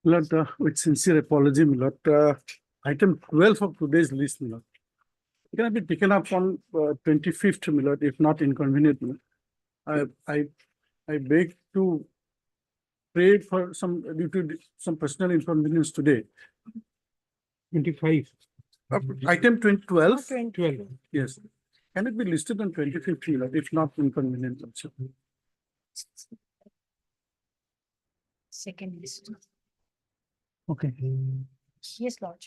Lord, with sincere apology, my Lord, item 12 of today's list, my Lord, can I be taken up on 25th, my Lord, if not inconvenient, my Lord. I beg to pray for due to some personal inconvenience today. 25. Item 12, 12. yes. Can it be listed on 25th, my Lord, if not inconvenient also? Second list. Okay. Yes, Lord.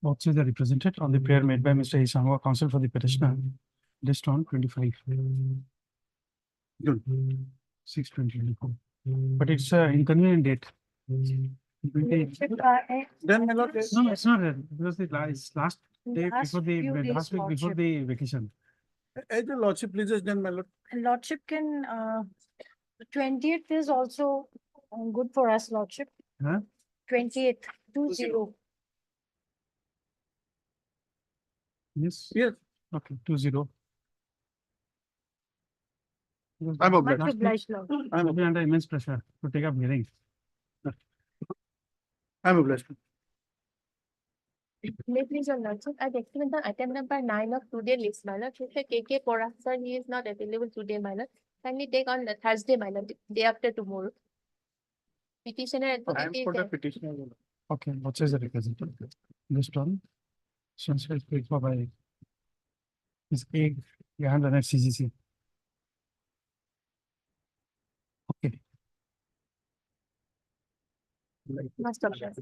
Both sides are represented on the prayer made by Mr. Isangwa, counsel for the petitioner, list on 25. June 6/2024. But it's an inconvenient date. Then Then, my Lord, no, it's not, because it's last day Last before the, few days, last week before Lordship. the vacation. Either Lordship pleases, then, my Lord. Lordship can, 20th is also good for us, Lordship. Huh? 20th, 20. Yes. Yes. Okay, 20. I'm Much obliged. obliged, Lord. I'm under immense pressure to take up hearings. I'm obliged. May please your lordship, I recommend the item number 9 of today list, my lord. Mr. KK Pora, sir, he is not available today, my lord. Kindly take on the Thursday, my lord, day after tomorrow. Petitioner advocate is there. petitioner. Okay, what says the representative? List on. Since it's paid for by his egg, and an FCCC. Okay. Must observe.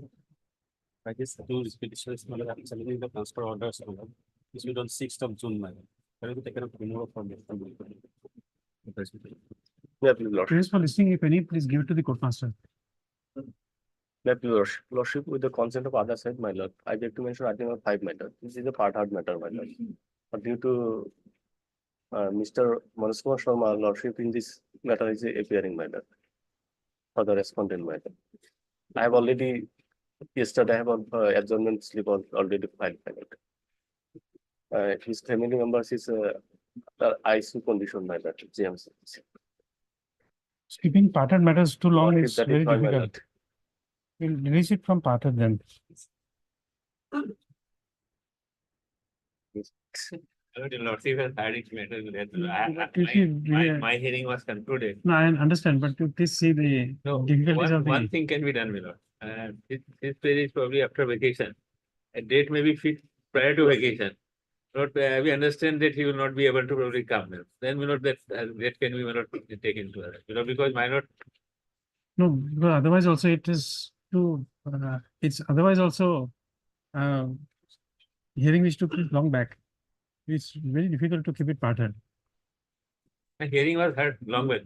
I guess two petitions, submitting the transfer orders, issued on 6th of June, madam. Can be taken up tomorrow from the assembly. Yeah, please, Lordship. Please for listening, if any, please give it to the court master. Yeah, please, Lordship. Lordship, with the consent of other side, my lord, I beg to mention item number 5 matter. This is a part hard matter, my lord. But due to Mr. Manoj Kumar Sharma, Lordship in this matter is appearing, my lord, for the respondent, my lord. I have already, yesterday I have adjournment slip already filed, my lord. His family members is ICU condition, my lord, GMC. Keeping parted matters too long Lordship, is that very fine, my difficult. lord. We'll release it from parted then. Lordship has had its matter. My hearing was concluded. No, I understand, but you please see the No, difficulties of one the. thing can be done, my lord. This period is probably after vacation. A date may be fixed prior to vacation. Not, we understand that he will not be able to probably come. Then we not that can be not taken to us. Because my not. No, because otherwise also it is too, it's otherwise also, hearing is took long back. It's very difficult to keep it parted. My hearing was heard long back.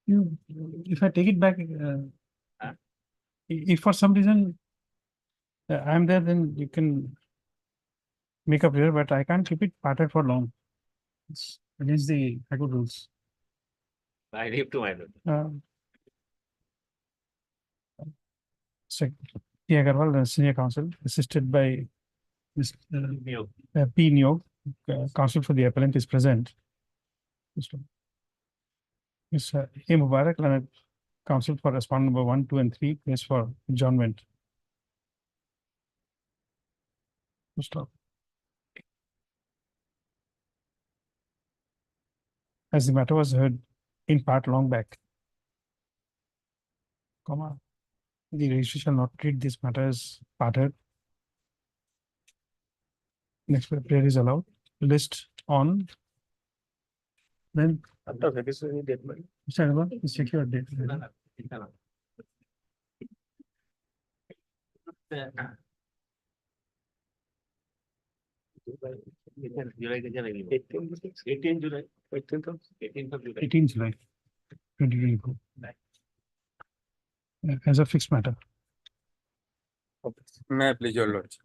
If I take it back, if for some reason I'm there, then you can make up here, but I can't keep it parted for long. It's against the High Court rules. I leave to my lord. T. Agarwal, the senior counsel, assisted by Mr. Neo. P. Nyog, counsel for the appellant is present. Mr. A. Mubarak, learned counsel for respondent number 1, 2, and 3, case for adjournment. Stop. As the matter was heard in part long back, comma, the registry shall not treat this matter as parted. Next prayer is allowed. List on. Then, After vacation, any date, my lord. Mr. Agarwal, please check your date. July 18 July. 18th of July. 18 July 2024. As a fixed matter. May I please your lordship?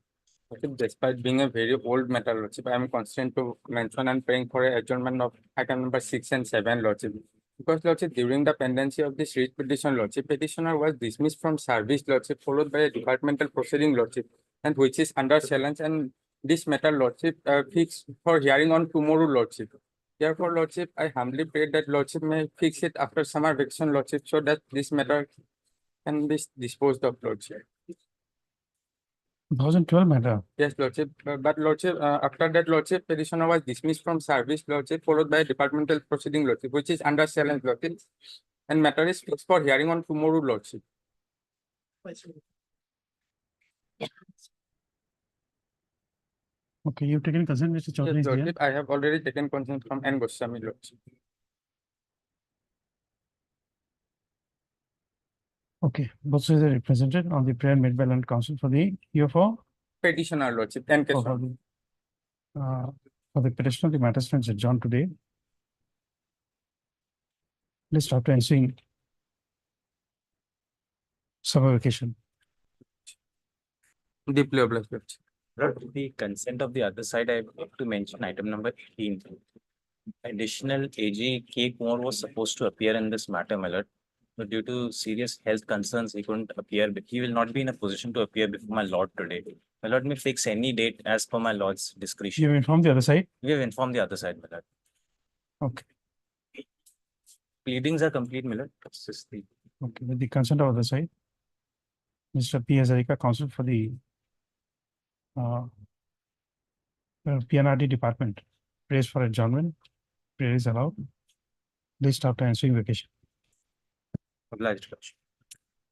Okay, despite being a very old matter, lordship, I am constrained to mention and praying for a adjournment of item number 6 and 7, lordship. Because, lordship, during the pendency of this writ petition, lordship, petitioner was dismissed from service, lordship, followed by a departmental proceeding, lordship, and which is under challenge, and this matter, lordship, fixed for hearing on tomorrow, lordship. Therefore, Lordship, I humbly pray that Lordship may fix it after summer vacation, Lordship, so that this matter can be disposed of, Lordship. 2012 matter. Yes, Lordship, but Lordship, after that, Lordship, petitioner was dismissed from service, Lordship, followed by departmental proceeding, Lordship, which is under challenge, Lordship. And matter is fixed for hearing on tomorrow, Lordship. Okay, you've taken consent, Mr. Yes, Chaudhary. Lordship, I have already taken consent from N. Goswami, Lordship. Okay, both sides are represented on the prayer made by land council for the UFO. Petitioner, Lordship, N. For Keswami. for the petitioner, the matter stands adjourned today. List after ensuing summer vacation. Deeply obliged, Lordship. With the consent of the other side, I have to mention item number 18. Additional AG K. Kumar was supposed to appear in this matter, my lord. But due to serious health concerns, he couldn't appear. But he will not be in a position to appear before my lord today. My lord may fix any date as per my lord's discretion. You have informed the other side. We have informed the other side, my lord. Okay, Pleadings are complete, my lord. This is the okay, with the consent of other side. Mr. P. Hazarika, counsel for the PNRD department, prays for adjournment. Prayer is allowed. List after ensuing vacation. obliged, lordship.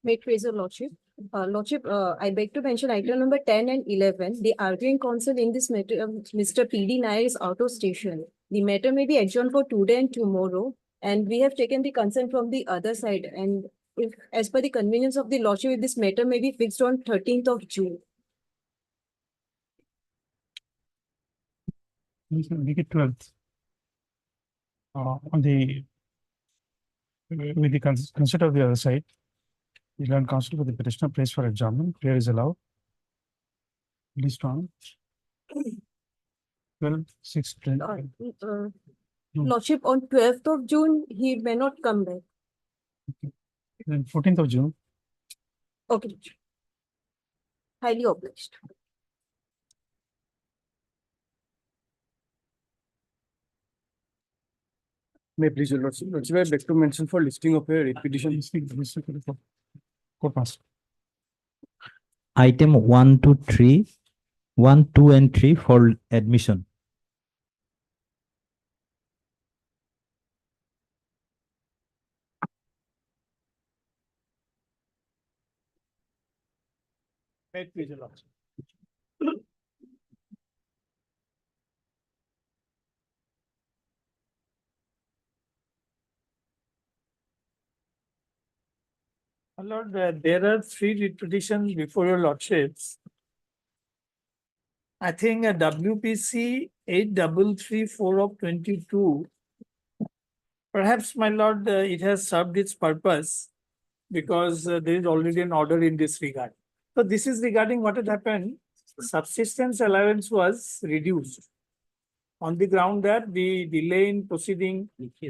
May it please your lordship. Lordship, I beg to mention item number 10 and 11. The arguing counsel in this matter, Mr. P.D. Nair is out of station. The matter may be adjourned for today and tomorrow. And we have taken the consent from the other side. And if, as per the convenience of the lordship, if this matter may be fixed on 13th of June. We can make it 12th. On the, with the consent of the other side, the land council for the petitioner prays for adjournment. Prayer is allowed. List on 12, 6, 10. Lordship, on 12th of June, he may not come back. Then 14th of June. Okay. Highly obliged. May please your lordship. Lordship, I beg to mention for listing of a repetition. Court pass. Item 1 to 3, 1, 2, and 3 for admission. May please your lordship. My lord, there are 3 writ petitions before your lordships. I think a WPC 8334 of 22. Perhaps, my lord, it has served its purpose because there is already an order in this regard. So this is regarding what had happened. Subsistence allowance was reduced on the ground that the delay in proceeding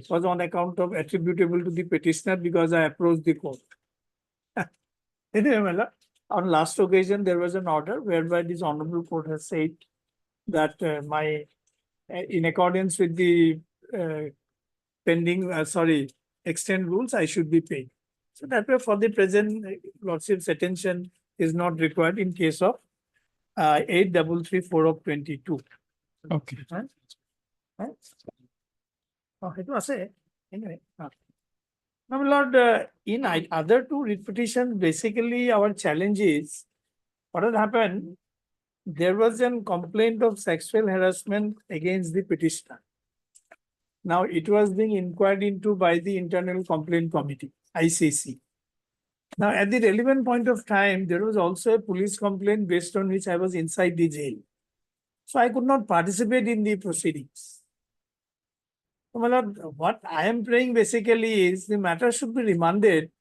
was on account of attributable to the petitioner because I approached the court. Anyway, my lord, on last occasion, there was an order whereby this honorable court has said that in accordance with the pending, extent rules, I should be paid. So that way, for the present, lordship's attention is not required in case of 8334 of 22. Okay. Oh, it was a anyway. Now, my lord, in other 2 writ petitions, basically our challenge is what had happened. There was a complaint of sexual harassment against the petitioner. Now, it was being inquired into by the Internal Complaint Committee, ICC. Now, at the relevant point of time, there was also a police complaint based on which I was inside the jail. So I could not participate in the proceedings. So, my lord, what I am praying basically is the matter should be remanded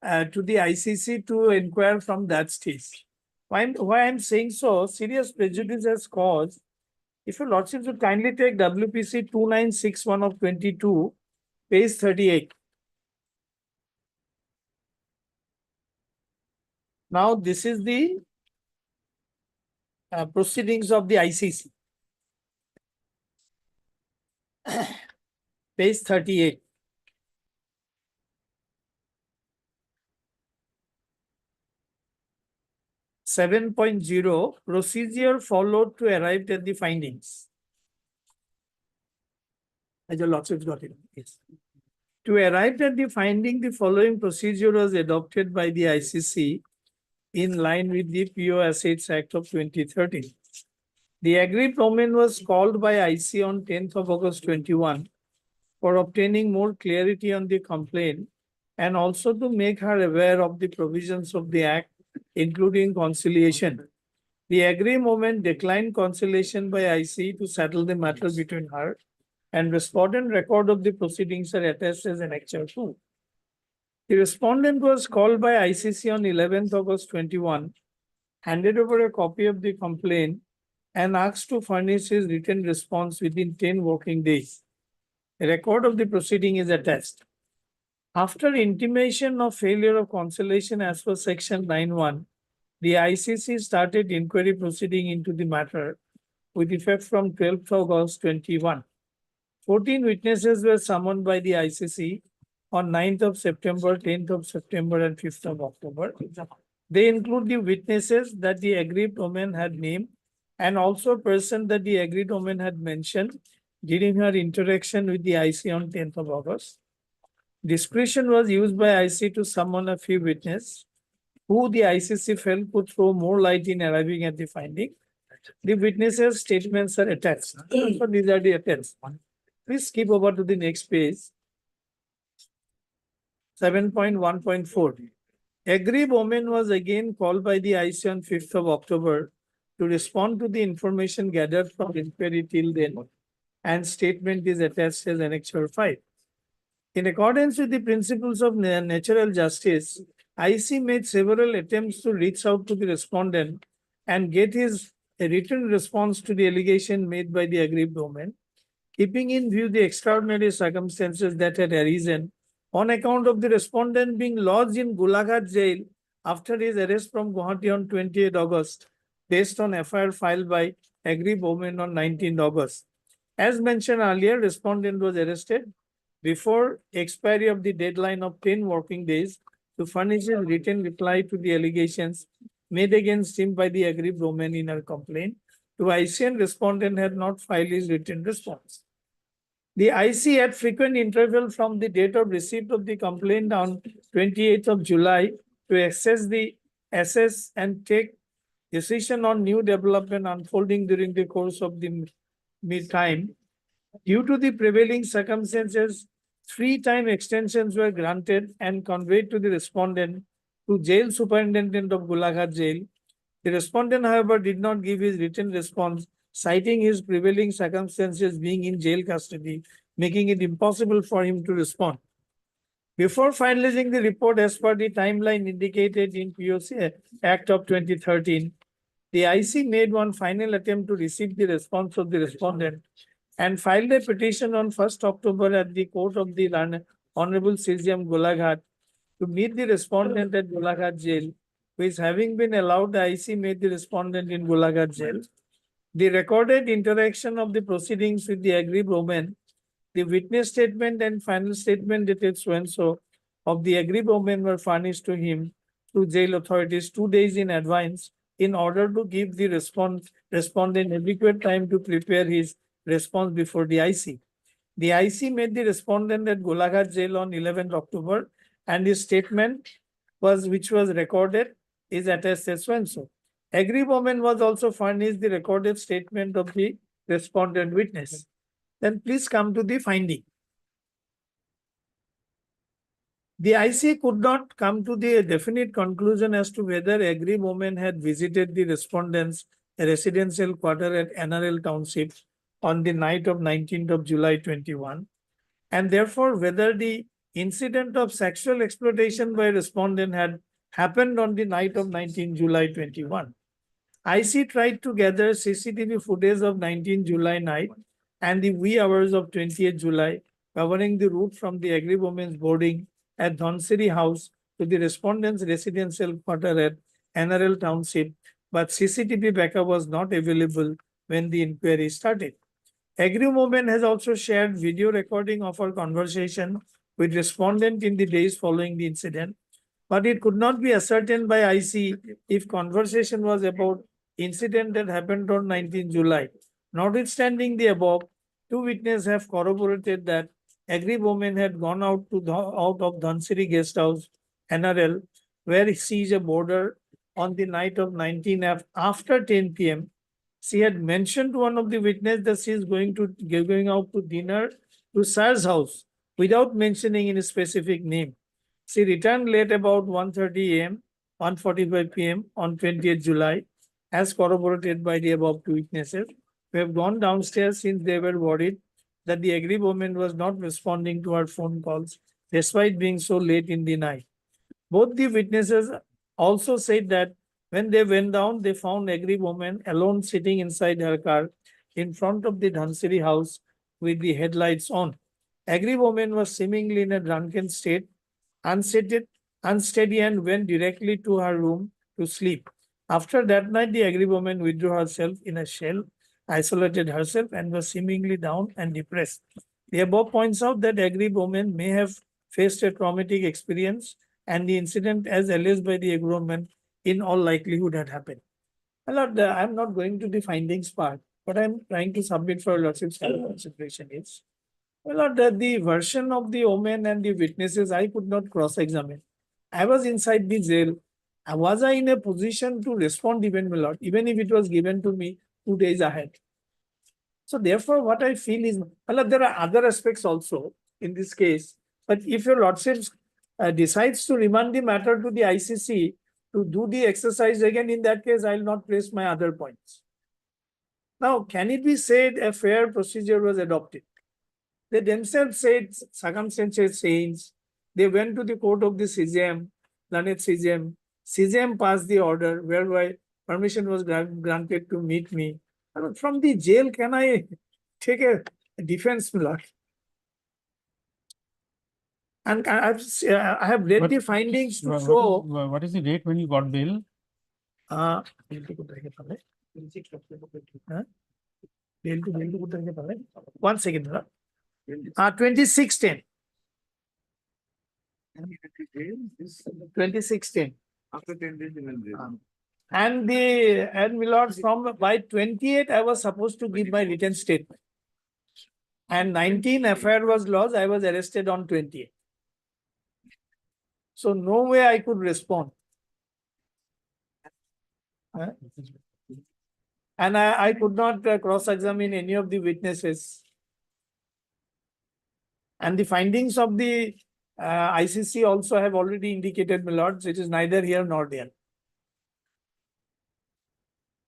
to the ICC to inquire from that stage. Why I'm saying so, serious prejudice has caused. If your lordship would kindly take WPC 2961 of 22, page 38. Now, this is the proceedings of the ICC. page 38. Seven procedure followed to arrive at the findings. As your lordship got it, yes. To arrive at the finding, the following procedure was adopted by the ICC in line with the PO Assets Act of 2013. The agreed domain was called by IC on 10th of August 21 for obtaining more clarity on the complaint and also to make her aware of the provisions of the Act, including conciliation. The agreed moment declined conciliation by IC to settle the matter between her, and respondent record of the proceedings are attached as Annexure 2. The respondent was called by ICC on 11th August 21, handed over a copy of the complaint and asked to furnish his written response within 10 working days. A record of the proceeding is attached. After intimation of failure of conciliation as per section 9(1), the ICC started inquiry proceeding into the matter with effect from 12th August 21. 14 witnesses were summoned by the ICC on 9th of September, 10th of September, and 5th of October. They include the witnesses that the agreed domain had named and also person that the agreed domain had mentioned during her interaction with the IC on 10th of August. Discretion was used by IC to summon a few witnesses who the ICC felt could throw more light in arriving at the finding. The witnesses' statements are attached. So these are the attached. Please skip over to the next page. 7.1.4. Agreed domain was again called by the IC on 5th of October to respond to the information gathered from inquiry till then, and statement is attached as Annexure 5. In accordance with the principles of natural justice, IC made several attempts to reach out to the respondent and get his written response to the allegation made by the aggrieved domain, keeping in view the extraordinary circumstances that had arisen on account of the respondent being lodged in Golaghat jail after his arrest from Guwahati on 28 August, based on FIR filed by aggrieved domain on 19 August. As mentioned earlier, respondent was arrested before expiry of the deadline of 10 working days to furnish a written reply to the allegations made against him by the aggrieved domain in her complaint. To IC, and respondent had not filed his written response. The IC at frequent interval from the date of receipt of the complaint on 28th of July to assess and take decision on new development unfolding during the course of the time. Due to the prevailing circumstances, 3-time extensions were granted and conveyed to the respondent to jail superintendent of Golaghat jail. The respondent, however, did not give his written response, citing his prevailing circumstances being in jail custody, making it impossible for him to respond. Before finalizing the report as per the timeline indicated in POC Act of 2013, the IC made one final attempt to receive the response of the respondent and filed a petition on 1st October at the court of the Honorable CJM Golaghat to meet the respondent at Golaghat jail, which having been allowed, the IC made the respondent in Golaghat jail. The recorded interaction of the proceedings with the aggrieved domain, the witness statement and final statement dated so-and-so of the aggrieved domain were furnished to him through jail authorities 2 days in advance in order to give the respondent adequate time to prepare his response before the IC. The IC made the respondent at Golaghat jail on 11th October, and his statement which was recorded is attached as so-and-so. Aggrieved domain was also furnished the recorded statement of the respondent witness. Then please come to the finding. The IC could not come to the definite conclusion as to whether aggrieved domain had visited the respondent's residential quarter at NRL Township on the night of 19th of July 21, and therefore whether the incident of sexual exploitation by respondent had happened on the night of 19 July 21. IC tried to gather CCTV footage of 19 July night and the wee hours of 28 July, covering the route from the aggrieved women's boarding at Dhonseri House to the respondent's residential quarter at NRL Township, but CCTV backup was not available when the inquiry started. Agri-Woman has also shared video recording of her conversation with respondent in the days following the incident, but it could not be ascertained by IC if conversation was about incident that happened on 19 July. Notwithstanding the above, two witnesses have corroborated that Agri-Woman had gone out of Dhansiri Guest House, NRL, where she is a boarder on the night of 19 after 10 p.m. She had mentioned to one of the witnesses that she is going out to dinner to Sir's house without mentioning any specific name. She returned late about 1:30 a.m., 1:45 p.m. on 20th July, as corroborated by the above two witnesses, who have gone downstairs since they were worried that the Agri-Woman was not responding to her phone calls despite being so late in the night. Both the witnesses also said that when they went down, they found Agri-Woman alone sitting inside her car in front of the Dhansiri house with the headlights on. Agri-Woman was seemingly in a drunken state, unsteady, and went directly to her room to sleep. After that night, the Agri-Woman withdrew herself in a shell, isolated herself, and was seemingly down and depressed. The above points out that Agri-Woman may have faced a traumatic experience, and the incident, as alleged by the Agri-Woman, in all likelihood had happened. I'm not going to the findings part. What I'm trying to submit for Lordship's consideration is, the version of the woman and the witnesses I could not cross-examine. I was inside the jail. Was I in a position to respond even, my lord, even if it was given to me 2 days ahead? So therefore, what I feel is, there are other aspects also in this case. But if your lordship decides to remand the matter to the ICC to do the exercise again, in that case, I will not place my other points. Now, can it be said a fair procedure was adopted? They themselves said circumstances changed. They went to the court of the CJM, Lanet CJM. CJM passed the order whereby permission was granted to meet me. From the jail, can I take a defense, my lord? And I have read the findings to show. What is the date when you got bail? Huh? 1 second. 2016. 2016. After 10 days, you will be. And my lord, from by 28, I was supposed to give my written statement. And 19 FIR was lodged. I was arrested on 28. So no way I could respond. And I could not cross-examine any of the witnesses. And the findings of the ICC also have already indicated, my lords, it is neither here nor there.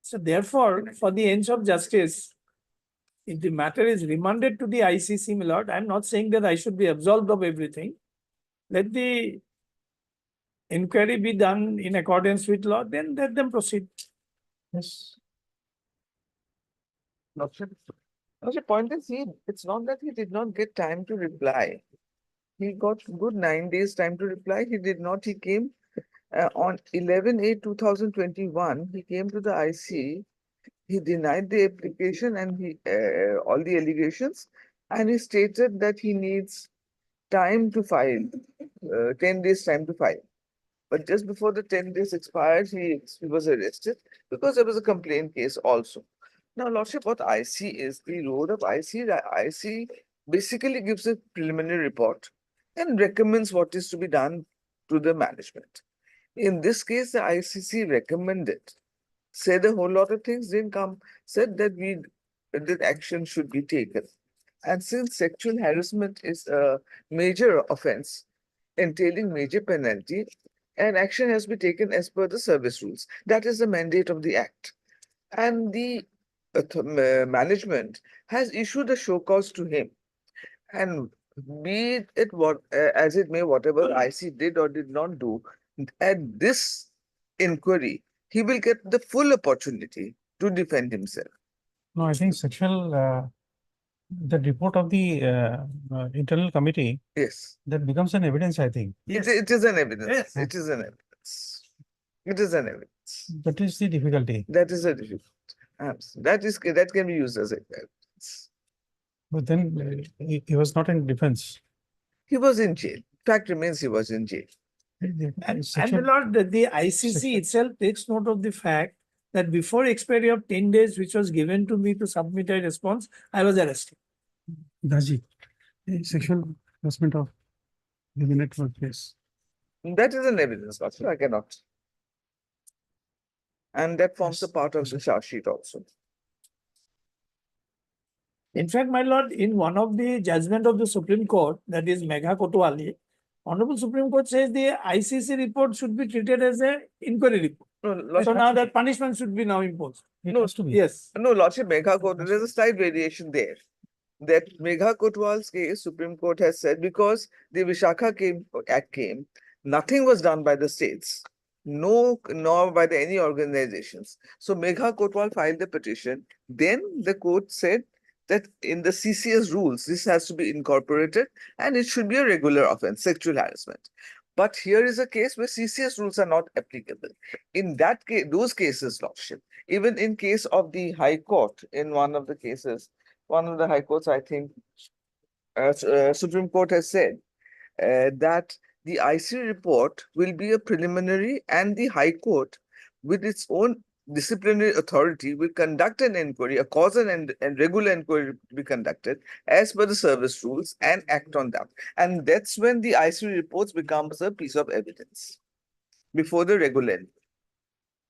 So therefore, for the ends of justice, if the matter is remanded to the ICC, my lord, I'm not saying that I should be absolved of everything. Let the inquiry be done in accordance with law, then let them proceed. Yes. The point is, it's not that he did not get time to reply. He got good 9 days time to reply. He did not. He came on 11/8/2021. He came to the IC. He denied the application and all the allegations, and he stated that he needs time to file, 10 days time to file. But just before the 10 days expired, he was arrested because there was a complaint case also. Now, Lordship, what I see is the role of IC. The IC basically gives a preliminary report and recommends what is to be done to the management. In this case, the ICC recommended, said a whole lot of things, didn't come, said that that action should be taken. And since sexual harassment is a major offense entailing major penalty, and action has been taken as per the service rules. That is the mandate of the Act. And the management has issued a show cause to him. And be it what as it may, whatever IC did or did not do, at this inquiry, he will get the full opportunity to defend himself. No, I think the report of the internal committee, Yes. that becomes an evidence, I think. It is an evidence. Yes. It is an evidence. It is an evidence. That is the difficulty. That is a difficult. That can be used as evidence. But then he was not in defense. He was in jail. Fact remains he was in jail. And my lord, the ICC itself takes note of the fact that before expiry of 10 days, which was given to me to submit a response, I was arrested. Daji, sexual harassment of women at workplace. That is an evidence, Lordship. I cannot. And that forms a part of the charge sheet also. In fact, my lord, in one of the judgment of the Supreme Court, that is Megha Kotwali, Honorable Supreme Court says the ICC report should be treated as a inquiry report. No, So Lordship, now that punishment should be now imposed. It has to be. Yes. no, Lordship, Megha Kotwal, there is a slight variation there. That Megha Kotwal's case, Supreme Court has said, because the Act came, nothing was done by the states, nor by any organizations. So Megha Kotwal filed the petition. Then the court said that in the CCS rules, this has to be incorporated and it should be a regular offense, sexual harassment. But here is a case where CCS rules are not applicable. In that case, those cases, Lordship, even in case of the High Court, in one of the cases, one of the High Courts, I think, Supreme Court has said that the IC report will be a preliminary and the High Court, with its own disciplinary authority, will conduct an inquiry, a cause and regular inquiry to be conducted as per the service rules and act on that. And that's when the IC reports becomes a piece of evidence before the regular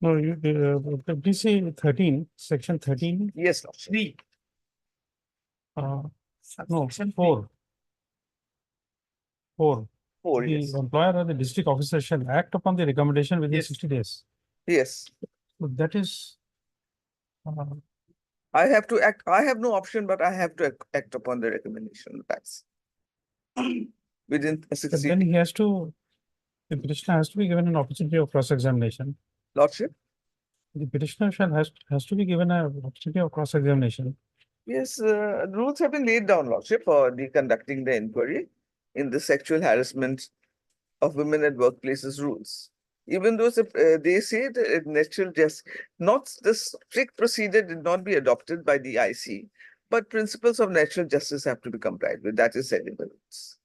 inquiry. No, please say 13, section 13. Yes, Lordship. No, 4. 4. Four, The yes. employer or the district officer shall act upon the recommendation within Yes. 60 days. Yes. So that is. I have to act, I have no option, but I have to act upon the recommendation. That's within But 60. then he has to, the petitioner has to be given an opportunity of cross-examination. Lordship? The petitioner has to be given an opportunity of cross-examination. Yes, rules have been laid down, Lordship, for the conducting the inquiry in the sexual harassment of women at workplaces rules. Even though they say that natural justice, not the strict procedure did not be adopted by the IC, but principles of natural justice have to be complied with. That is said in the rules.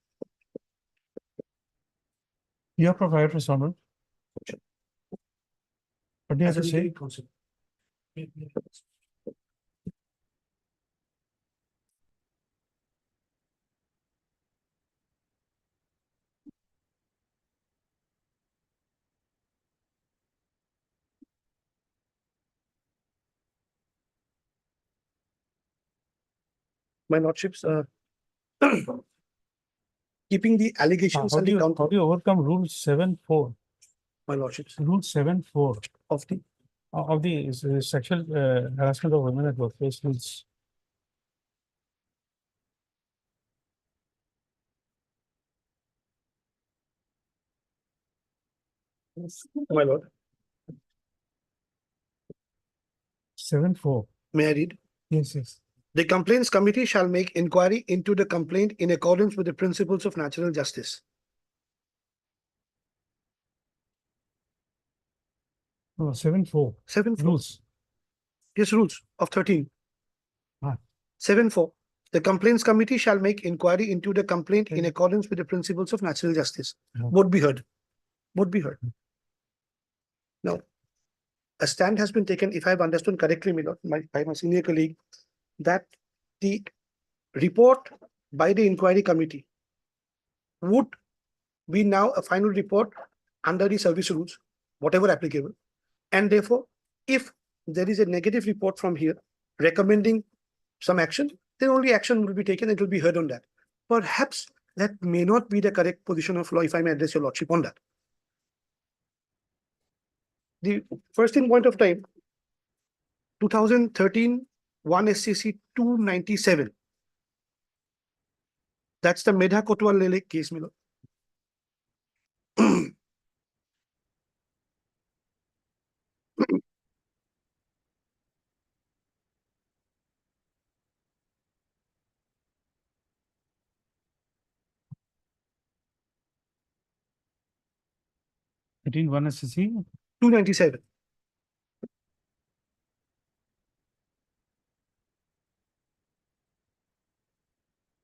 You have provided for someone. What do you have to say? My lordships, keeping the allegations How and do the you, counter, how do you overcome rule 7.4? my lordships, Rule 7.4 of the of the sexual harassment of women at workplace rules. my lord, 7.4. may I read? Yes, yes. The complaints committee shall make inquiry into the complaint in accordance with the principles of natural justice. No, 7.4. 7.4. Rules. Yes, rules of 13. Ah. 7.4. The complaints committee shall make inquiry into the complaint in accordance with the principles of natural justice. Yeah. Both be heard. Both be heard. Now, a stand has been taken, if I've understood correctly, by my senior colleague, that the report by the inquiry committee would be now a final report under the service rules, whatever applicable. And therefore, if there is a negative report from here recommending some action, then only action will be taken. It will be heard on that. Perhaps that may not be the correct position of law, if I may address your lordship on that. The first in point of time, 2013 1 SCC 297. That's the Medha Kotwal Lele case, my lord. Between 1 SCC. 297.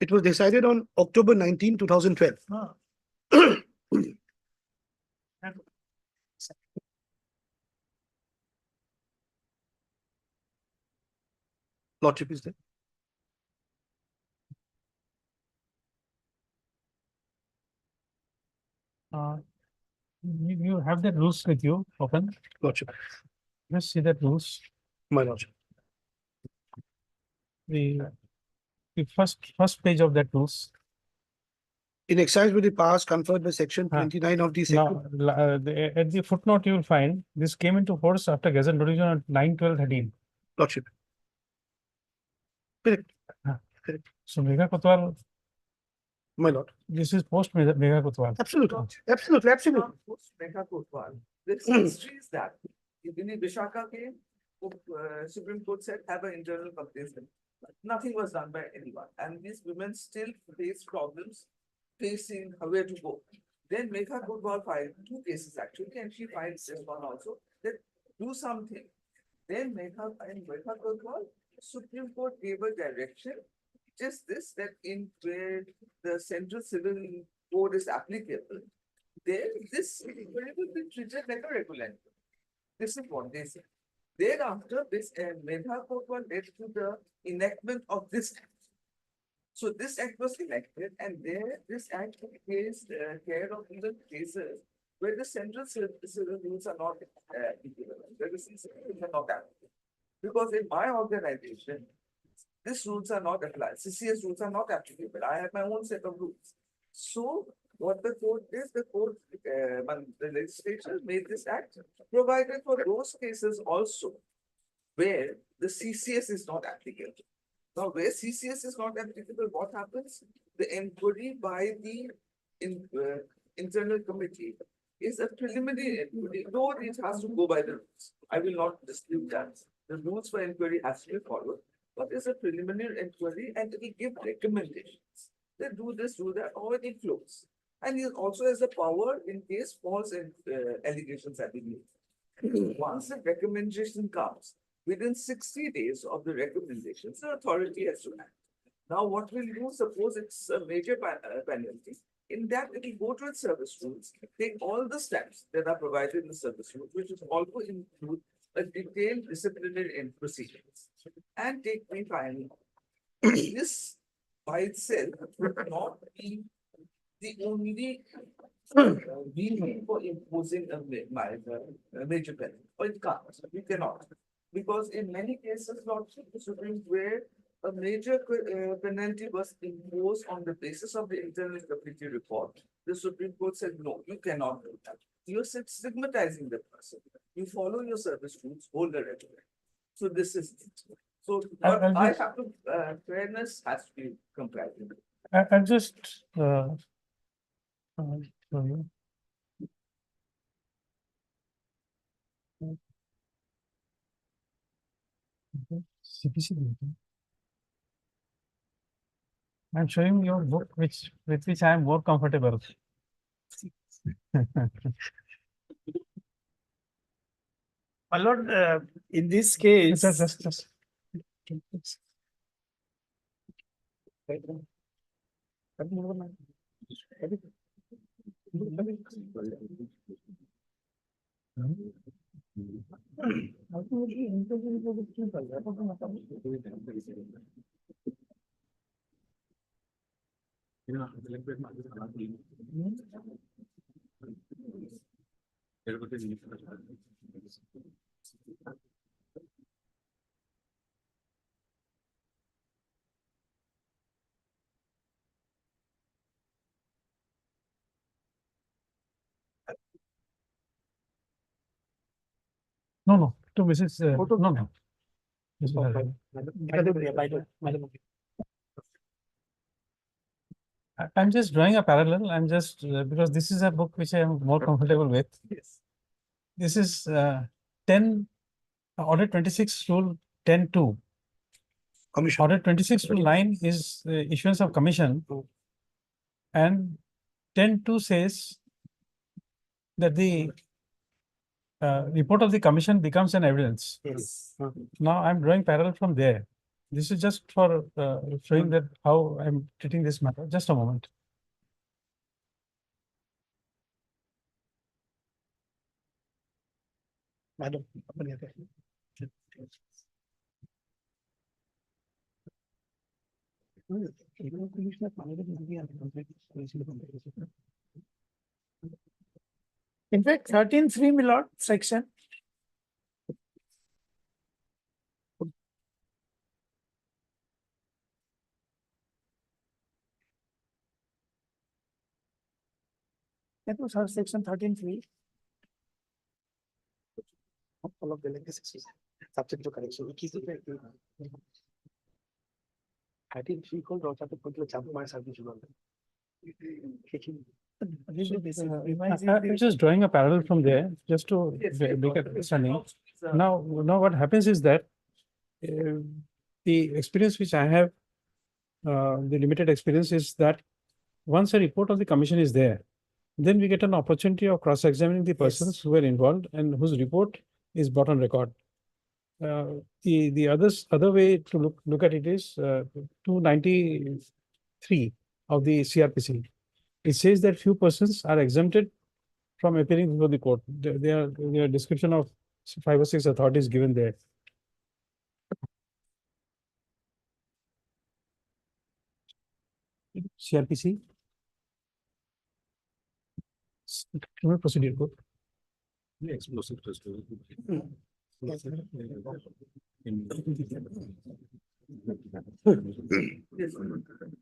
It was decided on October 19, 2012. Lordship is there. You have the rules with you, open, Lordship, just see the rules, my lordship. the first page of that rules. In exercise with the powers conferred by section Ah. 29 of the Now, section, at the footnote, you will find this came into force after Gazette notification on 9/12/13. lordship. Correct, So Megha Kotwal, my lord. this is post Megha Kotwal. Absolutely, absolutely. Megha Kotwal. The history is that in the Vishaka case, Supreme Court said have an internal complaints. Nothing was done by anyone, and these women still face problems facing where to go. Then Megha Kotwal filed 2 cases actually, and she filed this one also. That do something. Then Megha Kotwal, Supreme Court gave a direction. Just this, that in where the Central Civil Code is applicable, there this will be treated like a regular. This is what they say. Thereafter, this Megha Kotwal led to the enactment of this act. So this act was enacted, and there this act takes care of even cases where the central civil rules are not equivalent, where the civil rules are not applicable. Because in my organization, these rules are not applied. CCS rules are not applicable. I have my own set of rules. So what the court is, the legislature made this act, provided for those cases also where the CCS is not applicable. Now, where CCS is not applicable, what happens? The inquiry by the internal committee is a preliminary inquiry, though it has to go by the rules. I will not dispute that. The rules for inquiry has to be followed, but it's a preliminary inquiry and it will give recommendations. They do this, do that, or it flows. And it also has the power in case false allegations have been made. Once the recommendation comes, within 60 days of the recommendations, the authority has to act. Now, what will you suppose it's a major penalty? In that, it will go to its service rules, take all the steps that are provided in the service rules, which is also include a detailed disciplinary proceedings, and take the final. This by itself would not be the only reason for imposing a major penalty, or it can't, we cannot. Because in many cases, Lordship, the Supreme where a major penalty was imposed on the basis of the internal committee report, the Supreme Court said, no, you cannot do that. You're stigmatizing the person. You follow your service rules, hold the record. So this is it. So I have to, fairness has to be complied with. I'll just show you. CPC. I'm showing your book, with which I am more comfortable. My lord, in this case. Just. No, to Mrs. No. I'm just drawing a parallel. I'm just because this is a book which I am more comfortable with. Yes. This is 10 Order 26 Rule 10(2). Commission. Order 26 Rule 9 is issuance of commission, and 10(2) says that the report of the commission becomes an evidence. Yes. Now I'm drawing parallel from there. This is just for showing that how I'm treating this matter. Just a moment. Madam. In fact, 13(3), my lord, section. That was her section 13(3). All of the legacies subject to correction. It is the fact. I think she called out to put the jump my service on them. I'm just drawing a parallel from there, just to make it understanding. Now, what happens is that the experience which I have, the limited experience is that once a report of the commission is there, then we get an opportunity of cross-examining the persons who were involved and whose report is brought on record. The other way to look at it is 293 of the CRPC. It says that few persons are exempted from appearing before the court. Their description of 5 or 6 authorities given there. CRPC. Criminal Procedure Code. Explosive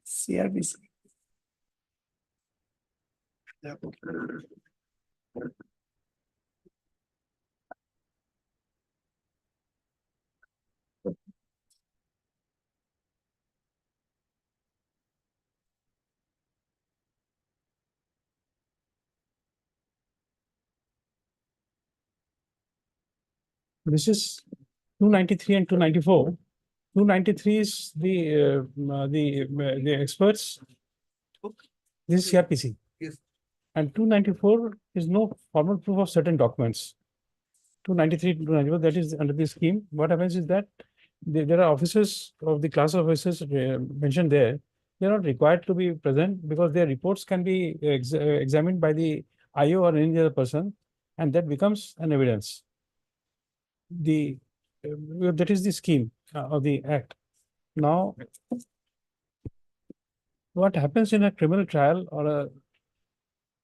CRBC. This is 293 and 294. 293 is the experts. This is CRPC. Yes. And 294 is no formal proof of certain documents. 293 to 294, that is under the scheme. What happens is that there are officers of the class of officers mentioned there. They are not required to be present because their reports can be examined by the IO or any other person, and that becomes an evidence. That is the scheme of the act. Now, what happens in a criminal trial or a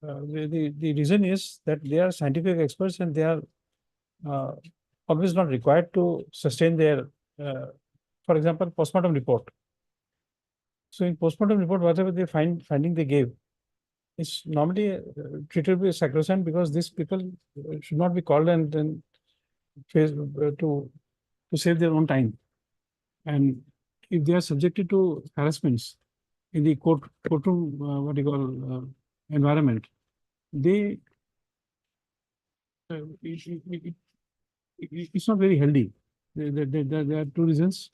the reason is that they are scientific experts and they are always not required to sustain their, for example, postmortem report. So in postmortem report, whatever they finding they gave, is normally treated with sacrosanct because these people should not be called and face to save their own time. And if they are subjected to harassments in the courtroom, what you call environment, it's not very healthy. There are two reasons.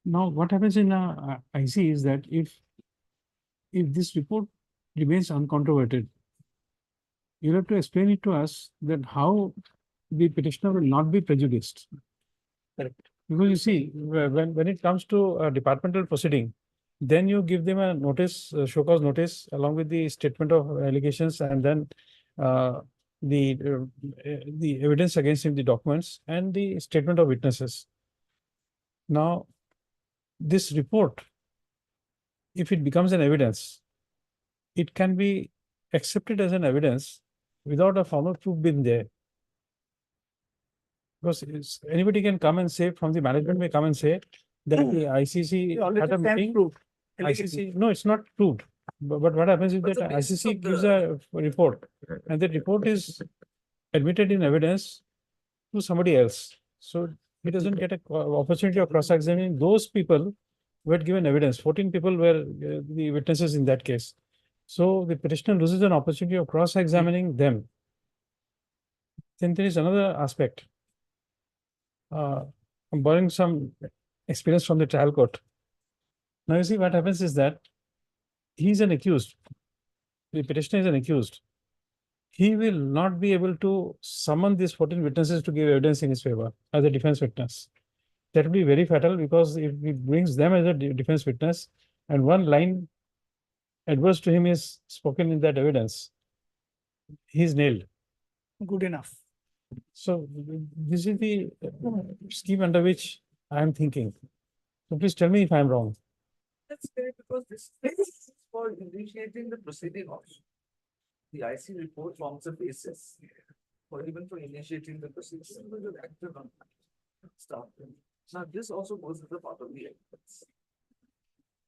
Now, what happens in IC is that if this report remains uncontroverted, you have to explain it to us that how the petitioner will not be prejudiced. Correct. Because you see, when it comes to a departmental proceeding, then you give them a notice, show cause notice, along with the statement of allegations, and then the evidence against him, the documents, and the statement of witnesses. Now, this report, if it becomes an evidence, it can be accepted as an evidence without a formal proof being there. Because anybody can come and say, from the management may come and say that the ICC had a meeting. ICC, no, it's not proved. But what happens is that ICC gives a report, and that report is admitted in evidence to somebody else. So he doesn't get an opportunity of cross-examining those people who had given evidence. 14 people were the witnesses in that case. So the petitioner loses an opportunity of cross-examining them. Then there is another aspect. I'm borrowing some experience from the trial court. Now you see what happens is that he's an accused. The petitioner is an accused. He will not be able to summon these 14 witnesses to give evidence in his favor as a defense witness. that will be very fatal because if he brings them as a defense witness and one line adverse to him is spoken in that evidence, he's nailed. Good enough. So this is the scheme under which I am thinking. So please tell me if I am wrong. That's fair because this is for initiating the proceeding also. The IC report forms a basis for even for initiating the proceeding. Stuff. Now, this also goes to the part of the evidence.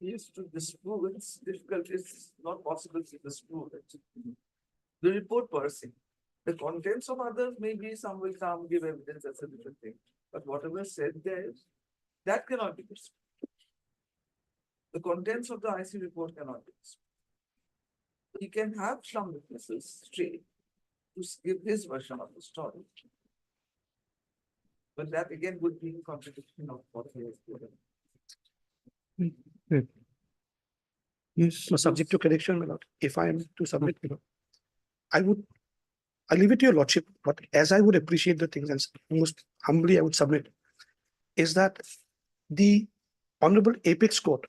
Is to disprove it's difficult, it's not possible to disprove it. The report per se, the contents of others, maybe some will come, give evidence, that's a different thing. But whatever said there, that cannot be disproved. The contents of the IC report cannot be disproved. He can have some witnesses straight to give his version of the story. But that again would be in contradiction of what he has given. Yes. Subject to correction, my lord, if I am to submit, my lord, I leave it to your lordship, but as I would appreciate the things and most humbly I would submit, is that the Honorable Apex Court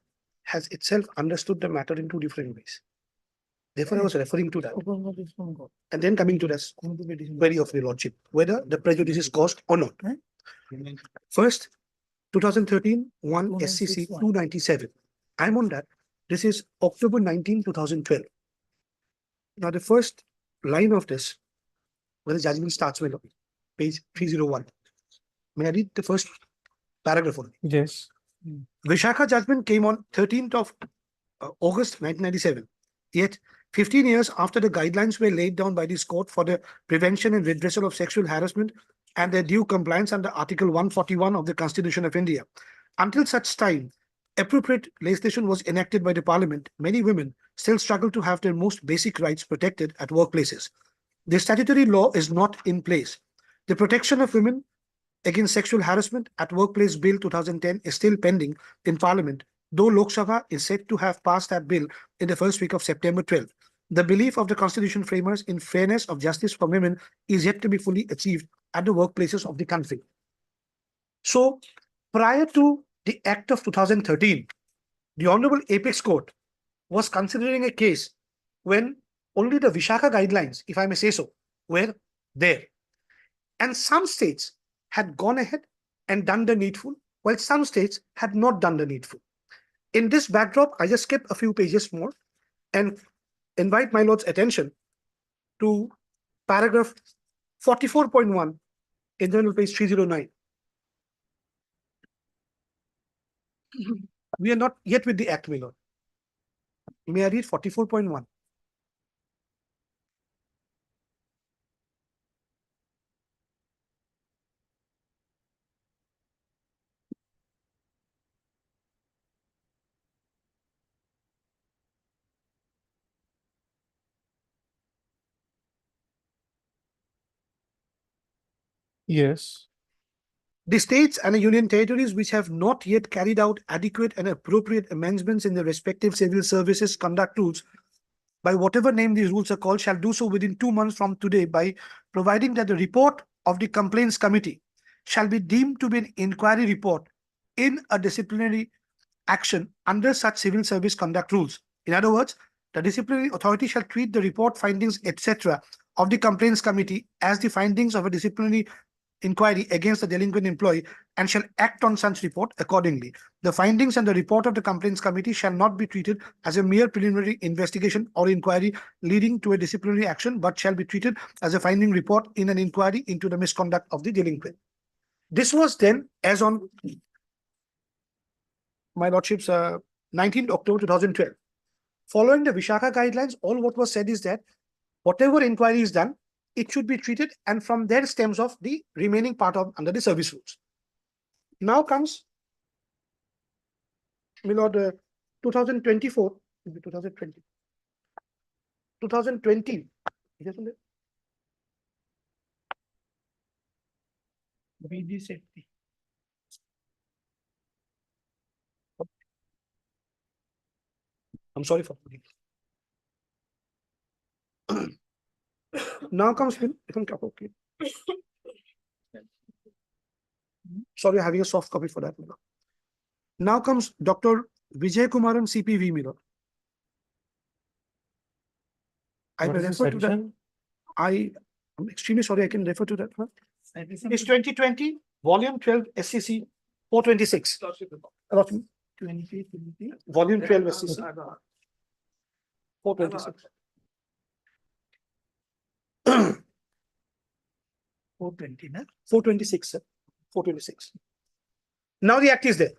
has itself understood the matter in two different ways. Therefore, I was referring to that. And then coming to this query of the lordship, whether the prejudice is caused or not. First, 2013, 1 SCC 297. I'm on that. This is October 19, 2012. Now, the first line of this, where the judgment starts with, page 301. May I read the first paragraph only? Yes. Vishakha judgment came on 13th of August 1997. Yet, 15 years after the guidelines were laid down by this court for the prevention and redressal of sexual harassment and their due compliance under Article 141 of the Constitution of India, until such time, appropriate legislation was enacted by the Parliament, many women still struggle to have their most basic rights protected at workplaces. The statutory law is not in place. The Protection of Women Against Sexual Harassment at Workplace Bill 2010 is still pending in Parliament, though Lok Sabha is said to have passed that bill in the first week of September 12. The belief of the Constitution framers in fairness of justice for women is yet to be fully achieved at the workplaces of the country. So, prior to the Act of 2013, the Honorable Apex Court was considering a case when only the Vishakha guidelines, if I may say so, were there. And some states had gone ahead and done the needful, while some states had not done the needful. In this backdrop, I just skip a few pages more and invite my lord's attention to paragraph 44.1 in journal page 309. We are not yet with the act, my lord. May I read 44.1? Yes. The states and the union territories which have not yet carried out adequate and appropriate amendments in their respective civil services conduct rules, by whatever name these rules are called, shall do so within 2 months from today by providing that the report of the complaints committee shall be deemed to be an inquiry report in a disciplinary action under such civil service conduct rules. In other words, the disciplinary authority shall treat the report, findings, etc. of the complaints committee as the findings of a disciplinary inquiry against the delinquent employee and shall act on such report accordingly. The findings and the report of the complaints committee shall not be treated as a mere preliminary investigation or inquiry leading to a disciplinary action, but shall be treated as a finding report in an inquiry into the misconduct of the delinquent. This was then as on my lordship's 19th October 2012. Following the Vishakha guidelines, all what was said is that whatever inquiry is done, it should be treated, and from there stems off the remaining part of under the service rules. Now comes, my lord, 2024, 2020, 2020. BD safety. I'm sorry for now comes okay. Sorry, having a soft copy for that, my lord. Now comes Dr. Vijay Kumaran CPV, my lord. I What will is the refer to that. section? I'm extremely sorry, I can refer to that. Huh? It's 2020, volume 12, SCC 426. Allotment. Volume 12, SCC 426. 426, sir. 426. Now the act is there.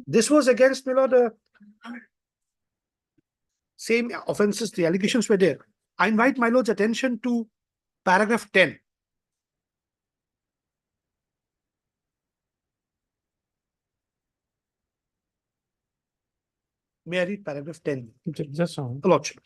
This was against, my lord, same offenses, the allegations were there. I invite my lord's attention to paragraph 10. May I read paragraph 10? Just on. Lordship.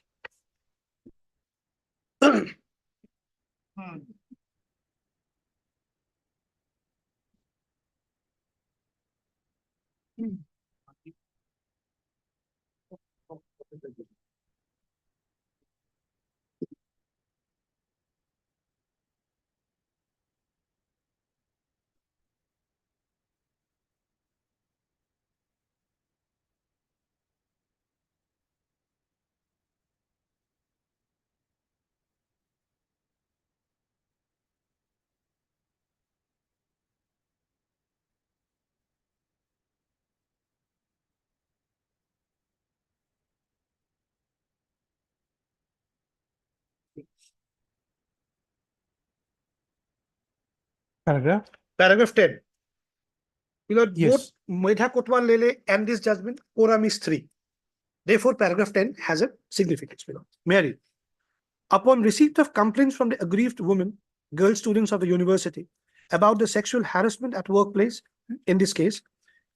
Paragraph? Paragraph 10. You know, both Yes. Medha Kotwal Lele and this judgment, quorum is 3. Therefore, paragraph 10 has a significance. May I read? Upon receipt of complaints from the aggrieved women, girl students of the university, about the sexual harassment at workplace, in this case,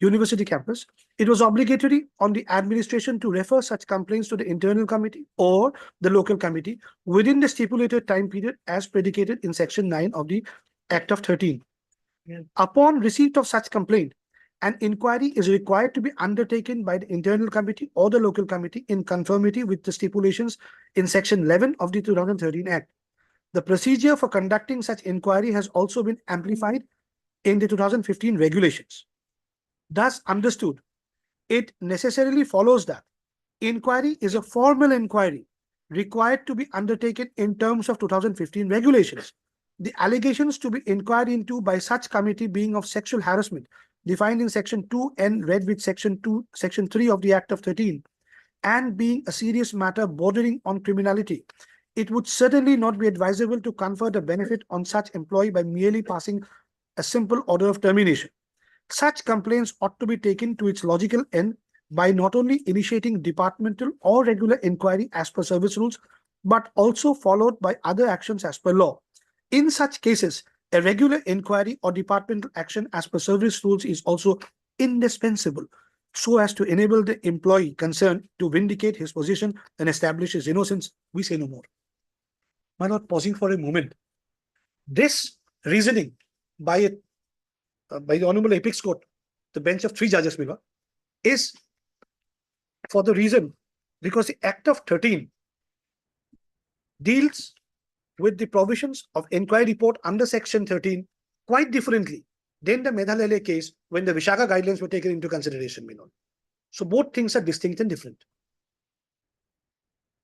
university campus, it was obligatory on the administration to refer such complaints to the internal committee or the local committee within the stipulated time period as predicated in section 9 of the Act of 13. Upon receipt of such complaint, an inquiry is required to be undertaken by the internal committee or the local committee in conformity with the stipulations in section 11 of the 2013 Act. The procedure for conducting such inquiry has also been amplified in the 2015 regulations. Thus understood, it necessarily follows that inquiry is a formal inquiry required to be undertaken in terms of 2015 regulations. The allegations to be inquired into by such committee being of sexual harassment defined in section 2 and read with section 3 of the Act of 13 and being a serious matter bordering on criminality, it would certainly not be advisable to confer the benefit on such employee by merely passing a simple order of termination. Such complaints ought to be taken to its logical end by not only initiating departmental or regular inquiry as per service rules, but also followed by other actions as per law. In such cases, a regular inquiry or departmental action as per service rules is also indispensable so as to enable the employee concerned to vindicate his position and establish his innocence. We say no more. My lord, pausing for a moment. This reasoning by the Honorable Apex Court, the bench of 3 judges, is for the reason because the Act of 13 deals with the provisions of inquiry report under section 13 quite differently than the Medha Lele case when the Vishaka guidelines were taken into consideration. So both things are distinct and different.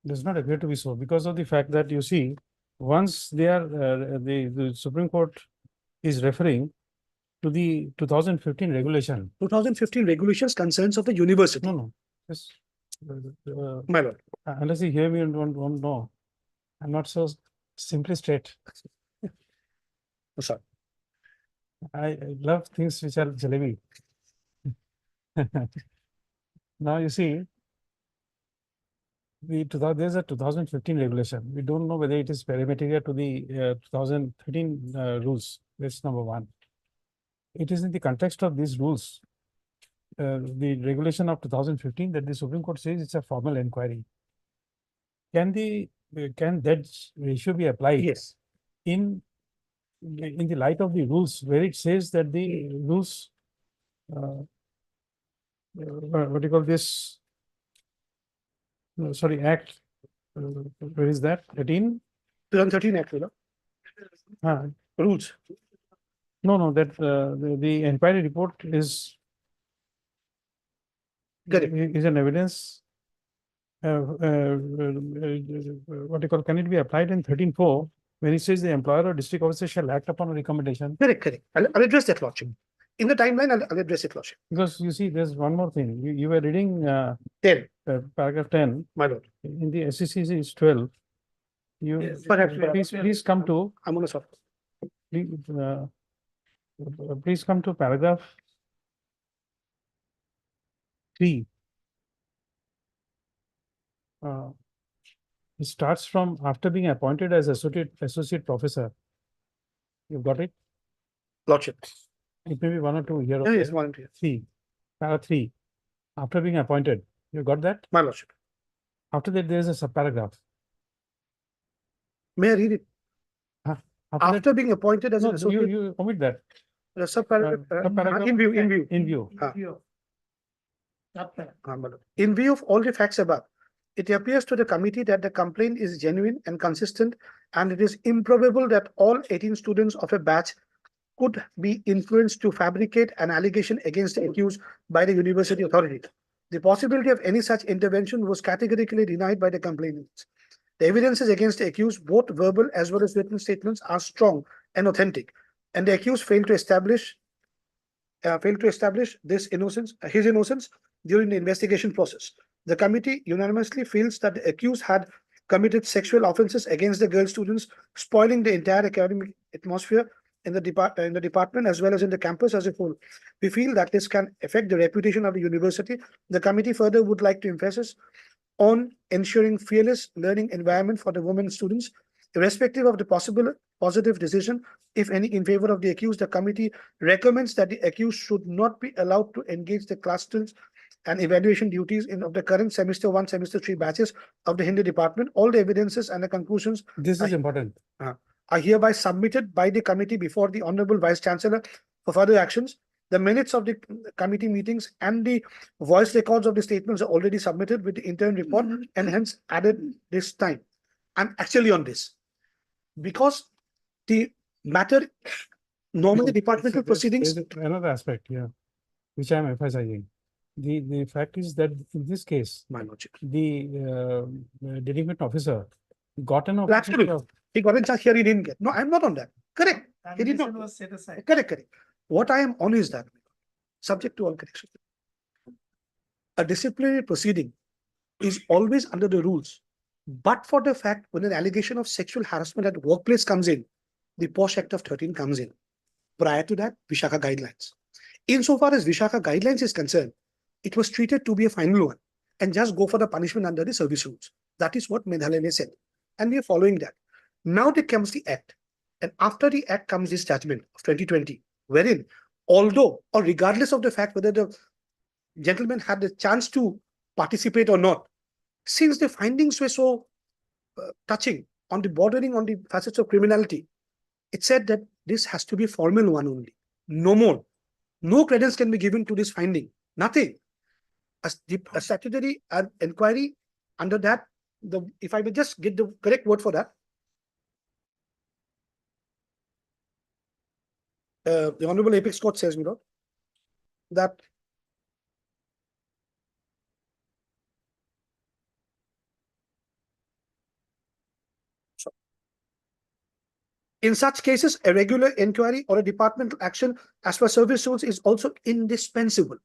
Does not appear to be so because of the fact that you see, once they are, the Supreme Court is referring to the 2015 regulation. 2015 regulations concerns of the university. No. Yes. My lord. Unless you hear me and don't know, I'm not so simply straight. Oh, sorry. I love things which are jalebi. Now you see, there's a 2015 regulation. We don't know whether it is parameter to the 2013 rules. That's number one. It is in the context of these rules, the regulation of 2015 that the Supreme Court says it's a formal inquiry. Can that ratio be applied? Yes. In the light of the rules where it says that the rules what do you call this? No, sorry, Act. Where is that? 13? 2013 Act, you know, rules. No, that the inquiry report is Correct. is an evidence. What do you call, can it be applied in 13(4) when it says the employer or district officer shall act upon a recommendation? Correct. I'll address that, Lordship. In the timeline, I'll address it, Lordship. Because you see, there's one more thing. You were reading 10, paragraph 10. my lord. In the SCCC is 12. You Perhaps, please come to I'm on a soft. please come to paragraph 3. It starts from after being appointed as associate professor. You got it? Lordship. It may be 1 or 2 here. or Yes, there. 1 and 2. 3. Para 3. After being appointed. You got that? My lordship. After that, there is a subparagraph. May I read it? After After being appointed as no, an associate, you omit that. subparagraph, in view. In view. My lord. In view of all the facts above, it appears to the committee that the complaint is genuine and consistent, and it is improbable that all 18 students of a batch could be influenced to fabricate an allegation against the accused by the university authority. The possibility of any such intervention was categorically denied by the complainants. The evidences against the accused, both verbal as well as written statements, are strong and authentic, and the accused failed to establish his innocence during the investigation process. The committee unanimously feels that the accused had committed sexual offences against the girl students, spoiling the entire academic atmosphere in the department as well as in the campus as a whole. We feel that this can affect the reputation of the university. The committee further would like to emphasize on ensuring fearless learning environment for the women students, irrespective of the possible positive decision, if any, in favor of the accused. The committee recommends that the accused should not be allowed to engage the class students and evaluation duties of the current semester 1, semester 3 batches of the Hindi department. All the evidences and the conclusions This is important. are hereby submitted by the committee before the Honorable Vice Chancellor for further actions. The minutes of the committee meetings and the voice records of the statements are already submitted with the interim report and hence added this time. I'm actually on this because the matter, normally departmental proceedings. There's another aspect here, which I'm emphasizing. The fact is that in this case, My lordship. the delinquent officer got an Absolutely. opportunity of He got in charge here, he didn't get. No, I'm not on that. Correct. He did not. Was set aside. Correct. What I am on is that, subject to all corrections, a disciplinary proceeding is always under the rules. But for the fact when an allegation of sexual harassment at workplace comes in, the POSH Act of 13 comes in. Prior to that, Vishaka guidelines. Insofar as Vishaka guidelines is concerned, it was treated to be a final one and just go for the punishment under the service rules. That is what Medhalaya said. And we are following that. Now there comes the Act. And after the Act comes this judgment of 2020, wherein, although or regardless of the fact whether the gentleman had the chance to participate or not, since the findings were so touching on the bordering on the facets of criminality, it said that this has to be formal one only, no more. No credence can be given to this finding, nothing. A statutory inquiry under that, if I may just get the correct word for that, the Honorable Apex Court says, that in such cases, a regular inquiry or a departmental action as per service rules is also indispensable,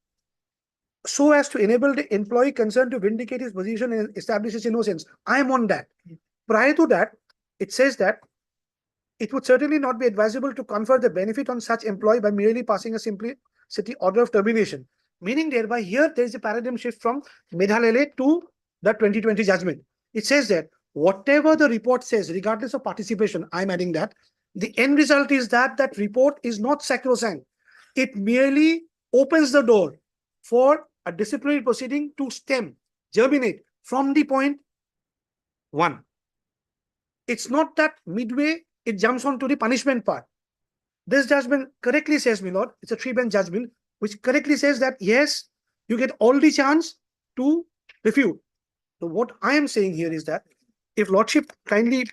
so as to enable the employee concerned to vindicate his position and establish his innocence. I am on that. Prior to that, it says that it would certainly not be advisable to confer the benefit on such employee by merely passing a simplicity order of termination. Meaning thereby here there is a paradigm shift from Medhalaya to the 2020 judgment. It says that whatever the report says, regardless of participation, I'm adding that, the end result is that that report is not sacrosanct. It merely opens the door for a disciplinary proceeding to germinate from the point 1. It's not that midway it jumps on to the punishment part. This judgment correctly says, my lord, it's a 3-bench judgment. which correctly says that, yes, you get all the chance to refute. So what I am saying here is that if Lordship kindly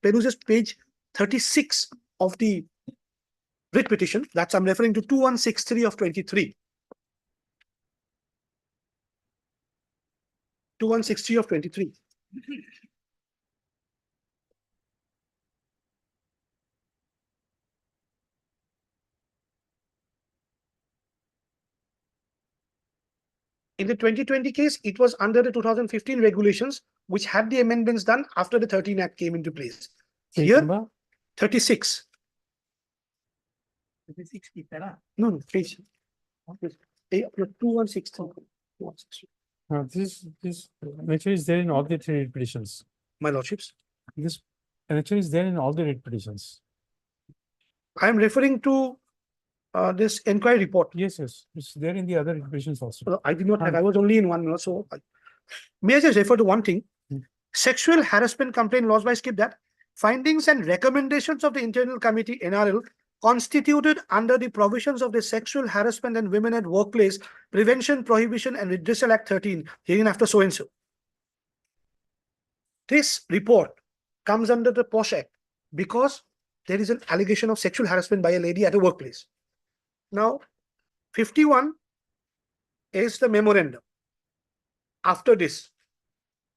peruses page 36 of the writ petition, that's I'm referring to 2163 of 23. 2163 of 23. In the 2020 case, it was under the 2015 regulations, which had the amendments done after the 13 Act came into place. Page Here, number? 36. 36 की तरह. No, page. 2163. 2163. This nature is there in all the three petitions. My lordships, This nature is there in all the petitions. I am referring to this inquiry report. Yes, it's there in the other petitions also. I did not have, I was only in one, so may I just refer to one thing? Sexual harassment complaint laws by skip that. Findings and recommendations of the Internal Committee NRL constituted under the provisions of the Sexual Harassment and Women at Workplace Prevention, Prohibition and Redressal Act 13, herein after so and so. This report comes under the POSH Act because there is an allegation of sexual harassment by a lady at a workplace. Now, 51 is the memorandum. After this,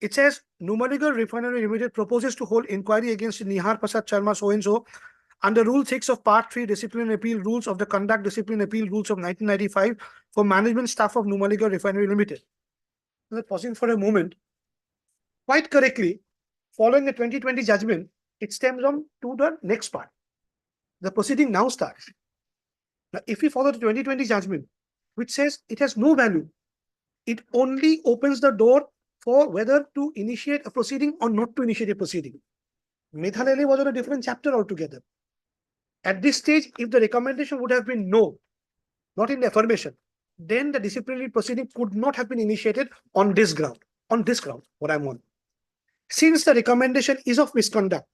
it says Numaligarh Refinery Limited proposes to hold inquiry against Nihar Prasad Sharma so and so under Rule 6 of Part 3 Discipline Appeal Rules of the Conduct Discipline Appeal Rules of 1995 for management staff of Numaligarh Refinery Limited. Pausing for a moment, quite correctly, following the 2020 judgment, it stems on to the next part. The proceeding now starts. Now, if we follow the 2020 judgment, which says it has no value, it only opens the door for whether to initiate a proceeding or not to initiate a proceeding. Medhalele was on a different chapter altogether. At this stage, if the recommendation would have been no, not in the affirmation, then the disciplinary proceeding could not have been initiated on this ground. On this ground, what I'm on. Since the recommendation is of misconduct,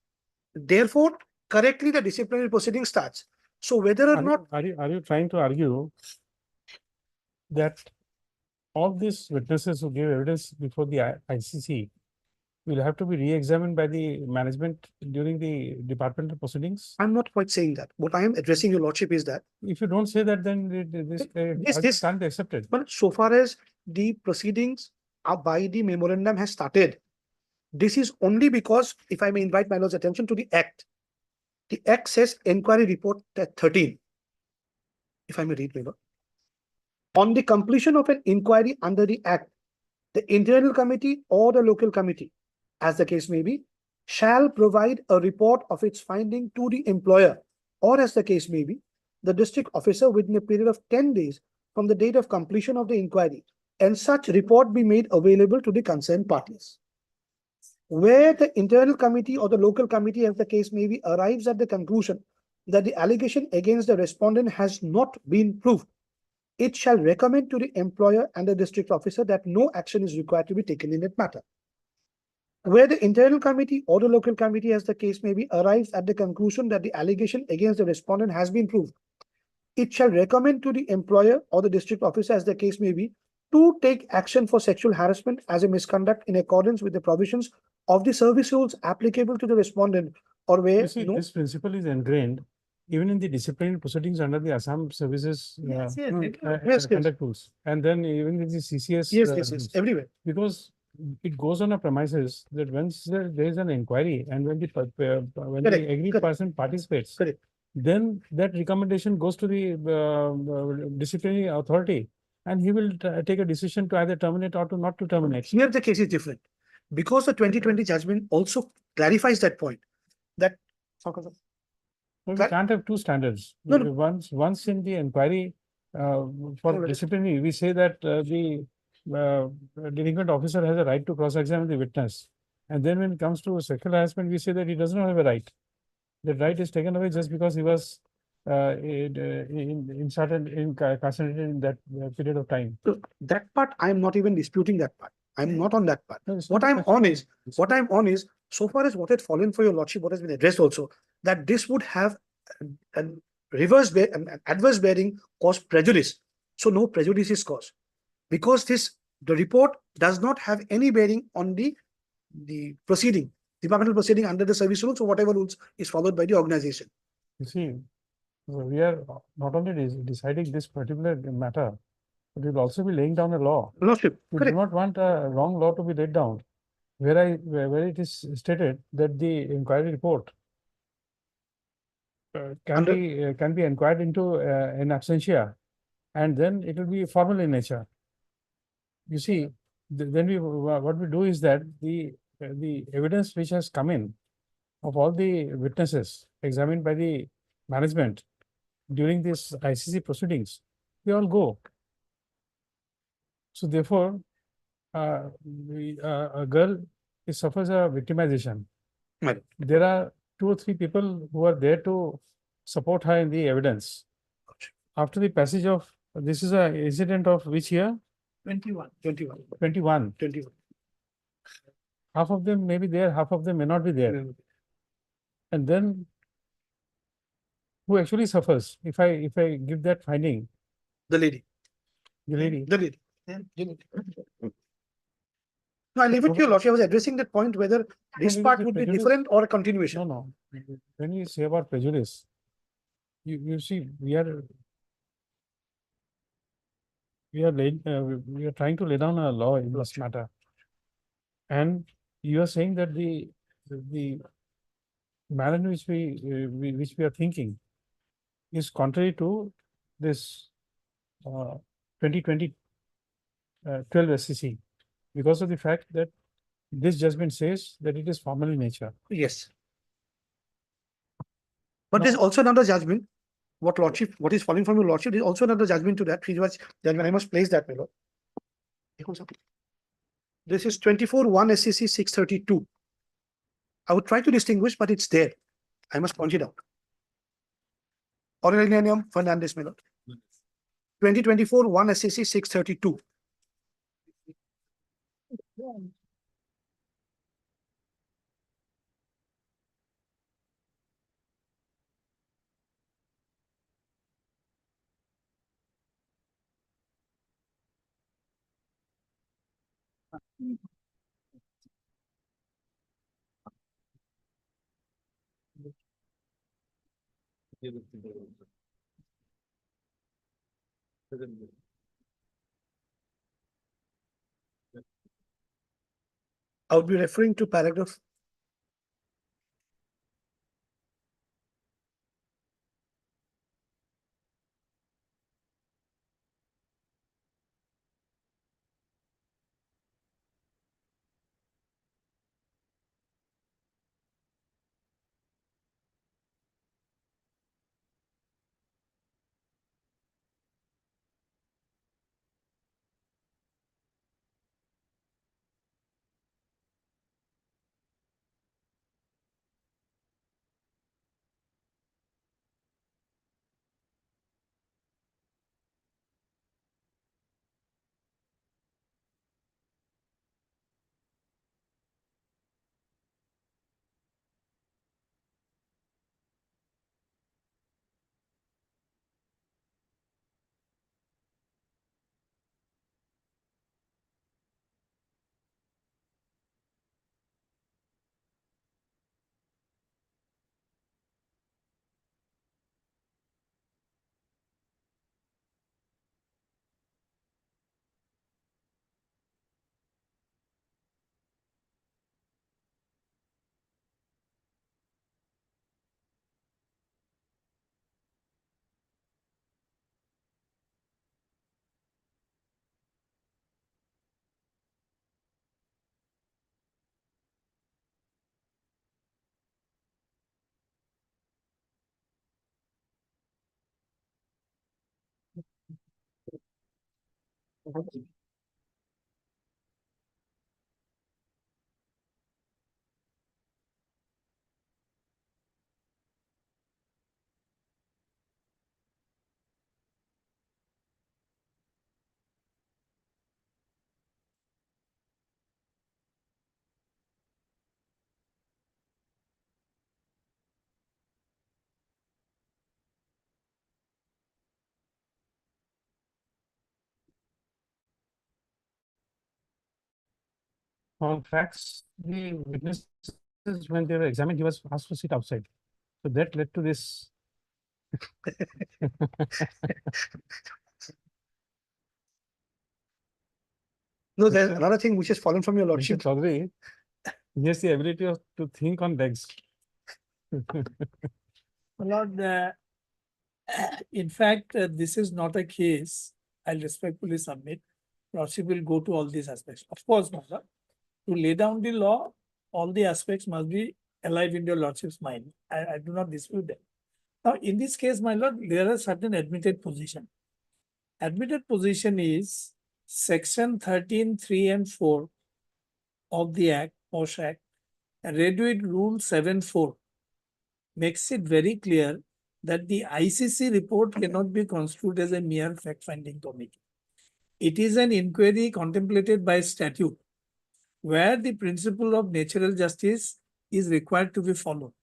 therefore, correctly the disciplinary proceeding starts. So whether or not Are you trying to argue that all these witnesses who gave evidence before the ICC will have to be re-examined by the management during the departmental proceedings? I'm not quite saying that. What I am addressing, your lordship, is that If you don't say that, then this can't be accepted. but so far as the proceedings are by the memorandum has started, this is only because, if I may invite my lord's attention to the Act. The Act says Inquiry Report 13. If I may read, my lord. On the completion of an inquiry under the Act, the Internal Committee or the local committee, as the case may be, shall provide a report of its finding to the employer, or as the case may be, the district officer within a period of 10 days from the date of completion of the inquiry, and such report be made available to the concerned parties. Where the Internal Committee or the local committee, as the case may be, arrives at the conclusion that the allegation against the respondent has not been proved, it shall recommend to the employer and the district officer that no action is required to be taken in that matter. Where the Internal Committee or the local committee, as the case may be, arrives at the conclusion that the allegation against the respondent has been proved, it shall recommend to the employer or the district officer, as the case may be, to take action for sexual harassment as a misconduct in accordance with the provisions of the service rules applicable to the respondent, or where You see, no. this principle is ingrained even in the disciplinary proceedings under the Assam Services Yes, yes, yes. conduct rules, and then even in the CCS. Yes, rules. everywhere. Because it goes on a premises that once there is an inquiry and when the Correct, the aggrieved correct. person participates, Correct. then that recommendation goes to the disciplinary authority, and he will take a decision to either terminate or to not to terminate. Here the case is different, because the 2020 judgment also clarifies that point, that So we That- can't have two standards. No, no. Once in the inquiry for No, disciplinary, we say that the delinquent officer has a right to cross-examine the witness. And then when it comes to sexual harassment, we say that he does not have a right. The right is taken away just because he was incarcerated in that period of time. So that part, I'm not even disputing that part. I'm not on that part. No, it's What not a I'm question. on is, so far as what had fallen for your lordship, what has been addressed also, that this would have an adverse bearing, cause prejudice. So no prejudice is caused. Because the report does not have any bearing on the proceeding, departmental proceeding under the service rules or whatever rules is followed by the organization. You see, we are not only deciding this particular matter, but we'll also be laying down a law. Lordship, We do correct. not want a wrong law to be laid down, where it is stated that the inquiry report can be inquired into in absentia, and then it will be formal in nature. You see, then what we do is that the evidence which has come in of all the witnesses examined by the management during this ICC proceedings, they all go. So therefore, a girl suffers a victimization. Right. There are 2 or 3 people who are there to support her in the evidence. After the passage of, this is a incident of which year? 21. 21. Half of them may be there, half of them may not be there. And then who actually suffers if I give that finding? The lady. The lady. The lady. Yeah, the lady. No, I leave it to you, Lordship. I was addressing that point whether this because part the would be prejudice- different or a continuation. No. When you say about prejudice, you see, we are trying to lay down a law in this matter. And you are saying that the manner in which we are thinking is contrary to this 2020 12 SCC, because of the fact that this judgment says that it is formal in nature. Yes. But there's also another judgment. What is falling from your Lordship, there's also another judgment to that, which was judgment. I must place that, my lord. This is 24-1 SCC 632. I would try to distinguish, but it's there. I must point it out. Aurelianium Fernandez, my lord. 2024-1 SCC 632. I would be referring to paragraph on facts, the witnesses, when they were examined, he was asked to sit outside. So that led to this. No, there's Mr. another thing which has fallen from your Mr. lordship. Chaudhary, he has the ability to think on legs. My Lord, in fact, this is not a case. I'll respectfully submit. Lordship will go to all these aspects. Of course, my Lord, to lay down the law, all the aspects must be alive in your Lordship's mind. I do not dispute that. Now, in this case, my Lord, there are certain admitted position. Admitted position is section 13, 3 and 4 of the Act, POSH Act, and read with rule 7.4 makes it very clear that the ICC report cannot be construed as a mere fact-finding committee. It is an inquiry contemplated by statute where the principle of natural justice is required to be followed.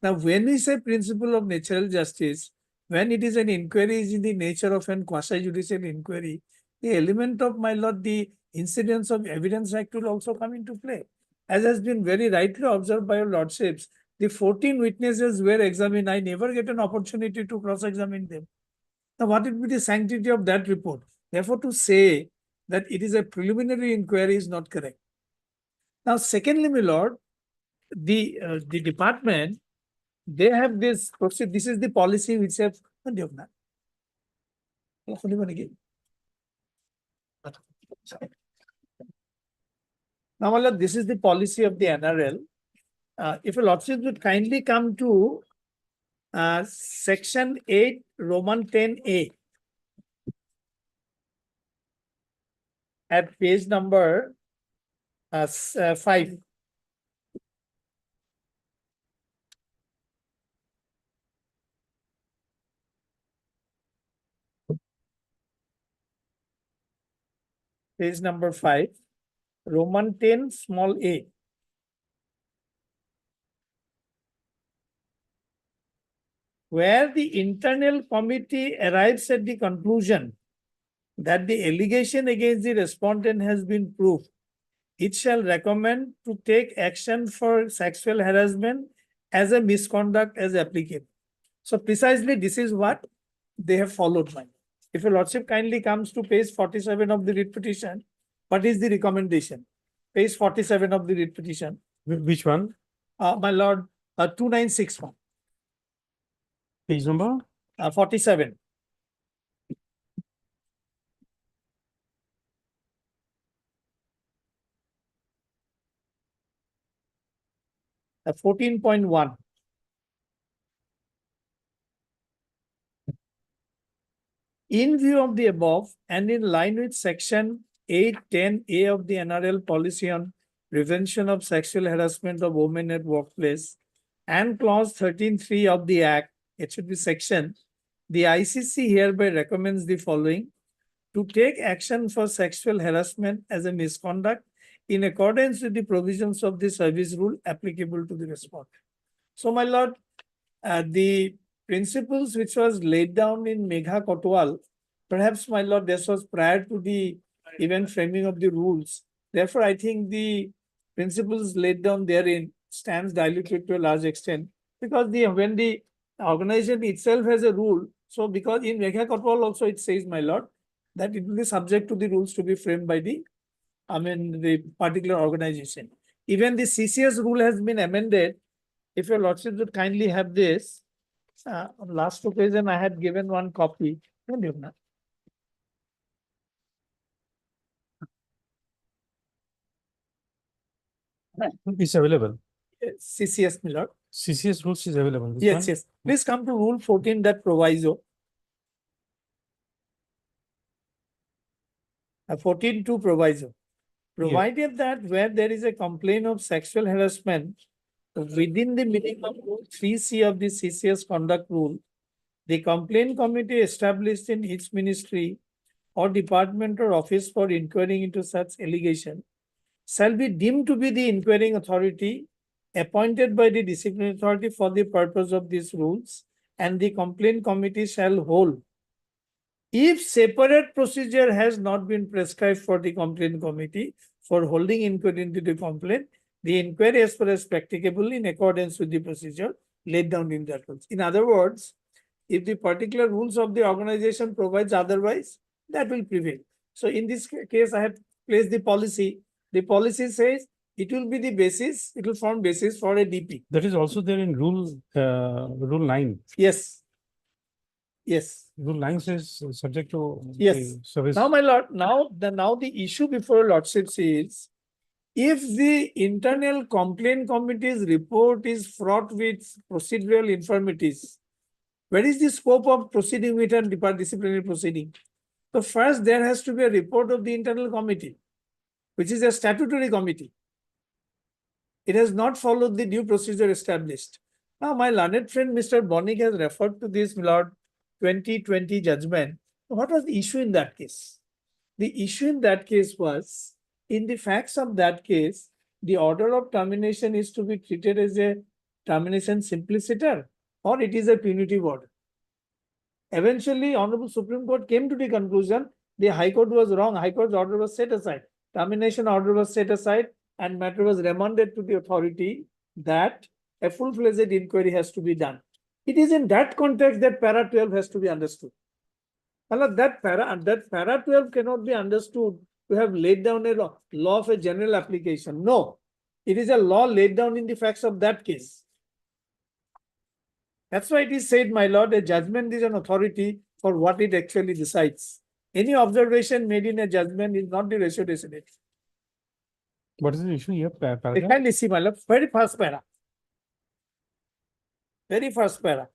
Now, when we say principle of natural justice, when it is an inquiry is in the nature of an quasi-judicial inquiry, the element of, my Lord, the incidence of evidence act will also come into play. As has been very rightly observed by your lordships, the 14 witnesses were examined. I never get an opportunity to cross-examine them. Now, what would be the sanctity of that report? Therefore, to say that it is a preliminary inquiry is not correct. Now, secondly, my Lord, the department, they have this, this is the policy which have, now, my Lord, this is the policy of the NRL. If a lordship would kindly come to section 8, Roman 10A, at page number 5. Page number 5, Roman 10, small a. Where the internal committee arrives at the conclusion that the allegation against the respondent has been proved, it shall recommend to take action for sexual harassment as a misconduct as applicable. So precisely this is what they have followed. If your lordship kindly comes to page 47 of the writ petition, what is the recommendation? Page 47 of the writ petition. Which one? My Lord, 2961. Page number? 47. Uh, 14.1. In view of the above and in line with section 810A of the NRL policy on prevention of sexual harassment of women at workplace and clause 13.3 of the Act, it should be section, the ICC hereby recommends the following: to take action for sexual harassment as a misconduct in accordance with the provisions of the service rule applicable to the respondent. So, my Lord, the principles which was laid down in Megha Kotwal, perhaps, my Lord, this was prior to the even framing of the rules. Therefore, I think the principles laid down therein stands diluted to a large extent, because when the organization itself has a rule, so because in Megha Kotwal also it says, my Lord, that it will be subject to the rules to be framed by the particular organization. Even the CCS rule has been amended. If your lordship would kindly have this, last occasion I had given one copy. It's available. CCS, my Lord. CCS rules is available. This Yes, one? yes. Please come to rule 14, that proviso. 14.2 proviso. Provided that where there is a complaint of sexual harassment within the meaning of Rule 3C of the CCS conduct rule, the complaint committee established in each ministry or department or office for inquiring into such allegation shall be deemed to be the inquiring authority appointed by the disciplinary authority for the purpose of these rules, and the complaint committee shall hold. If separate procedure has not been prescribed for the complaint committee for holding inquiry into the complaint, the inquiry as far as practicable in accordance with the procedure laid down in that rules. In other words, if the particular rules of the organization provides otherwise, that will prevail. So in this case, I have placed the policy. The policy says it will be the basis, it will form basis for a DP. That is also there in rule 9. Yes. Yes. Rule 9 says subject to Yes. the service. Now, my lord, now the issue before lordships is if the internal complaint committee's report is fraught with procedural infirmities, where is the scope of proceeding with a disciplinary proceeding? So first, there has to be a report of the internal committee, which is a statutory committee. It has not followed the due procedure established. Now, my learned friend, Mr. Bonig, has referred to this, my lord, 2020 judgment. What was the issue in that case? The issue in that case was, in the facts of that case, the order of termination is to be treated as a termination simpliciter or it is a punitive order. Eventually, Honorable Supreme Court came to the conclusion the High Court was wrong. High Court's order was set aside. Termination order was set aside and matter was remanded to the authority that a full-fledged inquiry has to be done. It is in that context that para 12 has to be understood. That para 12 cannot be understood to have laid down a law of a general application. No, it is a law laid down in the facts of that case. That's why it is said, my lord, a judgment is an authority for what it actually decides. Any observation made in a judgment is not the ratio decision. What is the issue here? Paragraph? Kindly see, my lord, very first para. Very first para.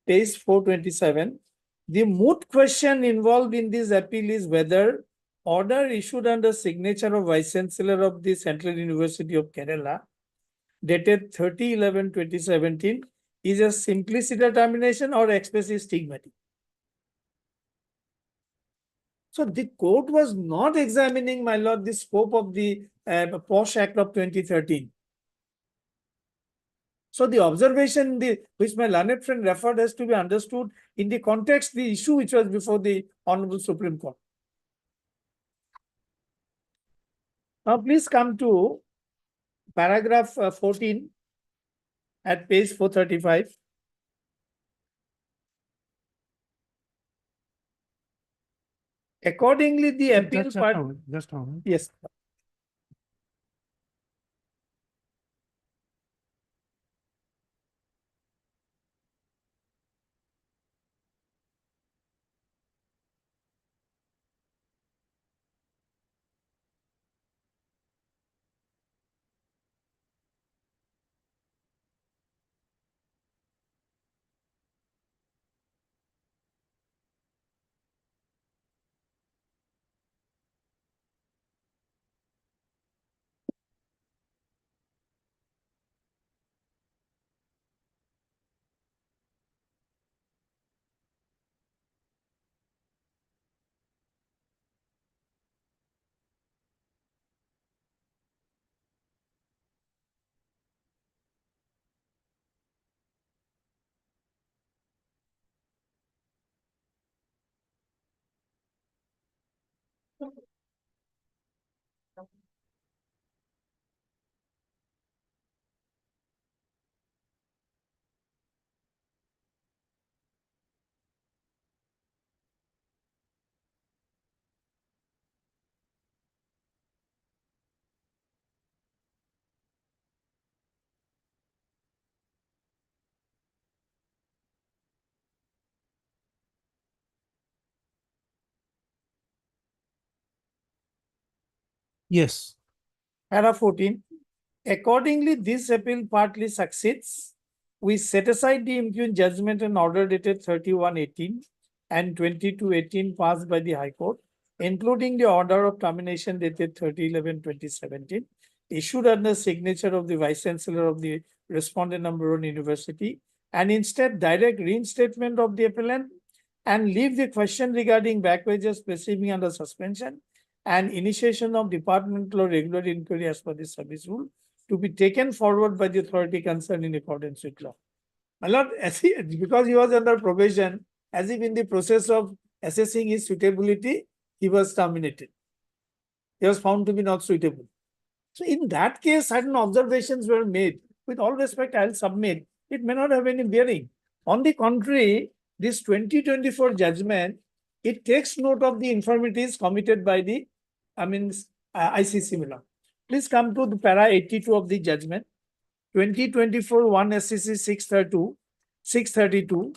Page 427. The moot question involved in this appeal is whether order issued under signature of Vice Chancellor of the Central University of Kerala, dated 30/11/2017, is a simpliciter termination or expressive stigmatic. So the court was not examining, my lord, the scope of the POSH Act of 2013. So the observation which my learned friend referred has to be understood in the context, the issue which was before the Honorable Supreme Court. Now please come to paragraph 14 at page 435. Accordingly, the appeal part. Just a moment. Yes. Yes. Para 14. Accordingly, this appeal partly succeeds. We set aside the impugned judgment and order dated 31/18 and 22/18 passed by the High Court, including the order of termination dated 30/11/2017, issued under signature of the Vice Chancellor of the respondent number 1 university, and instead direct reinstatement of the appellant and leave the question regarding back wages proceeding under suspension and initiation of departmental or regular inquiry as per the service rule to be taken forward by the authority concerned in accordance with law. My lord, because he was under probation, as if in the process of assessing his suitability, he was terminated. he was found to be not suitable. So in that case, certain observations were made. With all respect, I'll submit, it may not have any bearing. On the contrary, this 2024 judgment, it takes note of the infirmities committed by the, ICC Milan. Please come to the para 82 of the judgment. 2024 1 SCC 632.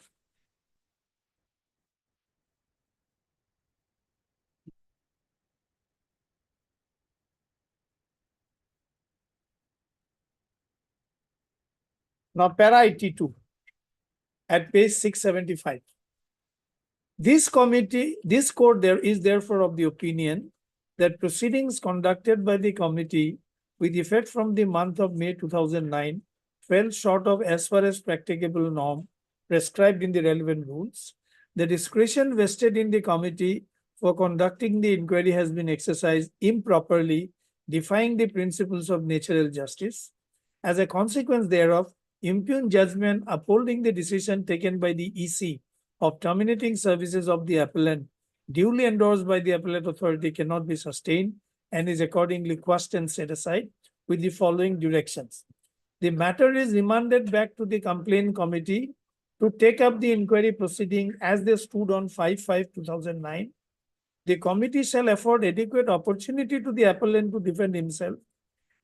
Now para 82 at page 675. This court there is therefore of the opinion that proceedings conducted by the committee with effect from the month of May 2009 fell short of as far as practicable norm prescribed in the relevant rules. The discretion vested in the committee for conducting the inquiry has been exercised improperly, defying the principles of natural justice. As a consequence thereof, impugned judgment upholding the decision taken by the EC of terminating services of the appellant duly endorsed by the appellate authority cannot be sustained and is accordingly quashed and set aside with the following directions. The matter is remanded back to the complaint committee to take up the inquiry proceeding as they stood on 5/5/2009. The committee shall afford adequate opportunity to the appellant to defend himself.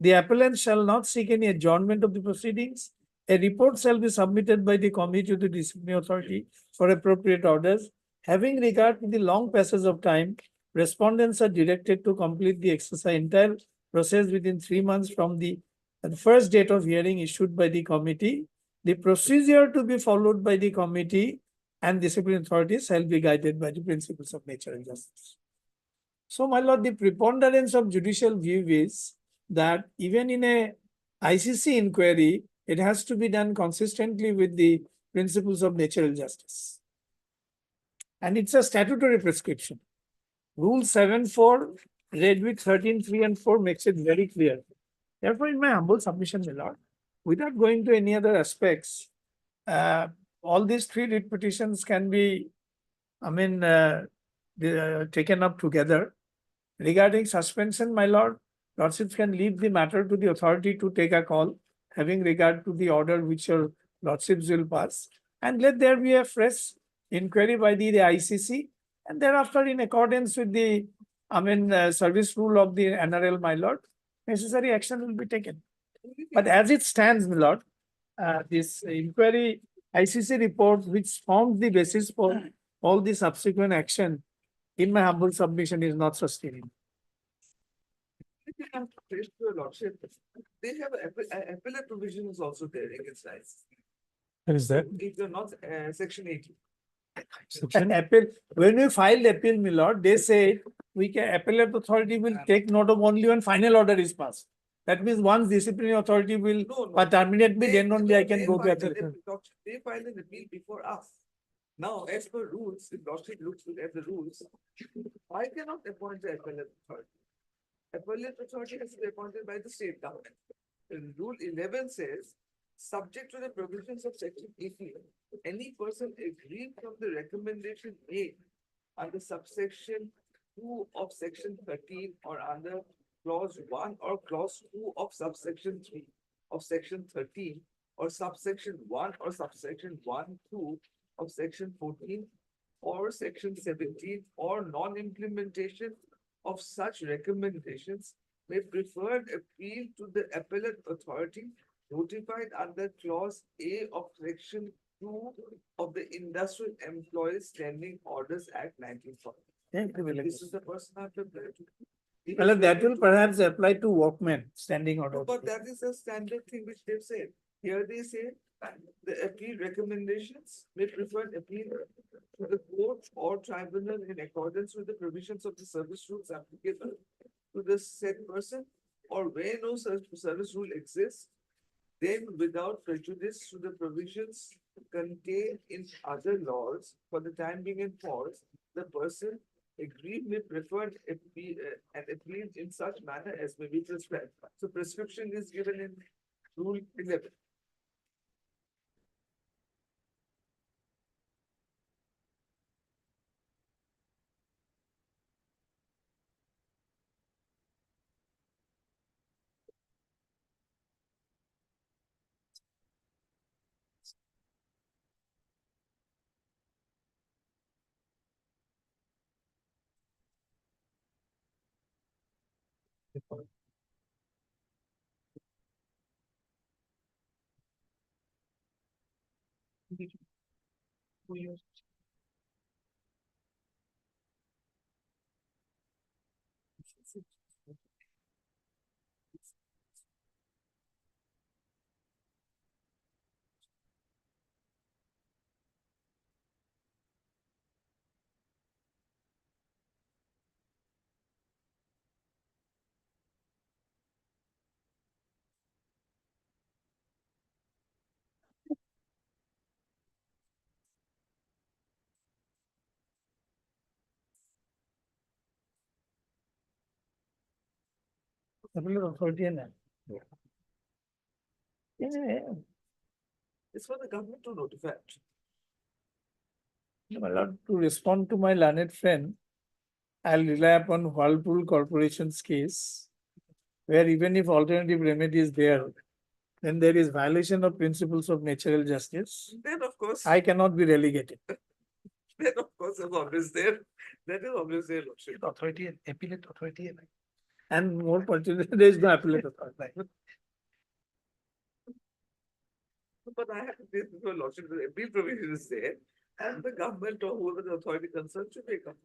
The appellant shall not seek any adjournment of the proceedings. A report shall be submitted by the committee to the disciplinary authority for appropriate orders. Having regard to the long passage of time, respondents are directed to complete the entire process within 3 months from the first date of hearing issued by the committee. The procedure to be followed by the committee and disciplinary authorities shall be guided by the principles of natural justice. So, my lord, the preponderance of judicial view is that even in a ICC inquiry, it has to be done consistently with the principles of natural justice. And it's a statutory prescription. Rule 7.4 read with 13.3 and 4 makes it very clear. Therefore, in my humble submission, my lord, without going to any other aspects, all these 3 writ petitions can be, taken up together. Regarding suspension, my lord, lordships can leave the matter to the authority to take a call, having regard to the order which your lordships will pass, and let there be a fresh inquiry by the ICC, and thereafter, in accordance with the service rule of the NRL, my lord, necessary action will be taken. But as it stands, my lord, this inquiry ICC report, which forms the basis for all the subsequent action, in my humble submission, is not sustaining. They have appellate provisions also there against rights. Where is that? If you're not section 80. Appeal, when we filed appeal, my lord, they say we can appellate authority will take note of only when final order is passed. That means once disciplinary authority will terminate me, then only I can go to appellate. They filed an appeal before us. Now, as per rules, if lordship looks at the rules, I cannot appoint the appellate authority. Appellate authority has to be appointed by the state government. And Rule 11 says, subject to the provisions of section 18, any person aggrieved from the recommendation made under subsection 2 of section 13 or under clause 1 or clause 2 of subsection 3 of section 13 or subsection 1 or subsection 1(2) of section 14 or section 17 or non-implementation of such recommendations may preferred appeal to the appellate authority notified under clause A of section 2 of the Industrial Employees Standing Orders Act 1940. This is the person I have to apply to. Well, that will perhaps apply to workmen standing order. But that is a standard thing which they've said. Here they say the appeal recommendations may prefer appeal to the court or tribunal in accordance with the provisions of the service rules applicable to the said person, or where no such service rule exists, then without prejudice to the provisions contained in other laws for the time being in force, the person aggrieved may prefer an appeal in such manner as may be prescribed. So prescription is given in Rule 11. Appellate authority and. Yeah, It's for the government to notify. my lord, to respond to my learned friend, I'll rely upon Whirlpool Corporation's case, where even if alternative remedy is there, then there is violation of principles of natural justice. Then of course, I cannot be relegated. then of course, is always there. That is always there, Lordship. Authority and appellate authority. And more particularly, there is no appellate authority. But I have to say, before Lordship, that every provision is there, and the government or whoever the authority concerned should make up.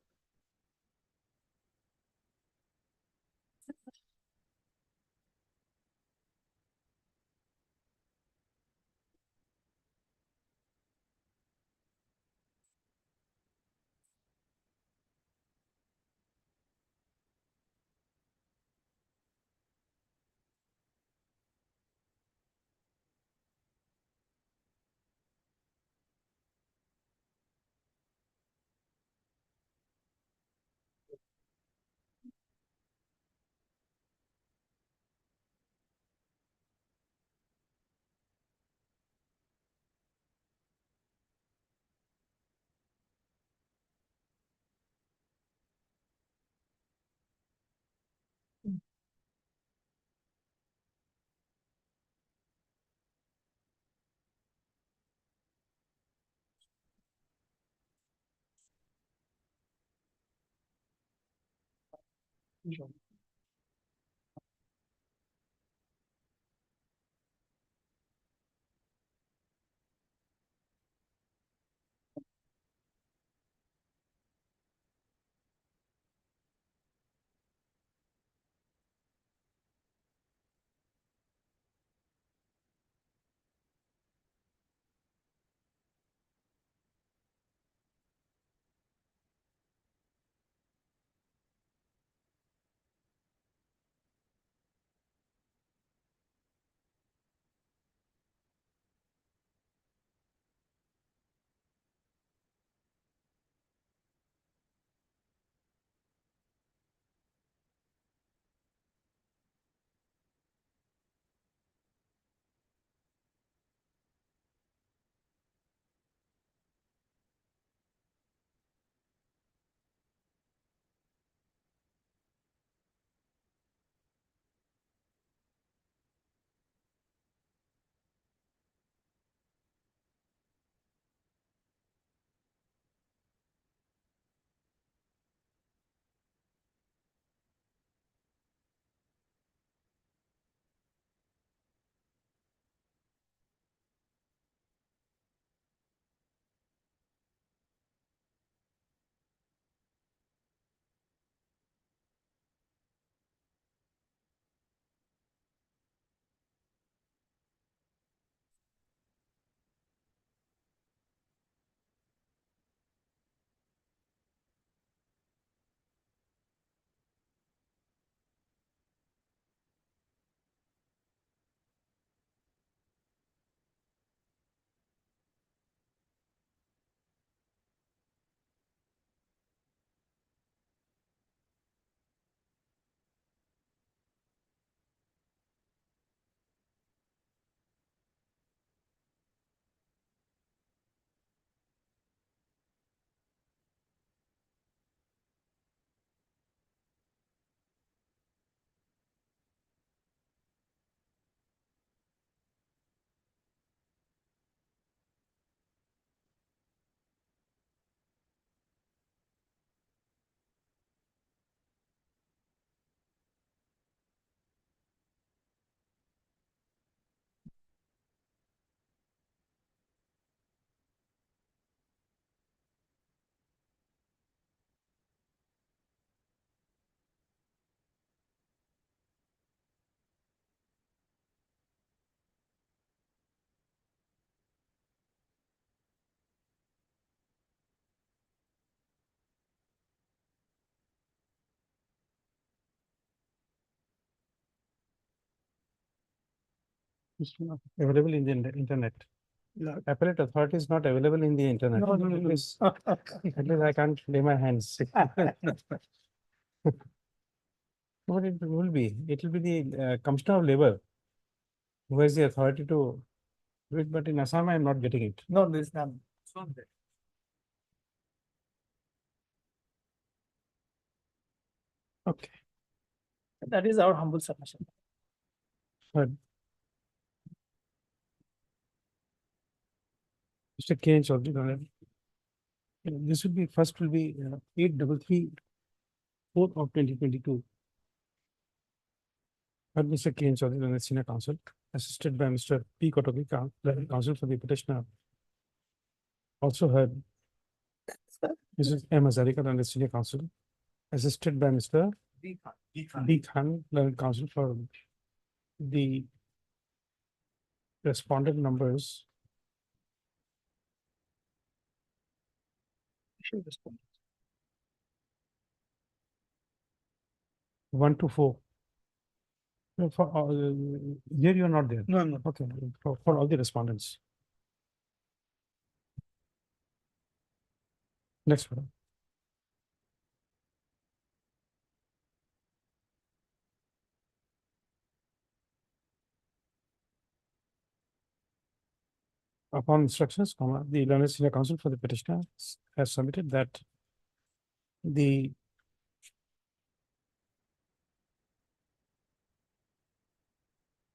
It's not available in the internet. No. Appellate authority is not available in the internet. No, no, no, At no. least I can't lay my hands. What it will be? It will be the Commissioner of Labor who has the authority to do it, but in Assam, I am not getting it. No, there's none. It's not there. Okay. That is our humble submission. Mr. K. Chaudhary, this will be, first will be 833 4th of 2022. Heard Mr. K. Chaudhary, Senior Counsel, assisted by Mr. P. Kotogi, Counsel for the petitioner. Also heard Mrs. M. Hazarika, Senior Counsel, assisted by Mr. D. Khan, Counsel for the respondent numbers. One to four. No, for here you are not there. No, I'm not. Okay, for all the respondents. Next one. Upon instructions, the learned senior counsel for the petitioner has submitted that the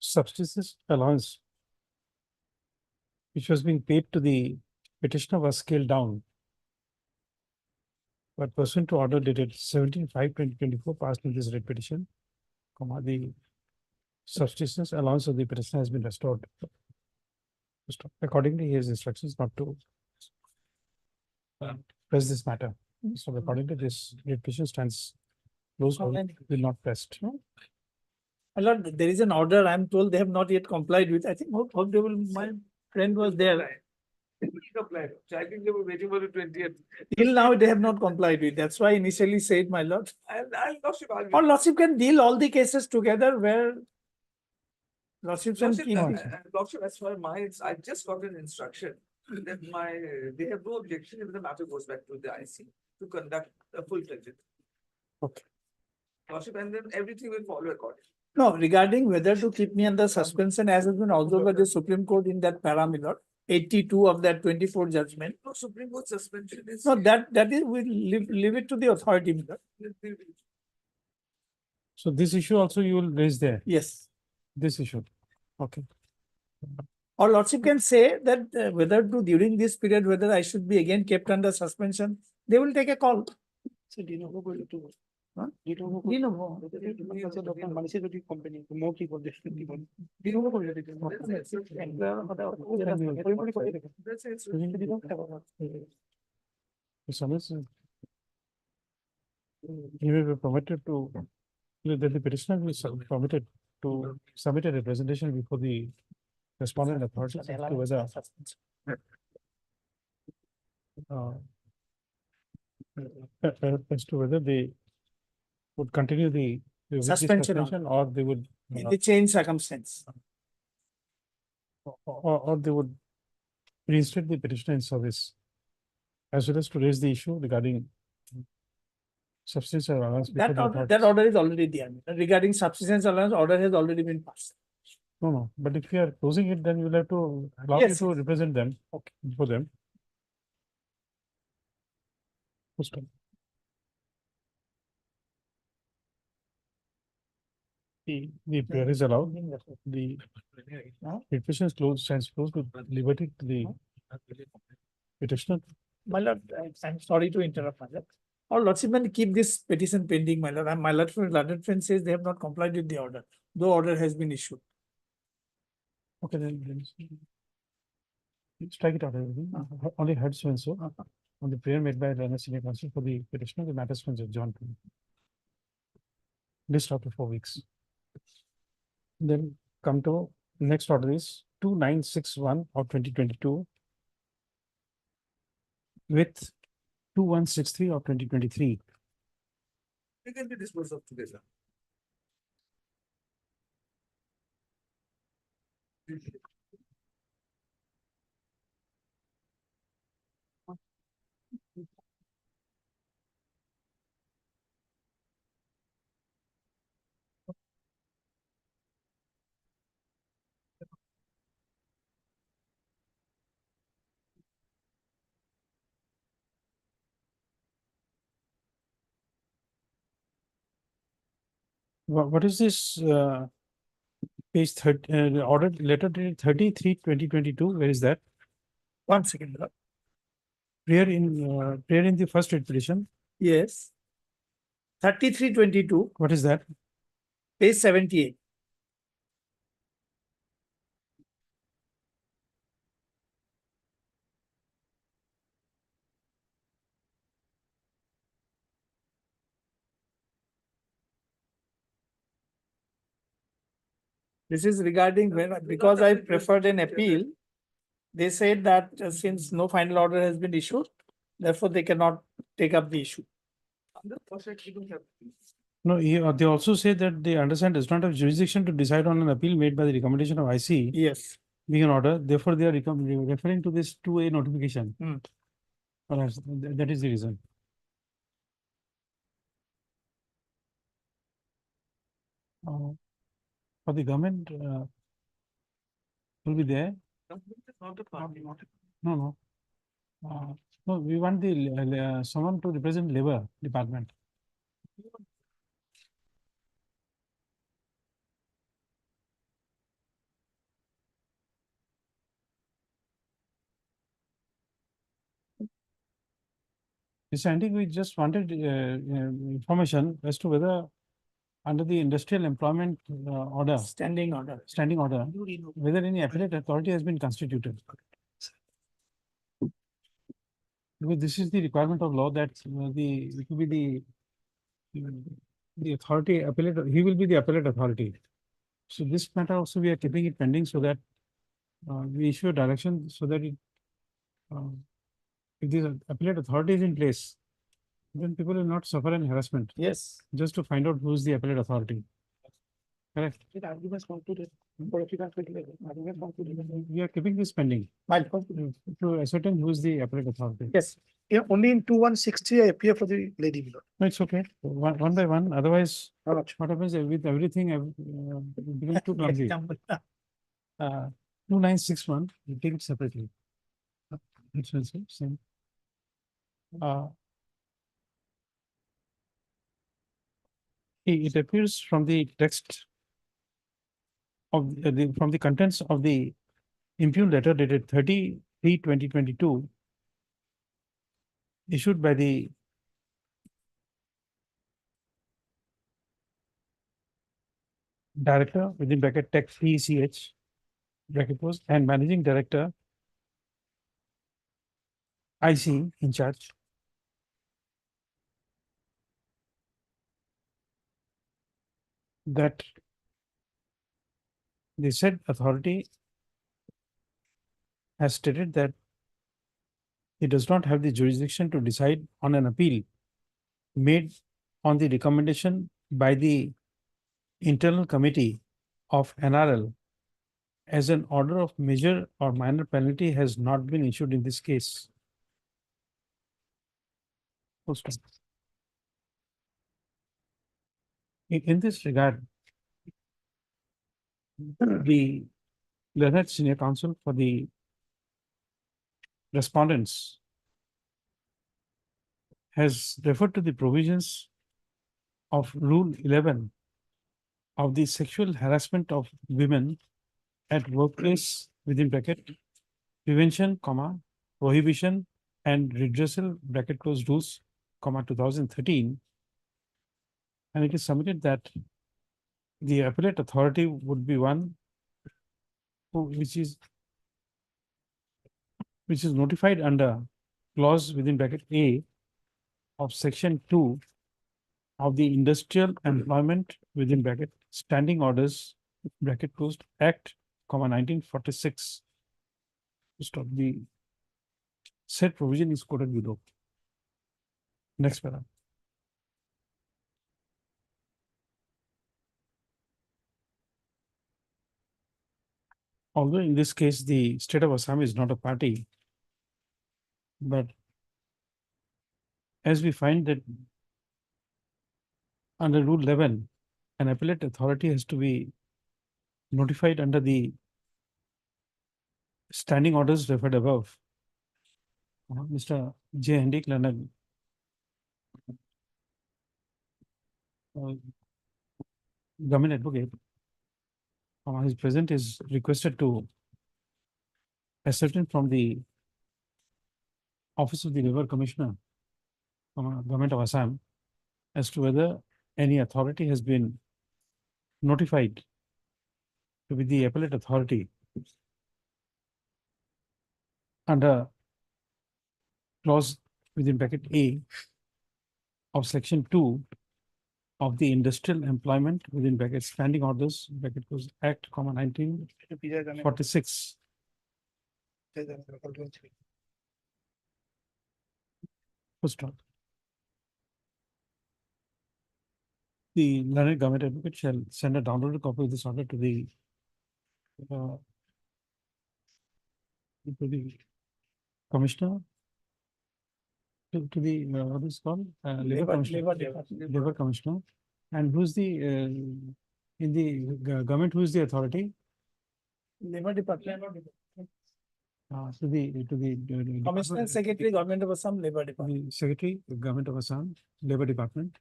subsistence allowance which was being paid to the petitioner was scaled down. But pursuant to order dated 17/5/2024 passed in this writ petition, the subsistence allowance of the petitioner has been restored. Accordingly, his instructions not to press this matter. So according to this, writ petition stands closed, will not pressed. My lord, there is an order, I'm told they have not yet complied with. I think hope they will, my friend was there. Complied. So I think they were waiting for the 20th. Till now, they have not complied with. That's why I initially said, my lord. I'll Lordship argue. Or lordship can deal all the cases together where lordship can Lordship, keep. Lordship, as far as mine, I just got an instruction that they have no objection if the matter goes back to the IC to conduct a full-fledged. Okay. Lordship, and then everything will follow accordingly. No, regarding whether to keep me under suspension as has been observed by the Supreme Court in that parameter, 82 of that 24 judgment. No, Supreme Court suspension is. No, that is, we leave it to the authority. my lord. So this issue also you will raise there, Yes. this issue. Okay. Or lordship can say that whether to during this period, whether I should be again kept under suspension, they will take a call. So do you know who will do? Huh? Do you know who? Do you know who? Dr. Manish Reddy company, more people, this people. Do you know who will do That's it. Summons, he will be permitted to, that the petitioner will be permitted to submit a representation before the respondent authority as to whether as to whether they would continue the with the Suspension. or they would The change circumstance. or they would reinstate the petitioner in service, as well as to raise the issue regarding substance allowance. before the That authorities. order is already there. Regarding subsistence allowance, order has already been passed. No, but if you are closing it, then you will have to allow you Yes. to represent them. Okay. For them. First one. The prayer is allowed, the petition is closed, stands closed with liberty to the petitioner. My lord, I'm sorry to interrupt, my lord. Or lordship may keep this petition pending, my lord. And my lord friend says they have not complied with the order, though order has been issued. Okay, then strike it out, everything. Only heard so and so. On the prayer made by the senior counsel for the petitioner, the matter stands adjourned. List after 4 weeks. Then come to next order is 2961 of 2022 with 2163 of 2023. They can be disposed of together. What is this, page 30, order letter dated 33/2022? Where is that? 1 second, my lord. Prayer in the first writ petition. Yes. 3322, What is that? page 78. This is regarding when, because I preferred an appeal, they said that since no final order has been issued, therefore they cannot take up the issue. No, they also say that they understand does not have jurisdiction to decide on an appeal made by the recommendation of IC Yes. being an order. Therefore, they are referring to this 2A notification. Hmm. Perhaps that is the reason. For the government, will be there. No, no. No, we want the someone to represent labor department. Yes, I think we just wanted information as to whether under the industrial employment order, Standing order. standing order, whether any appellate authority has been constituted. Because this is the requirement of law that it will be the authority appellate, he will be the appellate authority. So this matter also we are keeping it pending so that we issue a direction so that if this appellate authority is in place, then people will not suffer an harassment Yes. just to find out who is the appellate authority. Correct. We are keeping this pending to ascertain who is the appellate authority. Yes, yeah, only in 2160 I appear for the lady, my lord. No, it's okay. One by one. Otherwise, How much? what happens with everything, it becomes too clumsy. 2961, we take it separately. It's also same. It appears from the text of from the contents of the impugned letter dated 30/3/2022 issued by the director within bracket tech PECH bracket post and managing director IC in charge. That the said authority has stated that it does not have the jurisdiction to decide on an appeal made on the recommendation by the internal committee of NRL as an order of major or minor penalty has not been issued in this case. Full stop. In this regard, the Learned Senior Counsel for the respondents has referred to the provisions of Rule 11 of the sexual harassment of women at workplace within bracket prevention, comma, prohibition and redressal bracket close rules, comma 2013. And it is submitted that the appellate authority would be one which is notified under clause within bracket A of section 2 of the Industrial Employment within bracket Standing Orders bracket closed Act, comma 1946. Stop. The said provision is quoted below. Next paragraph. although in this case, the state of Assam is not a party, but as we find that under Rule 11, an appellate authority has to be notified under the standing orders referred above. Mr. J. Hendik Leonard, government advocate, his present is requested to ascertain from the Office of the River Commissioner, Government of Assam, as to whether any authority has been notified to be the appellate authority under clause within bracket A of section 2 of the Industrial Employment within bracket Standing Orders bracket goes Act, 1946. Full stop. The learned government advocate shall send a downloaded copy of this order to the commissioner, to the what is called labor commissioner, and who's the in the government, who is the authority? Labor Department. To the Commissioner Secretary, Government of Assam, Labor Department. the Secretary, the Government of Assam, Labor Department,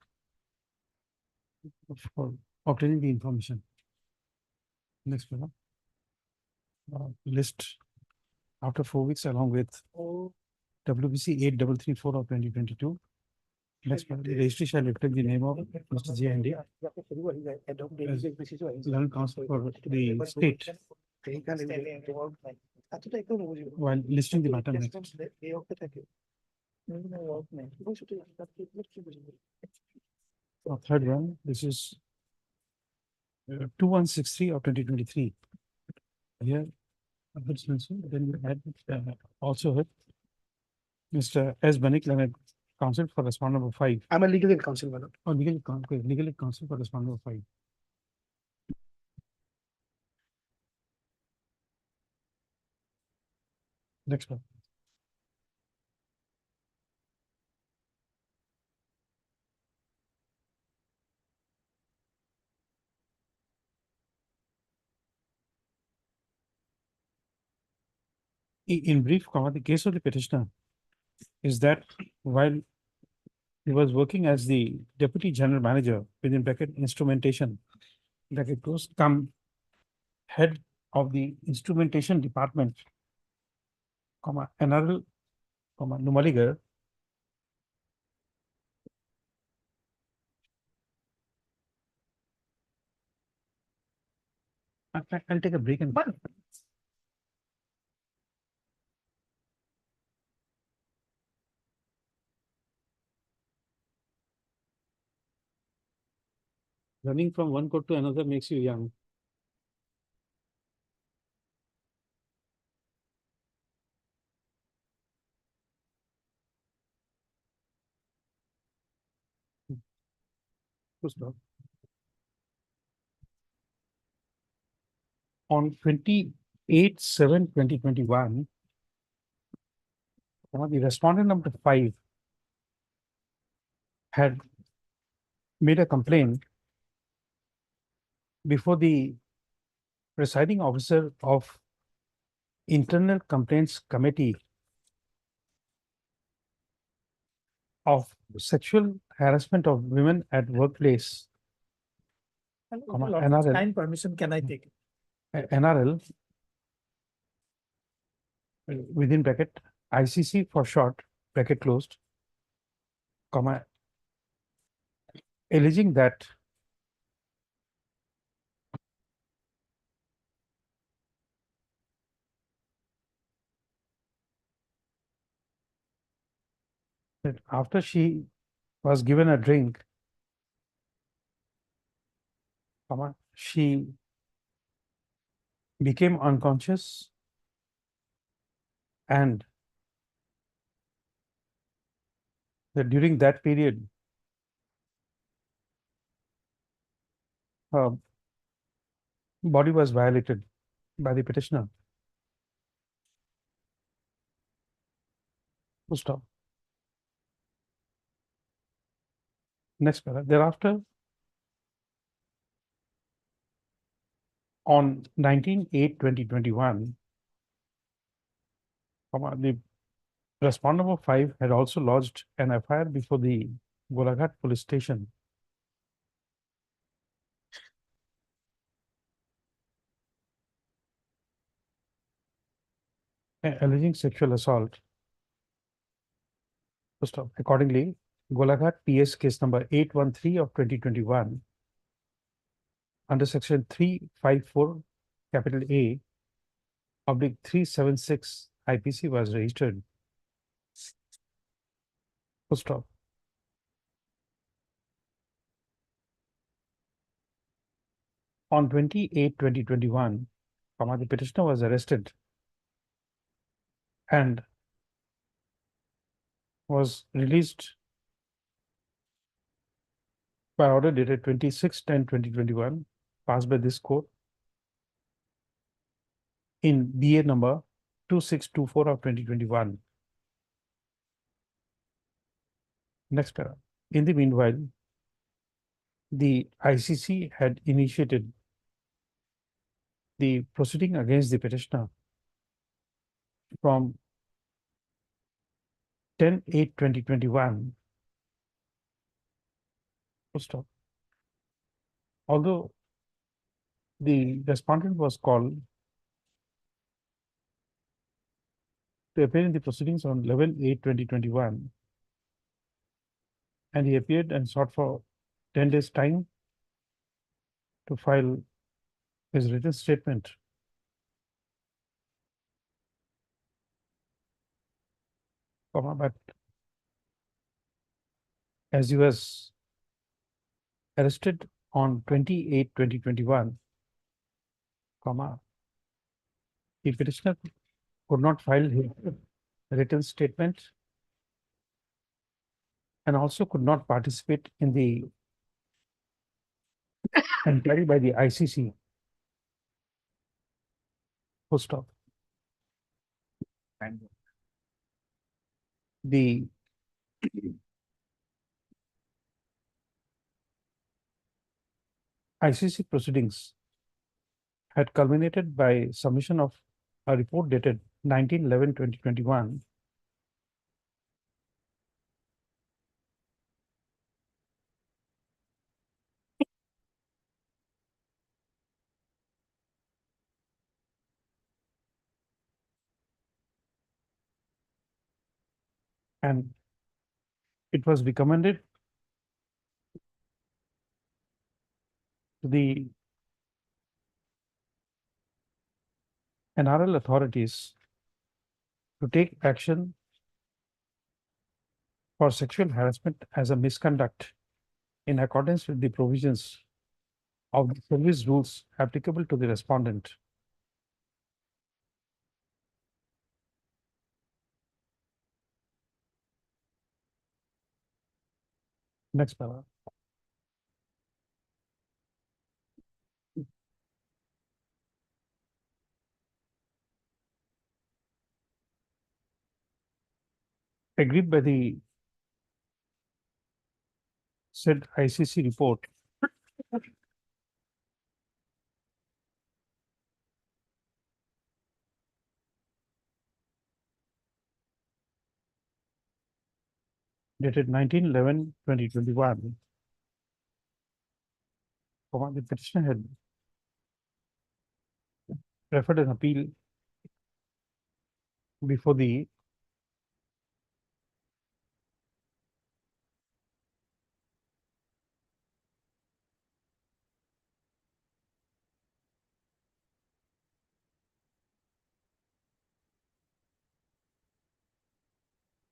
for obtaining the information. Next one. List after 4 weeks along with WBC 8334 of 2022. Next one, the registry shall reflect the name of Mr. J. Hendy, Learned Counsel for the state, while listing the matter next. Third one, this is 2163 of 2023. Here, then we had also had Mr. S. Banik, Learned Counsel for respondent number 5. I'm a legal aid counsel, my lord. Or legal aid counsel for respondent number 5. Next one. In brief, the case of the petitioner is that while he was working as the deputy general manager within bracket instrumentation, bracket goes come head of the instrumentation department, NRL, Numaligarh, I'll take a break and. Running from one court to another makes you young. Full stop. On 28/7/2021, the respondent number 5 had made a complaint before the presiding officer of Internal Complaints Committee of sexual harassment of women at workplace, NRL. Kind permission can I take? NRL, within bracket ICC for short, bracket closed, alleging that after she was given a drink, she became unconscious and that during that period, her body was violated by the petitioner. Full stop. Next paragraph. Thereafter, on 19/8/2021, the respondent number 5 had also lodged an FIR before the Golaghat police station alleging sexual assault. First off, accordingly, Golaghat PS case number 813 of 2021 under section 354 capital A oblique 376 IPC was registered. Full stop. On 28/2021, the petitioner was arrested and was released by order dated 26/10/2021, passed by this court in BA number 2624 of 2021. Next paragraph. In the meanwhile, the ICC had initiated the proceeding against the petitioner from 10/8/2021. Full stop. Although the respondent was called to appear in the proceedings on 11/8/2021, and he appeared and sought for 10 days time to file his written statement. But as he was arrested on 28/2021, the petitioner could not file his written statement and also could not participate in the inquiry by the ICC. Full stop. And the ICC proceedings had culminated by submission of a report dated 19/11/2021 and it was recommended to the NRL authorities to take action for sexual harassment as a misconduct in accordance with the provisions of the service rules applicable to the respondent. Next paragraph. Agreed by the said ICC report, dated 19/11/2021, the petitioner had referred an appeal before the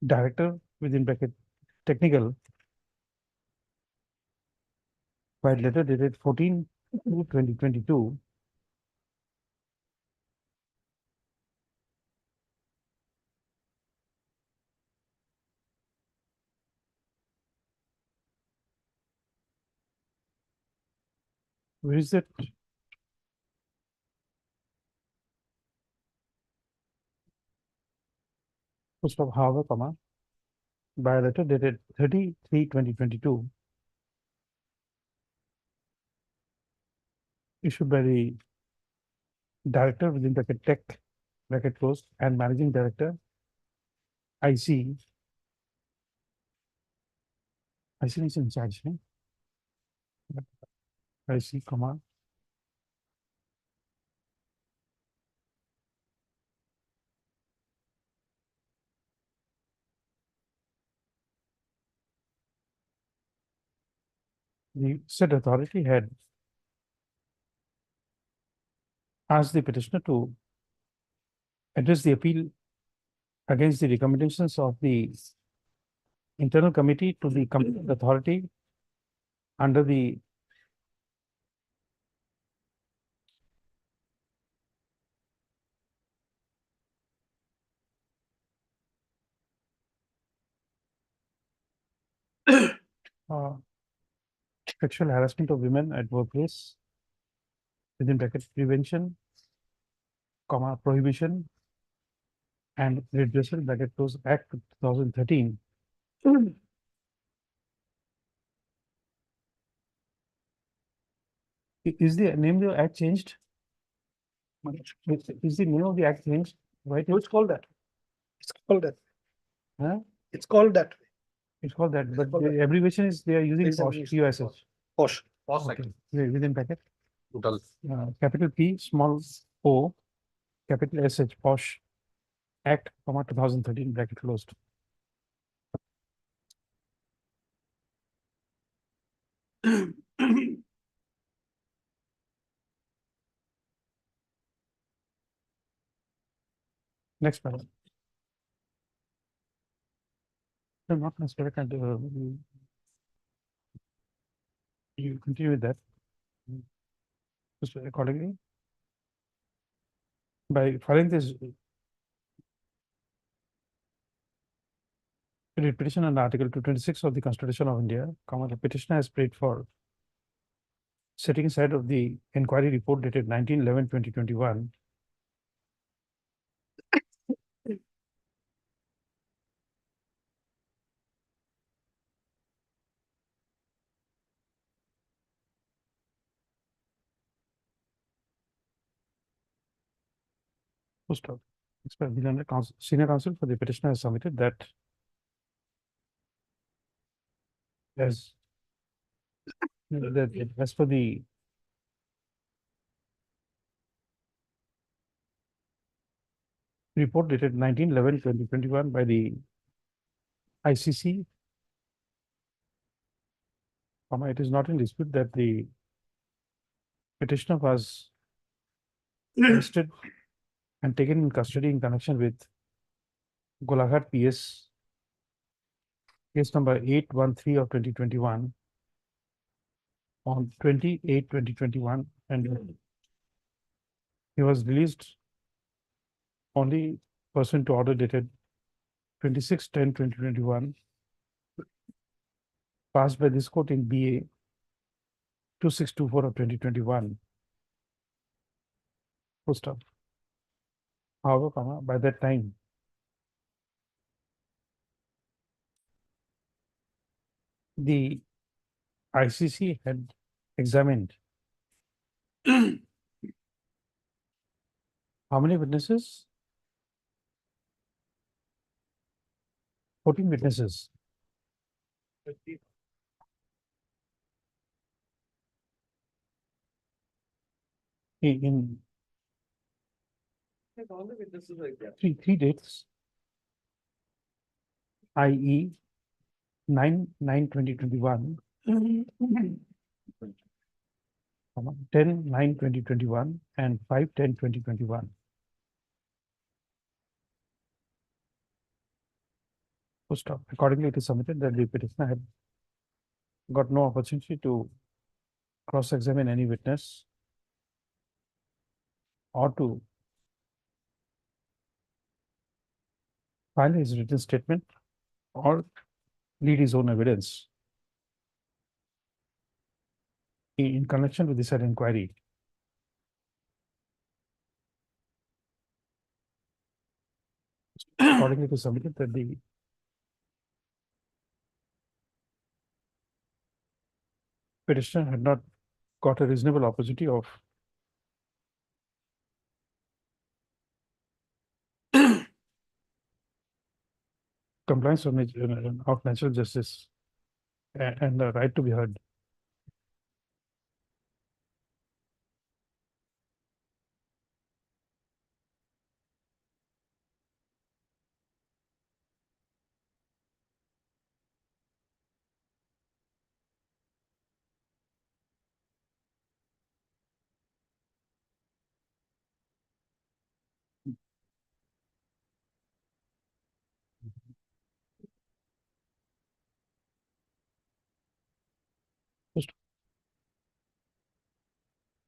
director within bracket technical by letter dated 14/2/2022, where is that Full stop, however, comma, by a letter dated 30/3/2022 issued by the Director within bracket Tech, bracket closed, and Managing Director, IC. IC is in charge, eh? IC, comma. The said authority had asked the petitioner to address the appeal against the recommendations of the internal committee to the competent authority under the sexual harassment of women at workplace within bracket prevention, comma, prohibition and redressal bracket close Act 2013. Is the name of the act changed? Is the name of the act changed? Right? No, it's called that. It's called that. Huh? It's called that. It's called that, but called the that. abbreviation is they are using It's POSH, abbreviation. POSH. Posh. Okay. Within bracket, Total. capital P, small o, capital SH, POSH, Act, comma, 2013, bracket closed. Next paragraph. No, not necessarily, you continue with that. Just accordingly. By filing this writ petition under Article 226 of the Constitution of India, comma, the petitioner has prayed for setting aside of the inquiry report dated 19/11/2021. Full stop. Senior counsel for the petitioner has submitted that as as per the report dated 19/11/2021 by the ICC, comma, it is not in dispute that the petitioner was arrested and taken in custody in connection with Golaghat PS case number 813 of 2021 on 28/2021, and he was released only pursuant to order dated 26/10/2021 passed by this court in BA 2624 of 2021. Full stop. However, comma, by that time, the ICC had examined how many witnesses? 14 witnesses. In three dates, i.e. 9/9/2021, 10/9/2021, and 5/10/2021. Full stop. Accordingly, it is submitted that the petitioner had got no opportunity to cross-examine any witness or to file his written statement or lead his own evidence in connection with this said inquiry. accordingly, it is submitted that the petitioner had not got a reasonable opportunity of compliance of natural justice and the right to be heard.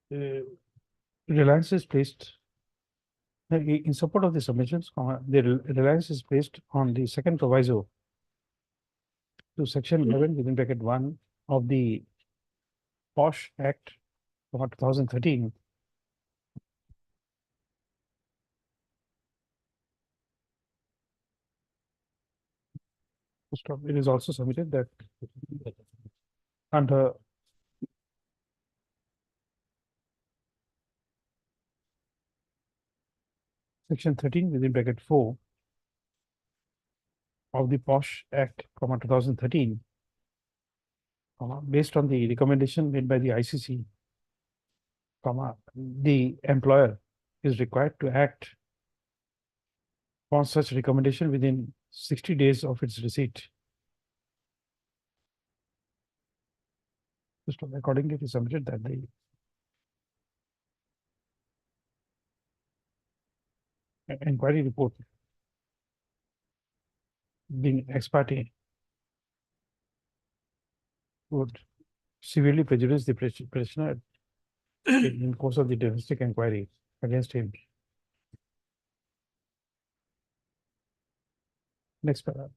Uh, Reliance is placed in support of the submissions, the reliance is placed on the second proviso to section 11 within bracket 1 of the POSH Act of 2013. It is also submitted that under section 13 within bracket 4 of the POSH Act, 2013, based on the recommendation made by the ICC, the employer is required to act on such recommendation within 60 days of its receipt. Accordingly, it is submitted that the inquiry report being ex parte would severely prejudice the petitioner in course of the domestic inquiry against him. Next paragraph.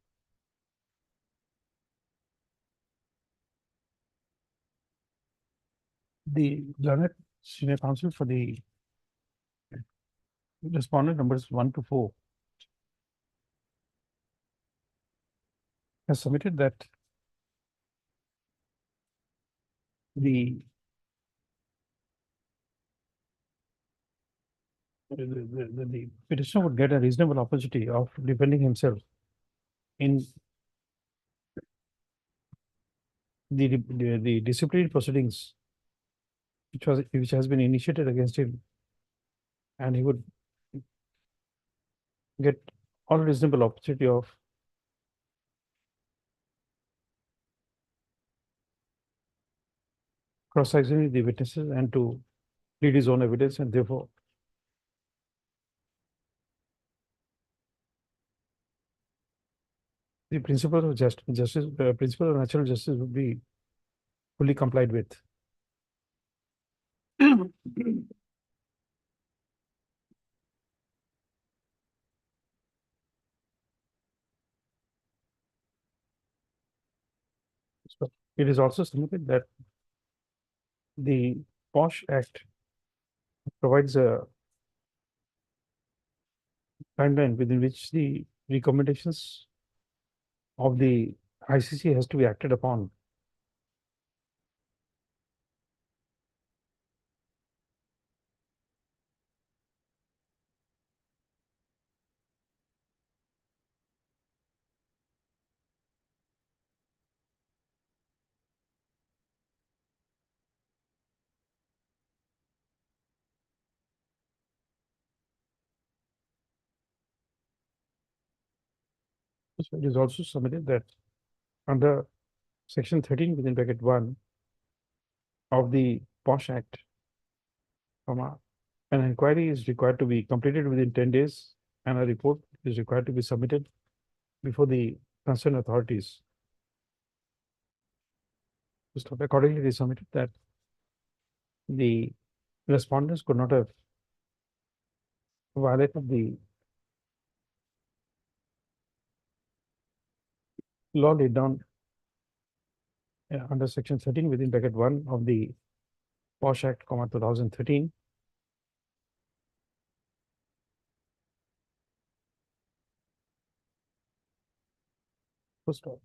The learned senior counsel for the respondent numbers 1 to 4 has submitted that the petitioner would get a reasonable opportunity of defending himself in the disciplinary proceedings which has been initiated against him, and he would get all reasonable opportunity of cross-examining the witnesses and to plead his own evidence, and therefore the principle of justice, principle of natural justice would be fully complied with. So it is also submitted that the POSH Act provides a timeline within which the recommendations of the ICC has to be acted upon. So it is also submitted that under section 13 within bracket 1 of the POSH Act, an inquiry is required to be completed within 10 days and a report is required to be submitted before the concerned authorities. So accordingly, it is submitted that the respondents could not have violated the law laid down under section 13 within bracket 1 of the POSH Act, 2013. Full stop.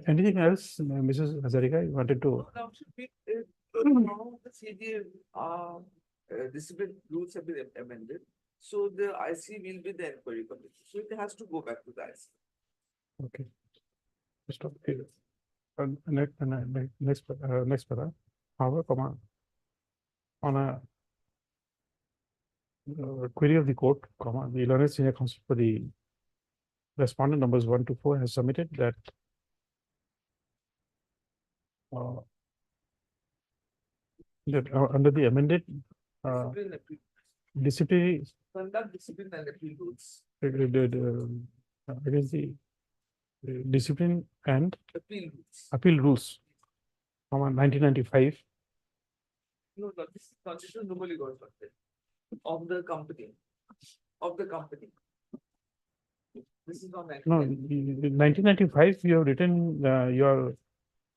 Anything else, Mrs. Hazarika, you wanted to? Now, should we, now the CDA, discipline rules have been amended, so the IC will be the inquiry committee, so it has to go back to the IC. Okay. Stop here. Next para. However, comma, on a query of the court, comma, the learned senior counsel for the respondent numbers 1 to 4 has submitted that under the amended Discipline appeal, disciplinary conduct discipline and appeal rules, against the discipline and appeal rules. appeal rules, comma, 1995. No, this is constitutional nobody got affected. Of the company. Of the company. This is not. No, in 1995, you have written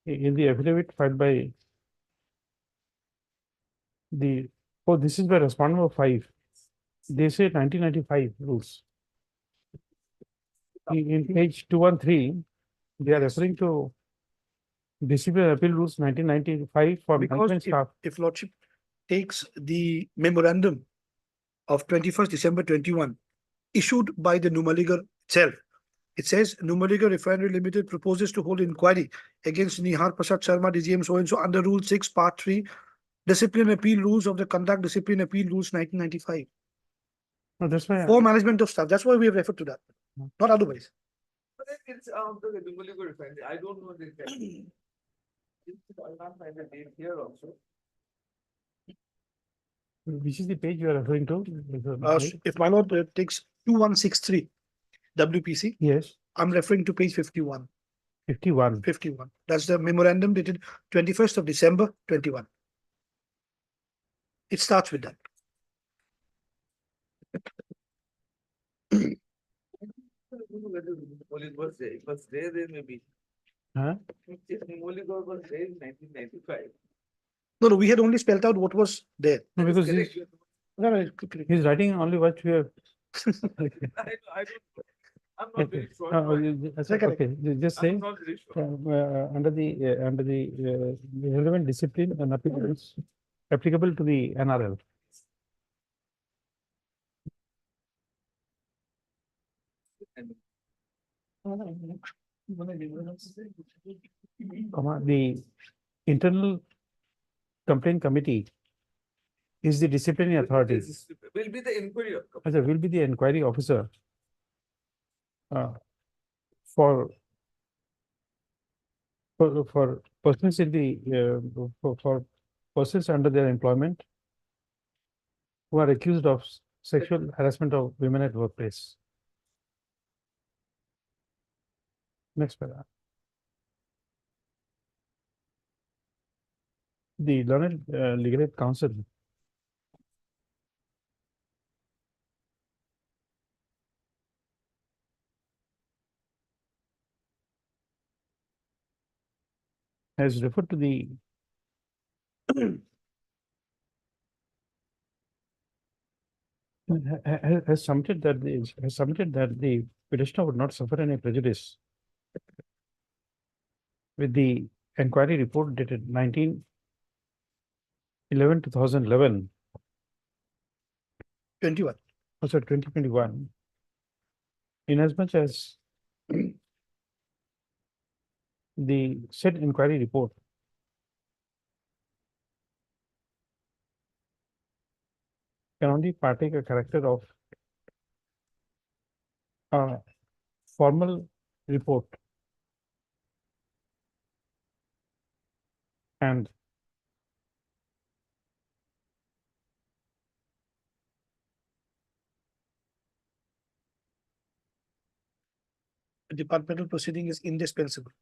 in the affidavit filed by this is by respondent number 5. They say 1995 rules. In page 213, they are referring to disciplinary appeal rules 1995 for Because management if, staff. if Lordship takes the memorandum of 21st December 21, issued by the Numaligarh itself, it says Numaligarh Refinery Limited proposes to hold inquiry against Nihar Prasad Sharma, DGM so and so under Rule 6, Part 3, Discipline Appeal Rules of the Conduct Discipline Appeal Rules 1995. No, that's why. For management of staff. That's why we have referred to that, not otherwise. But then it's the Numaligarh refinery. I don't know the exact. I'll not find the date here also. Which is the page you are referring to? If my lord takes 2163 WPC, Yes, I'm referring to page 51. 51. 51. That's the memorandum dated 21st of December 21. It starts with that. Numaligarh was there. It was there maybe. Huh? If Numaligarh was there in 1995. No, we had only spelled out what was there. No, that is because correct. No, he's writing only what we have. I don't, I'm not very sure. Okay, just say I'm not very sure. under the relevant discipline and appeal rules applicable to the NRL. The internal complaint committee is the disciplinary authority. Will be the inquiry. Will be the inquiry officer for persons in the for persons under their employment who are accused of sexual harassment of women at workplace. Next paragraph. The learned legal aid counsel has referred to the has submitted that the petitioner would not suffer any prejudice with the inquiry report dated 19/11/2011. 21. Also 2021. Inasmuch as the said inquiry report can only partake a character of a formal report and Departmental proceeding is indispensable.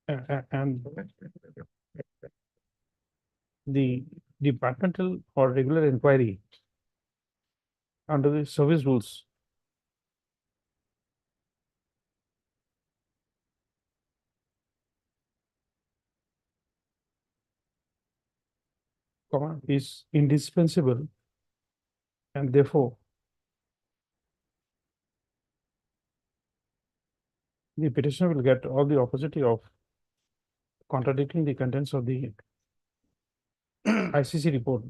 and the departmental or regular inquiry under the service rules is indispensable and therefore the petitioner will get all the opportunity of contradicting the contents of the ICC report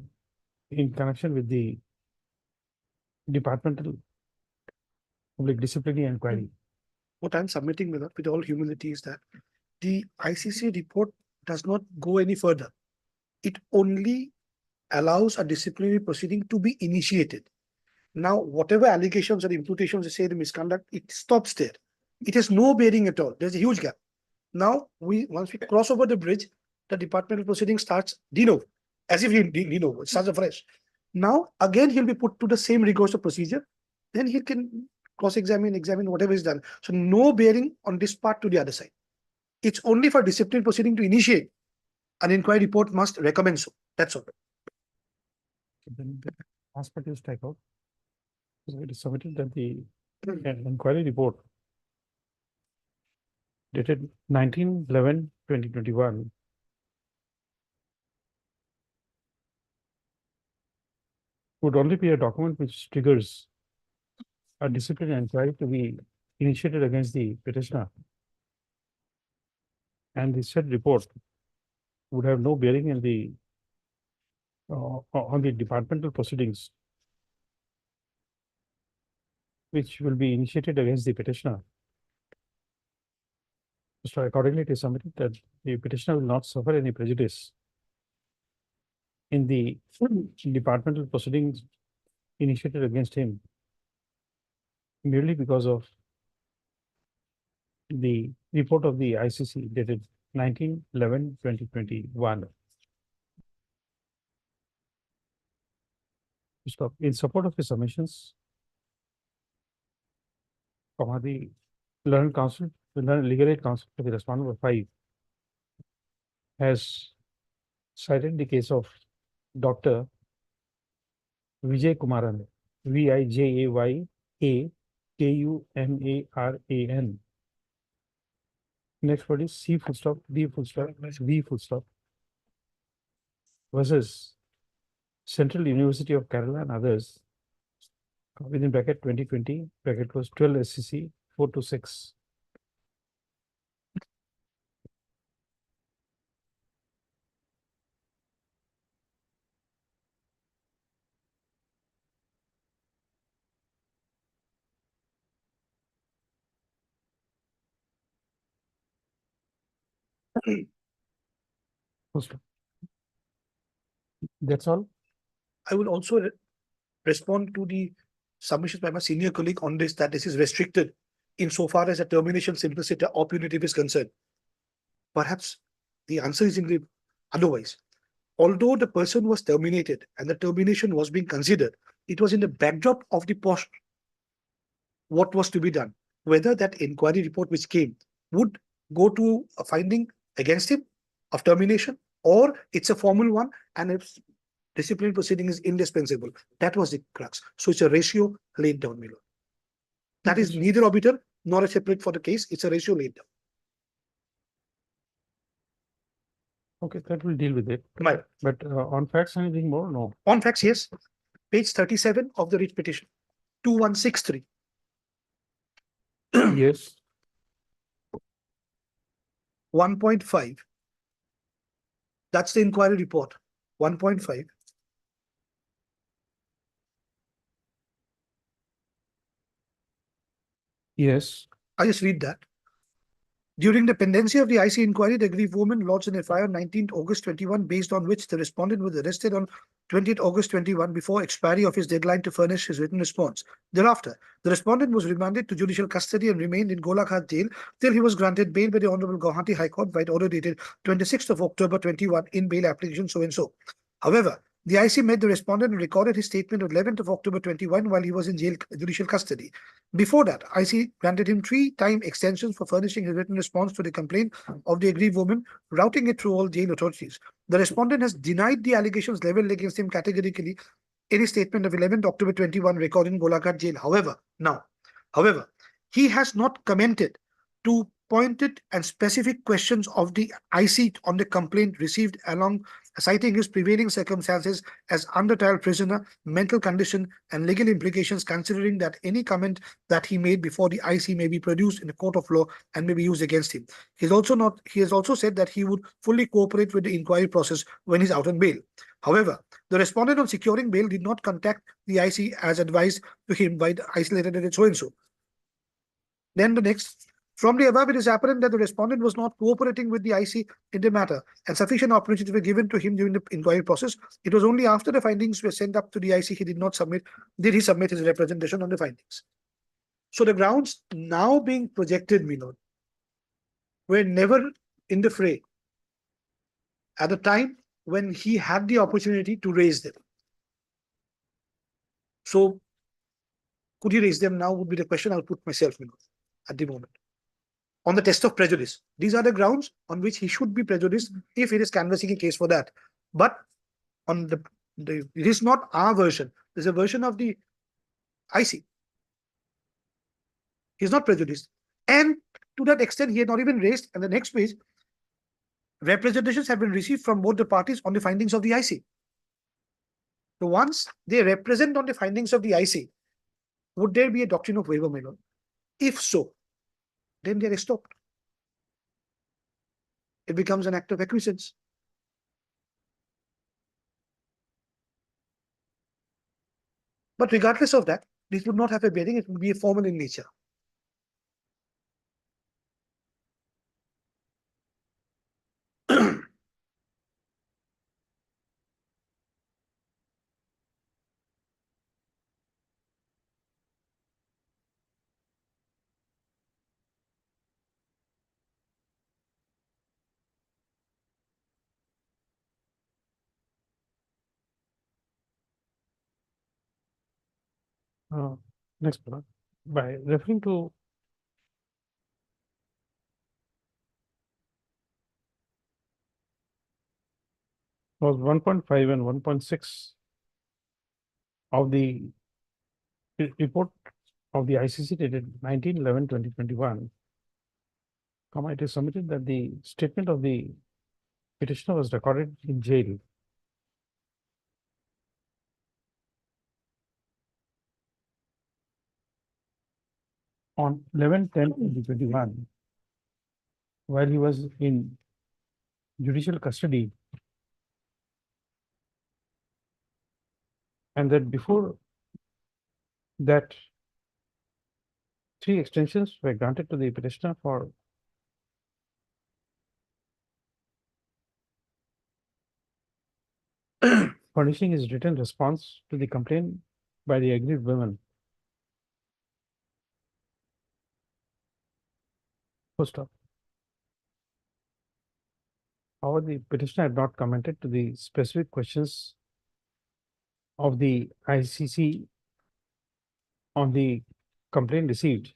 in connection with the departmental public disciplinary inquiry. What I'm submitting with all humility is that the ICC report does not go any further. It only allows a disciplinary proceeding to be initiated. Now, whatever allegations or imputations they say the misconduct, it stops there. It has no bearing at all. There's a huge gap. Now, once we cross over the bridge, the departmental proceeding starts de novo, as if de novo, it starts afresh. Now, again, he'll be put to the same rigorous procedure. Then he can cross-examine, examine whatever is done. So no bearing on this part to the other side. It's only for disciplinary proceeding to initiate. An inquiry report must recommend so. That's all. Then the aspect is strike out. So it is submitted that the inquiry report dated 19/11/2021 would only be a document which triggers a disciplinary inquiry to be initiated against the petitioner. And the said report would have no bearing in the on the departmental proceedings which will be initiated against the petitioner. So accordingly, it is submitted that the petitioner will not suffer any prejudice in the departmental proceedings initiated against him merely because of the report of the ICC dated 19/11/2021. Stop. In support of his submissions, the learned counsel, the legal aid counsel for the respondent number 5 has cited the case of Dr. Vijay Kumaran, VIJAYAKUMARAN. Next word is C full stop, D full stop, V full stop versus Central University of Kerala and others within bracket 2020, bracket close 12 SCC 426. Full stop. That's all. I will also respond to the submissions by my senior colleague on this, that this is restricted insofar as a termination simplicity or punitive is concerned. Perhaps the answer is in the otherwise. Although the person was terminated and the termination was being considered, it was in the backdrop of the post. What was to be done? Whether that inquiry report which came would go to a finding against him of termination, or it's a formal one and if disciplinary proceeding is indispensable. That was the crux. So it's a ratio laid down below. That is neither obiter nor a separate for the case. It's a ratio laid down. Okay, that will deal with it. Right. But on facts, anything more? No. On facts, yes. Page 37 of the writ petition, 2163. Yes. 1.5. That's the inquiry report. 1.5. Yes. I just read that. During the pendency of the IC inquiry, the aggrieved woman lodged an FIR on 19th August 21, based on which the respondent was arrested on 20th August 21 before expiry of his deadline to furnish his written response. Thereafter, the respondent was remanded to judicial custody and remained in Golaghat jail till he was granted bail by the Honorable Guwahati High Court by order dated 26th of October 21 in bail application so and so. However, the IC met the respondent and recorded his statement on 11th of October 21 while he was in jail judicial custody. Before that, IC granted him 3-time extensions for furnishing his written response to the complaint of the aggrieved woman, routing it through all jail authorities. The respondent has denied the allegations leveled against him categorically in his statement of 11th October 21 recorded in Golaghat jail. However, he has not commented to pointed and specific questions of the IC on the complaint received along citing his prevailing circumstances as under trial prisoner, mental condition, and legal implications, considering that any comment that he made before the IC may be produced in a court of law and may be used against him. He has also said that he would fully cooperate with the inquiry process when he's out on bail. However, the respondent on securing bail did not contact the IC as advised to him by the isolated at so and so. Then the next, from the above, it is apparent that the respondent was not cooperating with the IC in the matter, and sufficient opportunity were given to him during the inquiry process. It was only after the findings were sent up to the IC did he submit his representation on the findings. So the grounds now being projected, Milord, were never in the fray at the time when he had the opportunity to raise them. So could he raise them now would be the question I'll put myself, Milord, at the moment. On the test of prejudice, these are the grounds on which he should be prejudiced if it is canvassing a case for that. But on it is not our version. There's a version of the IC. He's not prejudiced. And to that extent, he had not even raised, and the next page, representations have been received from both the parties on the findings of the IC. So once they represent on the findings of the IC, would there be a doctrine of waiver, my lord? If so, then they are stopped. It becomes an act of acquiescence. But regardless of that, this would not have a bearing, it would be formal in nature. Next, Pranab. By referring to clause 1.5 and 1.6 of the report of the ICC dated 19/11/2021, it is submitted that the statement of the petitioner was recorded in jail. On 11/10/2021, while he was in judicial custody, and that before that 3 extensions were granted to the petitioner for furnishing his written response to the complaint by the aggrieved women. First off, however, the petitioner had not commented to the specific questions of the ICC on the complaint received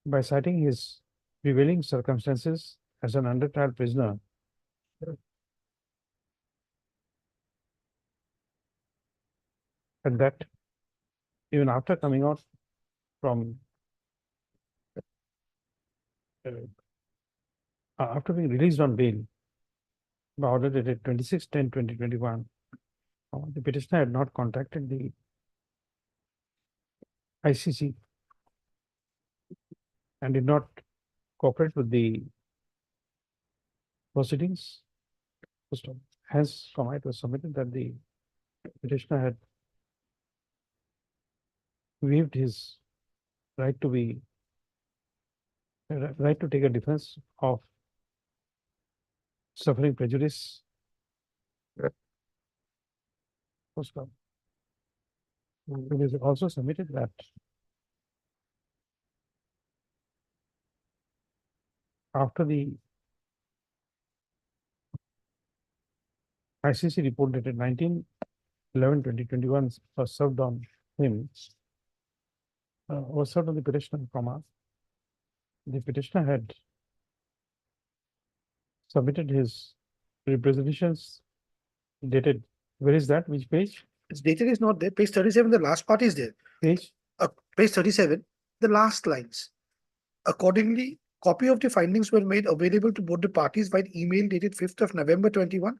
by citing his prevailing circumstances as an under trial prisoner. And that even after coming out from after being released on bail by order dated 26/10/2021, the petitioner had not contacted the ICC and did not cooperate with the proceedings. Hence, it was submitted that the petitioner had waived his right to take a defense of suffering prejudice. First off, it is also submitted that after the ICC report dated 19/11/2021 was served on him, was served on the petitioner, the petitioner had submitted his representations dated, where is that, which page? Its dated is not there. Page 37, the last part is there. Page? Page 37, the last lines. Accordingly, copy of the findings were made available to both the parties by email dated 5th of November 21,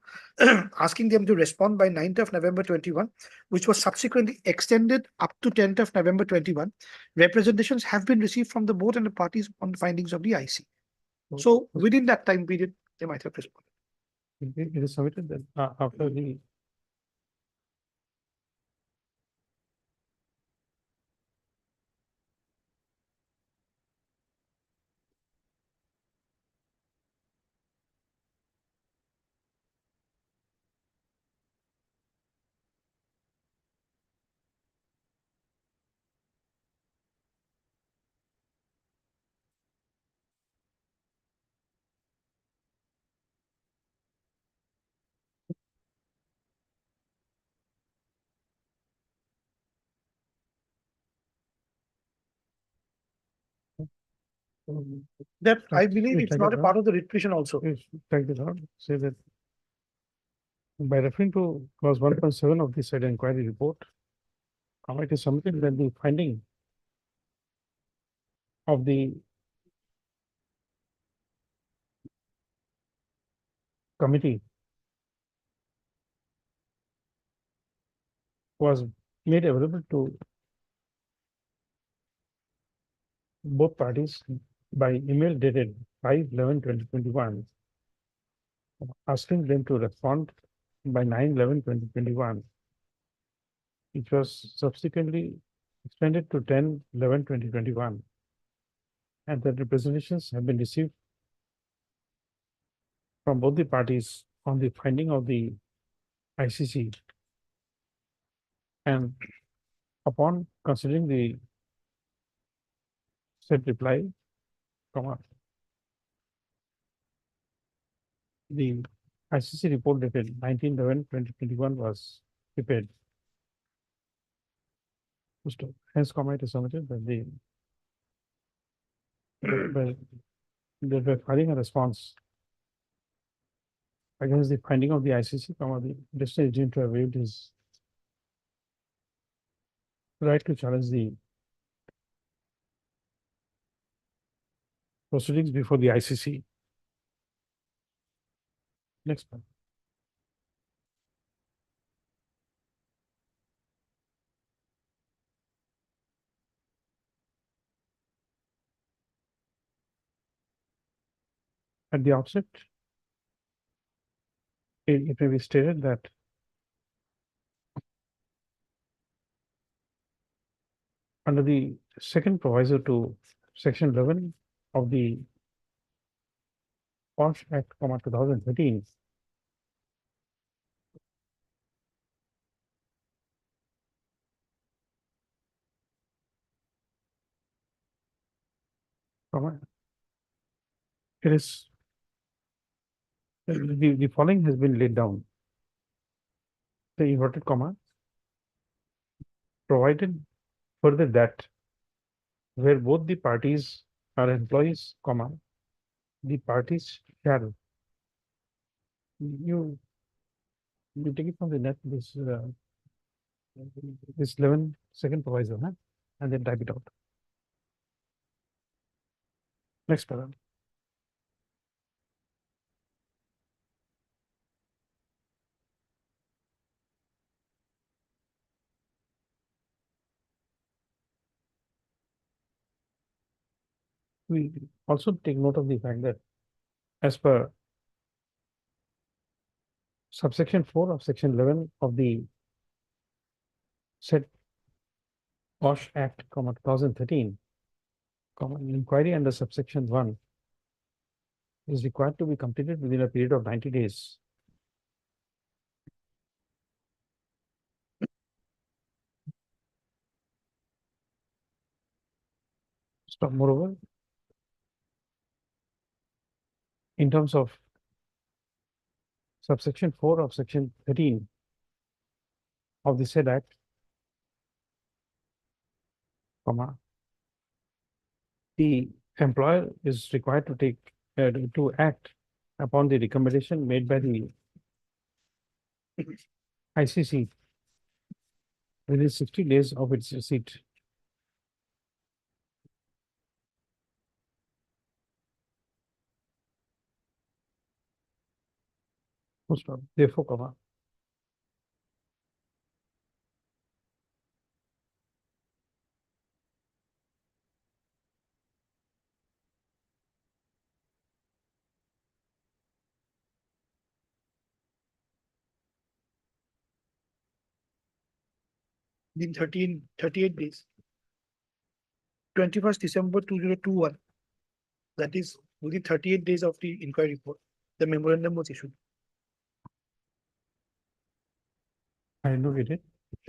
asking them to respond by 9th of November 21, which was subsequently extended up to 10th of November 21. Representations have been received from the board and the parties on the findings of the IC. So within that time period, they might have responded. It is submitted that after the. That I Yes, believe yes, it's I not get a that. part of the writ petition also. Yes, take this out, say that. By referring to clause 1.7 of the said inquiry report, it is submitted that the finding of the committee was made available to both parties by email dated 5/11/2021, asking them to respond by 9/11/2021, which was subsequently extended to 10/11/2021, and that representations have been received from both the parties on the finding of the ICC. And upon considering the said reply, the ICC report dated 19/11/2021 was prepared. Hence, comment is submitted that they were filing a response against the finding of the ICC, the district agent to have waived his right to challenge the proceedings before the ICC. Next one. At the outset, it may be stated that under the second proviso to section 11 of the Posh Act, 2013, it is the following has been laid down. The inverted comma, provided further that where both the parties are employees, the parties shall. You take it from the net, this 11 second proviso, huh? And then type it out. Next paragraph. We also take note of the fact that as per subsection 4 of section 11 of the said Posh Act, 2013, inquiry under subsection 1 is required to be completed within a period of 90 days. Moreover, in terms of subsection 4 of section 13 of the said act, the employer is required to take to act upon the recommendation made by the ICC within 60 days of its receipt. Full stop. Therefore, comma. In 38 days. 21st December 2021. That is within 38 days of the inquiry report, the memorandum was issued. I did not get it.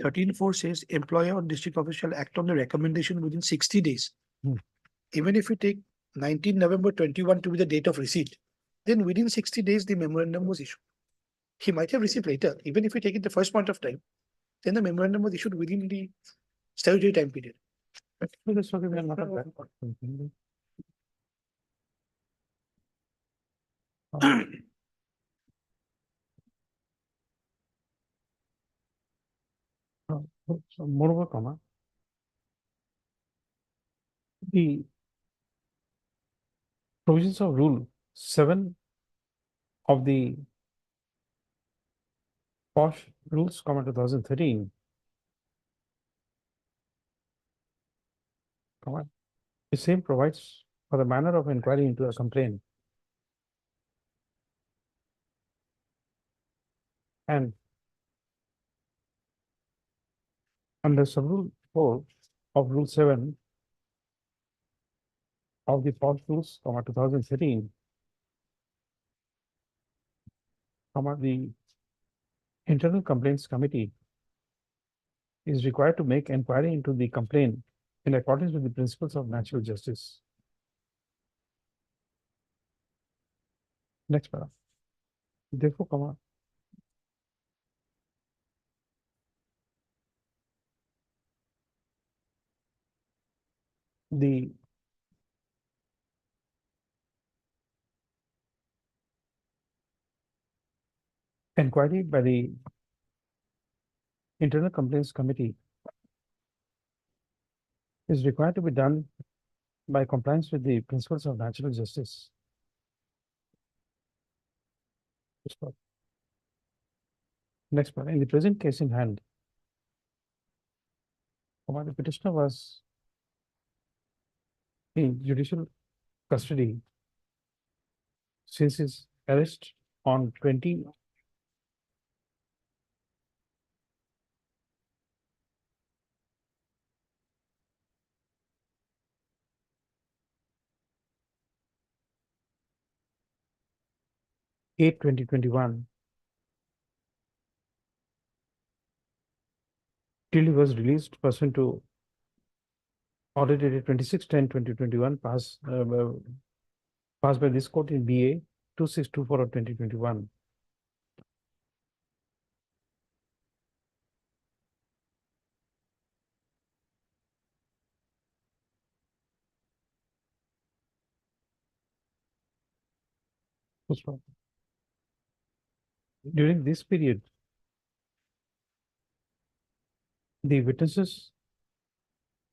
13.4 says employer or district official act on the recommendation within 60 days. Hmm. Even if we take 19 November 21 to be the date of receipt, then within 60 days, the memorandum was issued. He might have received later, even if we take it the first point of time, then the memorandum was issued within the statutory time period. So that's okay, we are not at that. So moreover, comma. The provisions of rule 7 of the POSH rules, comma 2013. Comma. The same provides for the manner of inquiry into a complaint. And under sub-rule 4 of Rule 7 of the POSH rules, comma 2013, comma the Internal Complaints Committee is required to make inquiry into the complaint in accordance with the principles of natural justice. Next paragraph. Therefore, comma, the inquiry by the Internal Complaints Committee is required to be done by compliance with the principles of natural justice. Next part. In the present case in hand, the petitioner was in judicial custody since his arrest on 20 8 2021 till he was released pursuant to order dated 26/10/2021 passed by this court in BA 2624 of 2021. During this period, the witnesses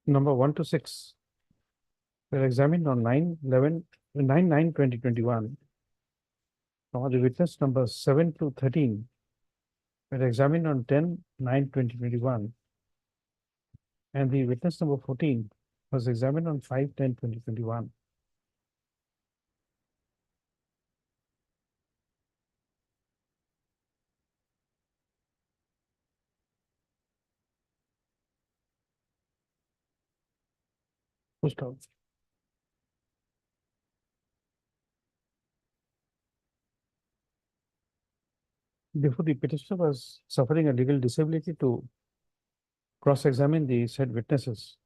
number 1 to 6 were examined on 9/11/9/9/2021. Now the witness number 7 to 13 were examined on 10/9/2021. And the witness number 14 was examined on 5/10/2021. Full stop. Therefore, the petitioner was suffering a legal disability to cross-examine the said witnesses.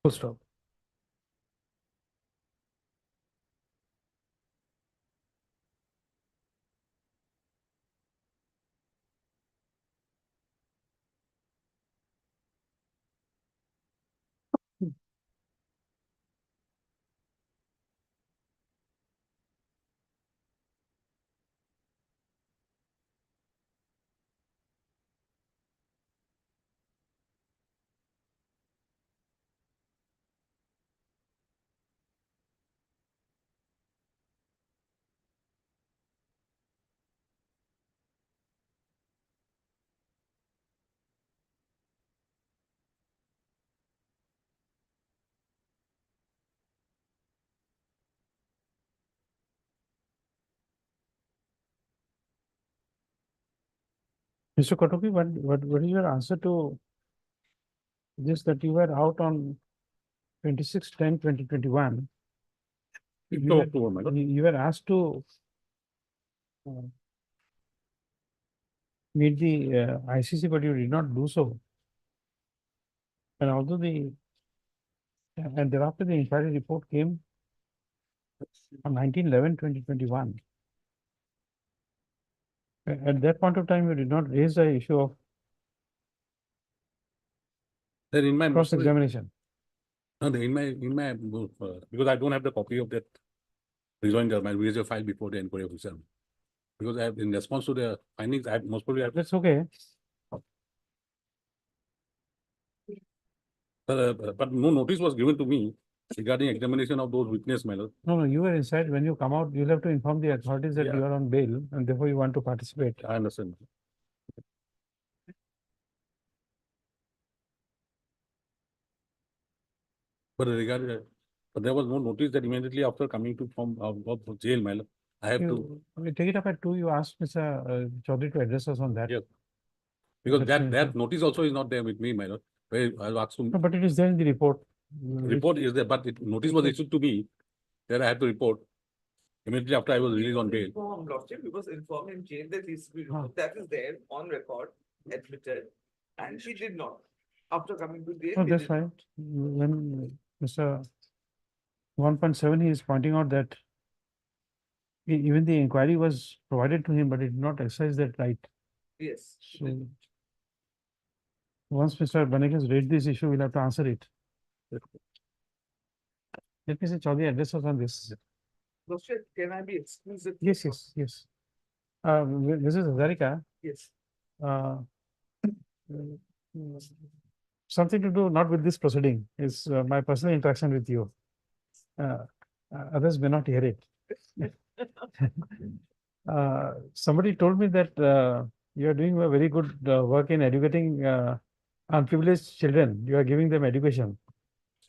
Full stop. Mr. Kotoki, what is your answer to this, that you were out on 26/10/2021? You were asked to meet the ICC, but you did not do so. And although and thereafter the inquiry report came on 19/11/2021. At that point of time, you did not raise the issue of Then in my cross-examination. no, in my because I don't have the copy of that rejoinder, my raise file before the inquiry officer. Because I have, in response to the findings, I have most probably That's okay. but no notice was given to me regarding examination of those witness, my lord. No, you were inside. When you come out, you'll have to inform the authorities that Yeah. you are on bail and therefore you want to participate. I understand. But regarding, but there was no notice that immediately after coming to from of jail, my lord, I have to, You take it up at 2. You asked Mr. Chaudhary to address us on that. Yes. because That's that fine. notice also is not there with me, my lord. Where I'll ask to, No, but it is there in the report. report is there, but notice was issued to me that I had to report immediately after I was released on bail. Informed, Lordship, we was informed in jail that is, Huh. that is there on record, admitted, and she did not. After coming to jail. Oh, we that's did fine. not. When Mr. 1.7, he is pointing out that even the inquiry was provided to him, but he did not exercise that right. Yes. So once Mr. Banik has raised this issue, we'll have to answer it. Let me say, Chaudhary, address us on this. Lordship, can I be excused? Yes. Mrs. Hazarika, Yes. uh, something to do not with this proceeding, is my personal interaction with you. Others may not hear it. Somebody told me that you are doing a very good work in educating unprivileged children. You are giving them education.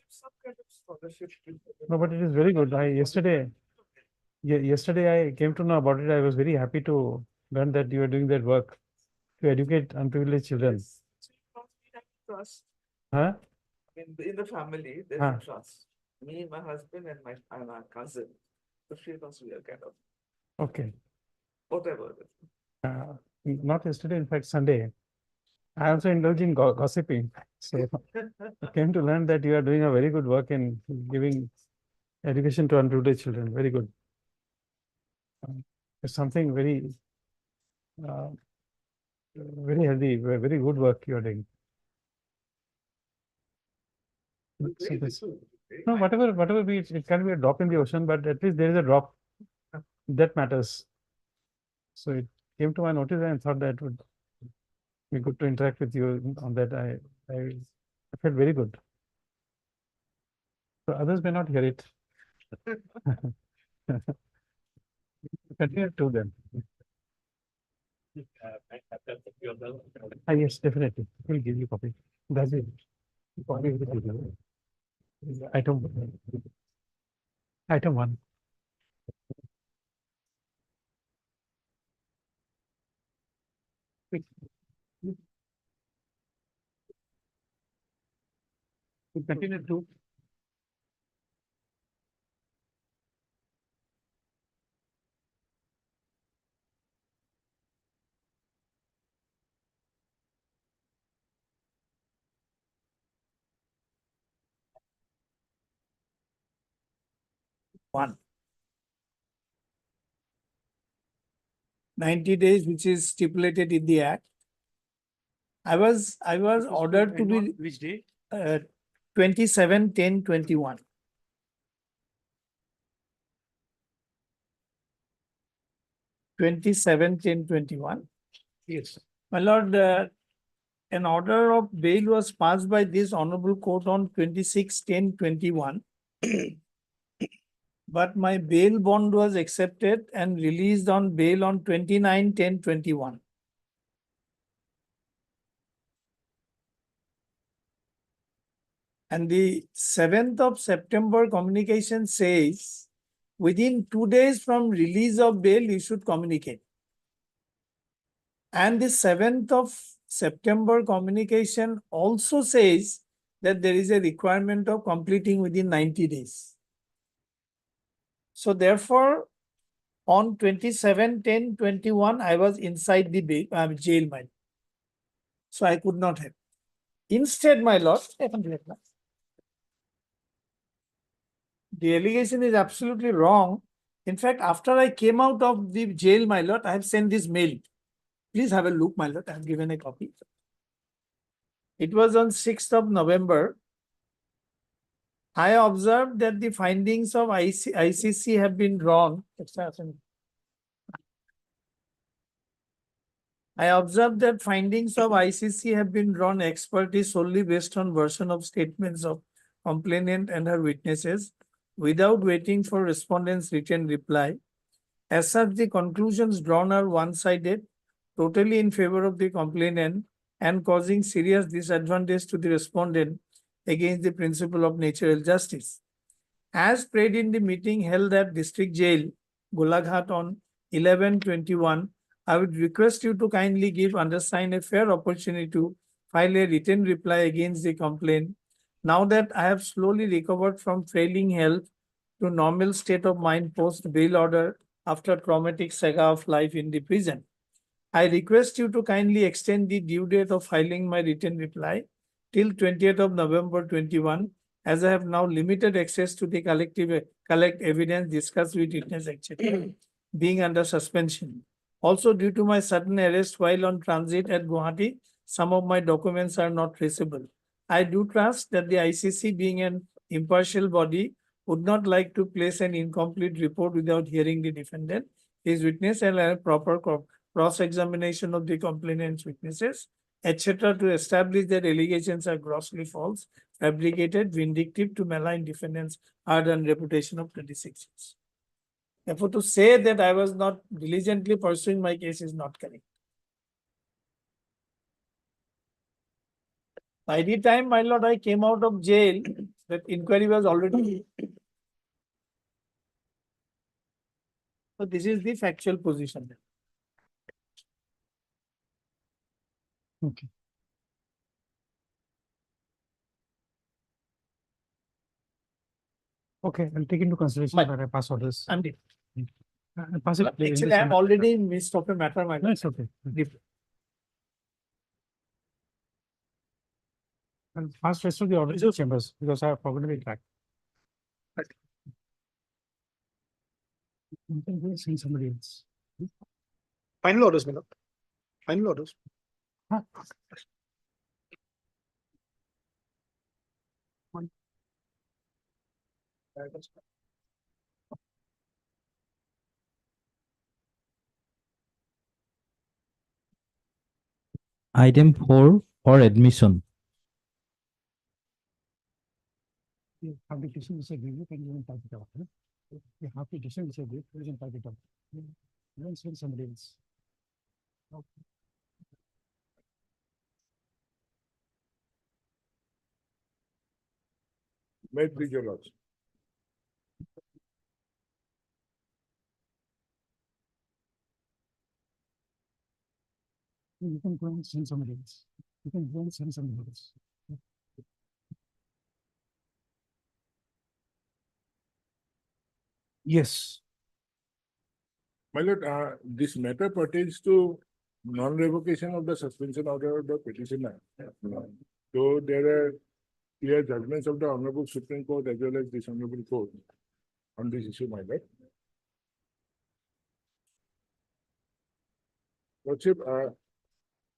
Some kind of scholarship. No, but it is very good. Yesterday I came to know about it. I was very happy to learn that you are doing that work to educate unprivileged children. Yes. So you don't need any trust. Huh? In the family, there's Ah. a trust. Me, my husband, and my cousin. The three of us, we are kind of Okay. whatever. Not yesterday, in fact, Sunday. I also indulge in gossiping. So I came to learn that you are doing a very good work in giving education to unprivileged children. Very good. It's something very, very healthy, very good work you are doing. So this- No, whatever be it, it can be a drop in the ocean, but at least there is a drop. That matters. So it came to my notice and thought that would be good to interact with you on that. I felt very good. So others may not hear it. Continue to them. Yes, definitely. We'll give you copy. That's it. Copy will give you. Item 1. We continue to. One. 90 days, which is stipulated in the act. I was ordered to be Which day? 27/10/21. Yes. My lord, an order of bail was passed by this honorable court on 26/10/21. But my bail bond was accepted and released on bail on 29/10/21. And the 7th of September communication says, within 2 days from release of bail, you should communicate. And the 7th of September communication also says that there is a requirement of completing within 90 days. So therefore, on 27/10/21, I was inside the jail, my lord. So I could not have. Instead, my lord, the allegation is absolutely wrong. In fact, after I came out of the jail, my lord, I have sent this mail. Please have a look, my lord. I have given a copy. It was on 6th of November. I observed that the findings of ICC have been drawn. I observed that findings of ICC have been drawn expertise solely based on version of statements of complainant and her witnesses without waiting for respondent's written reply. As such, the conclusions drawn are one-sided, totally in favor of the complainant and causing serious disadvantage to the respondent against the principle of natural justice. As prayed in the meeting held at District Jail, Golaghat on 11/21, I would request you to kindly give undersigned a fair opportunity to file a written reply against the complaint. Now that I have slowly recovered from failing health to normal state of mind post bail order after traumatic saga of life in the prison, I request you to kindly extend the due date of filing my written reply till 20th of November 21, as I have now limited access to the collect evidence, discuss with witness, etc., being under suspension. Also, due to my sudden arrest while on transit at Guwahati, some of my documents are not traceable. I do trust that the ICC, being an impartial body, would not like to place an incomplete report without hearing the defendant, his witness, and a proper cross-examination of the complainant's witnesses, etc., to establish that allegations are grossly false, fabricated, vindictive to malign defendant's hard-earned reputation of 26 years. Therefore, to say that I was not diligently pursuing my case is not correct. By the time, my lord, I came out of jail, that inquiry was already. So this is the factual position. Okay. Okay, I'll take into consideration that I pass orders. I'm dead. I'll pass it. Actually, I'm already in midst of a matter, my No, lord. it's okay. I'll pass rest of the orders to chambers because I have forgotten the track. You can go and send somebody else. Final orders, my lord. Final orders. Huh? Item 4 for admission. You have the decision disagree, you can even type it out. Huh? You have the decision disagree, you can type it out. You can send somebody else. Okay. May please your lordship. You can go and send somebody else. You can go and send somebody else. Yes. My lord, this matter pertains to non-revocation of the suspension order of the petitioner. So there are clear judgments of the Honorable Supreme Court as well as this Honorable Court on this issue, my lord. Lordship,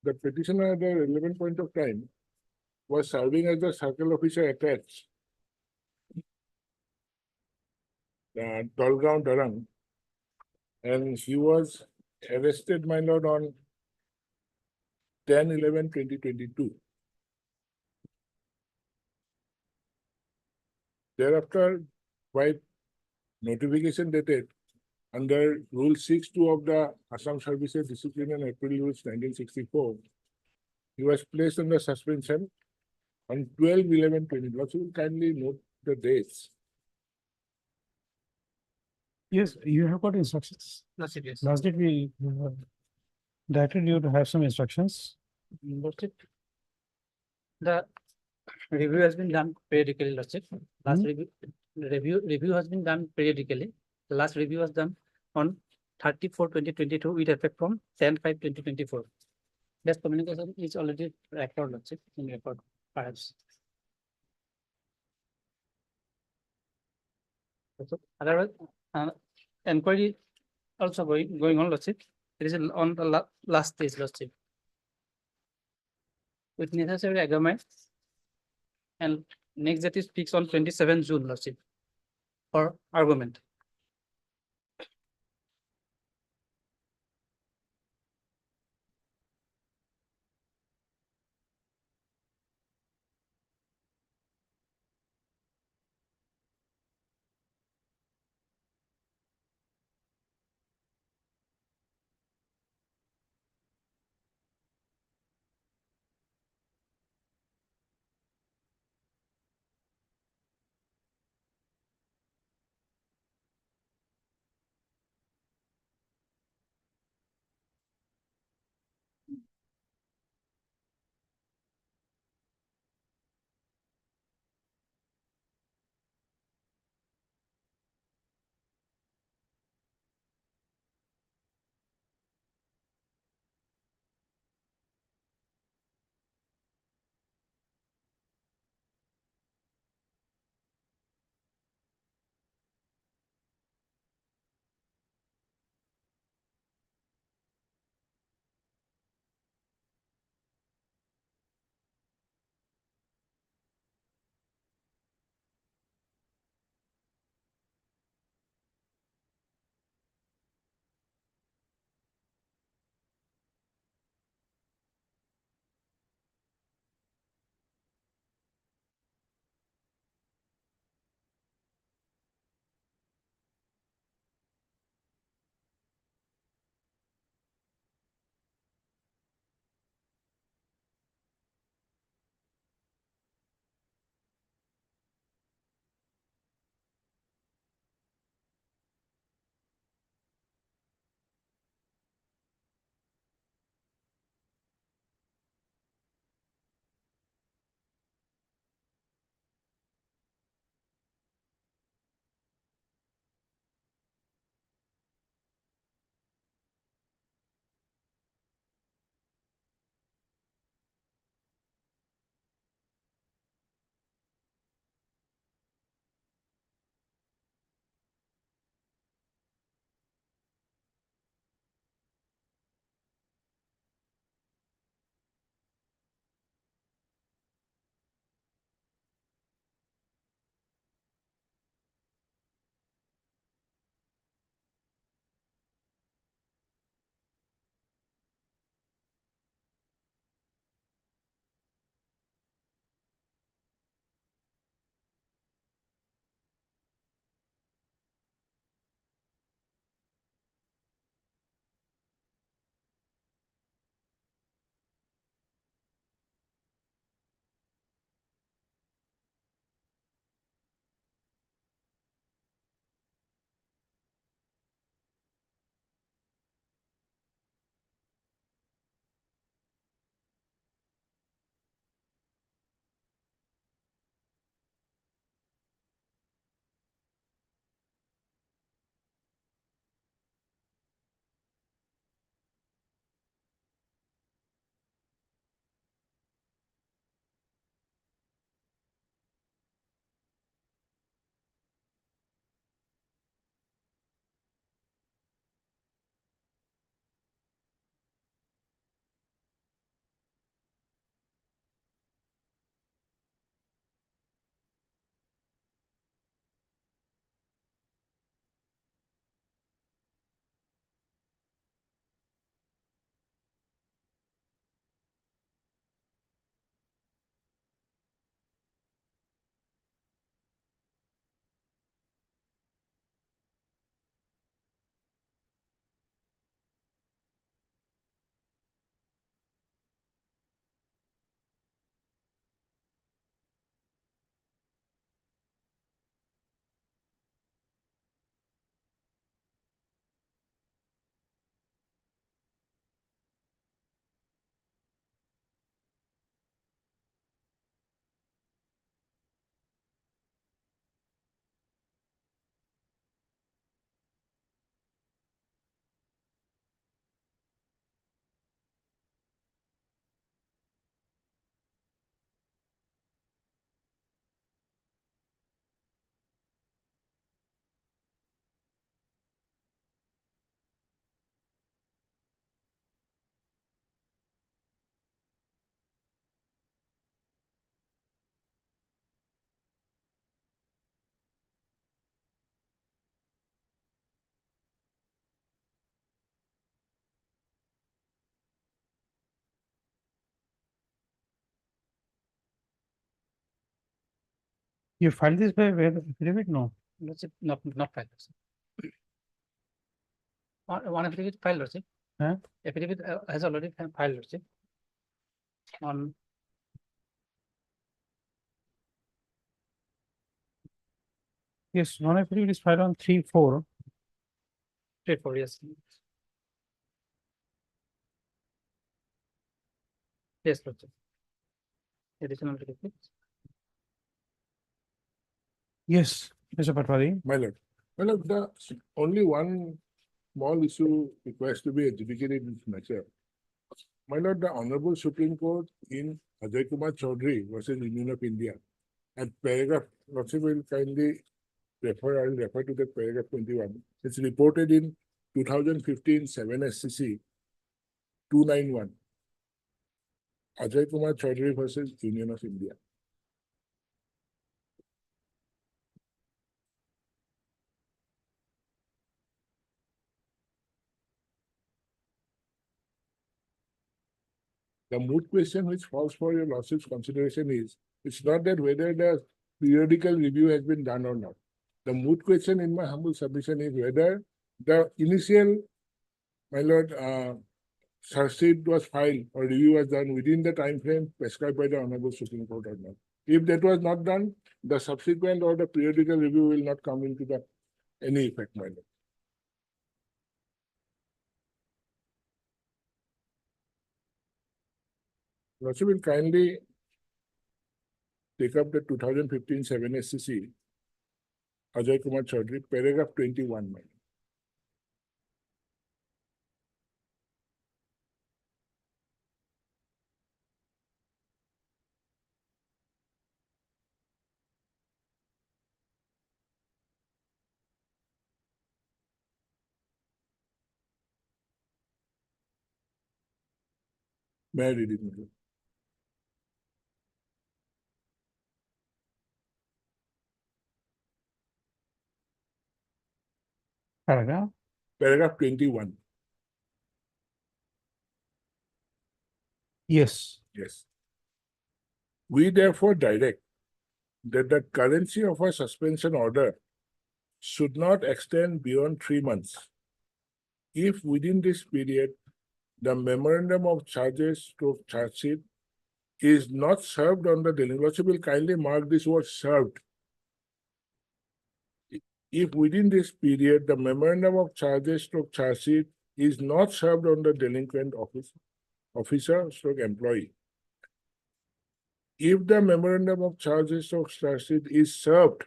the petitioner at the relevant point of time was serving as the circle officer attached Tolgaon, Darang, and he was arrested, my lord, on 10/11/2022. Thereafter, by notification dated under Rule 6(2) of the Assam Services Discipline and April Rules 1964, he was placed under suspension on 12/11/20. Lordship will kindly note the dates. Yes, you have got instructions. Yes, it is. Last date we Director, you have some instructions. Lordship, the review has been done periodically, Lordship. Last review has been done periodically. The last review was done on 30/4/2022 with effect from 10/5/2024. This communication is already record, Lordship, in record, perhaps. Otherwise, inquiry also going on, Lordship. It is on the last stage, Lordship. With necessary arguments. And next that is fixed on 27 June, Lordship, for argument. You filed this by where the affidavit? No. Lordship, not filed. Lordship. One affidavit filed, Lordship. Huh? Affidavit has already filed, Lordship. On Yes, non-affidavit is filed on 3/4. straightforward, yes. Yes, Lordship. Additional affidavit. Yes, Mr. Patwari. My lord, the only one small issue requires to be adjudicated in this matter. My lord, the Honorable Supreme Court in Ajay Kumar Chaudhary versus Union of India, at paragraph, Lordship will kindly refer, I will refer to the paragraph 21. It's reported in 2015 7 SCC 291. Ajay Kumar Chaudhary versus Union of India. The moot question which falls for your lordship's consideration is, it's not that whether the periodical review has been done or not. The moot question in my humble submission is whether the initial, my lord, search sheet was filed or review was done within the time frame prescribed by the Honorable Supreme Court or not. If that was not done, the subsequent or the periodical review will not come into the any effect, my lord. Lordship will kindly take up the 2015 7 SCC, Ajay Kumar Chaudhary, paragraph 21, my lord. May I read it, my lord? Paragraph. Paragraph 21. Yes. Yes. We therefore direct that the currency of a suspension order should not extend beyond 3 months. If within this period, the memorandum of charges to charge sheet is not served on the delinquent, Lordship will kindly mark this word served. If within this period, the memorandum of charges to charge sheet is not served on the delinquent officer stroke employee. If the memorandum of charges of charge sheet is served,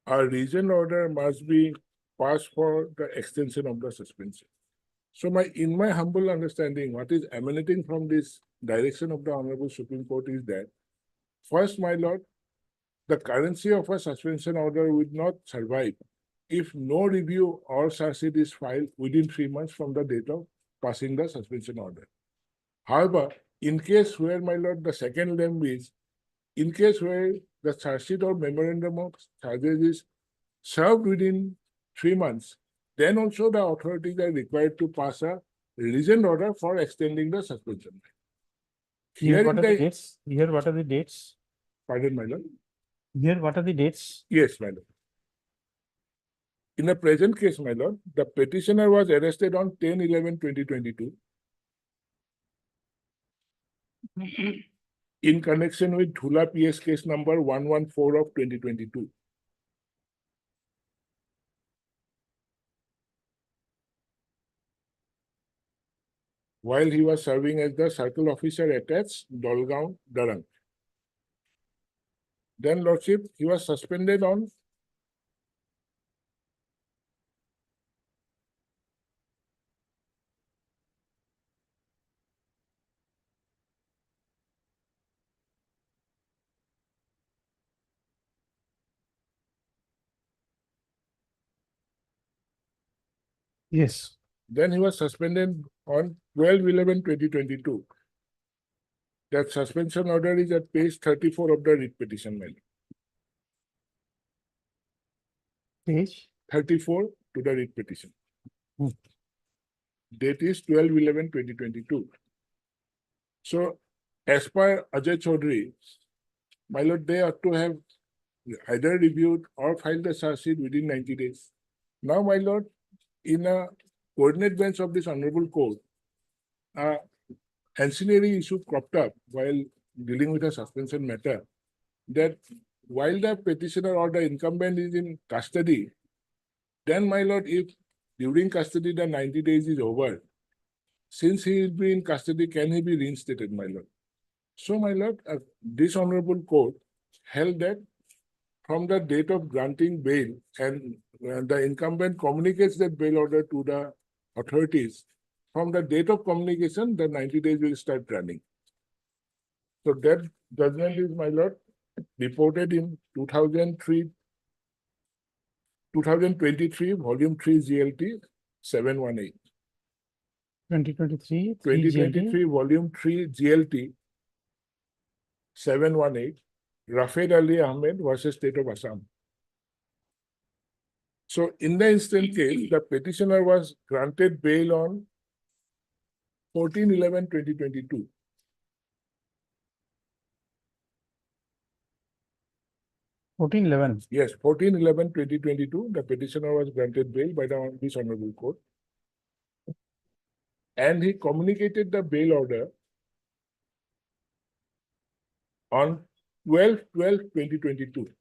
a reasoned order must be passed for the extension of the suspension. So in my humble understanding, what is emanating from this direction of the Honorable Supreme Court is that, first, my lord, the currency of a suspension order would not survive if no review or charge sheet is filed within 3 months from the date of passing the suspension order. However, in case where, my lord, the second limb is, in case where the charge sheet or memorandum of charges is served within 3 months, then also the authorities are required to pass a reasoned order for extending the suspension. Here, what are the dates? Here, what are the dates? Pardon, my lord? Here, what are the dates? Yes, my lord. In the present case, my lord, the petitioner was arrested on 10/11/2022 in connection with Dhula PS case number 114 of 2022. While he was serving as the circle officer attached Dolgaon, Darang. Then, Lordship, he was suspended on Yes. Then he was suspended on 12/11/2022. That suspension order is at page 34 of the writ petition, my lord. Page 34 to the writ petition. Hmm. Date is 12/11/2022. So, as per Ajay Chaudhary, my lord, they ought to have either reviewed or filed the charge sheet within 90 days. Now, my lord, in a coordinate bench of this honorable court, ancillary issue cropped up while dealing with a suspension matter, that while the petitioner or the incumbent is in custody, then, my lord, if during custody the 90 days is over, since he will be in custody, can he be reinstated, my lord? So, my lord, this honorable court held that from the date of granting bail and the incumbent communicates that bail order to the authorities, from the date of communication, the 90 days will start running. So that judgment is, my lord, reported in 2023, volume 3 GLT 718. 2023. 2023, volume 3 GLT 718, Rafed Ali Ahmed versus State of Assam. So in the instant case, the petitioner was granted bail on 14/11/2022. Fourteen 11. Yes, 14/11/2022, the petitioner was granted bail by this honorable court. And he communicated the bail order on 12/12/2022.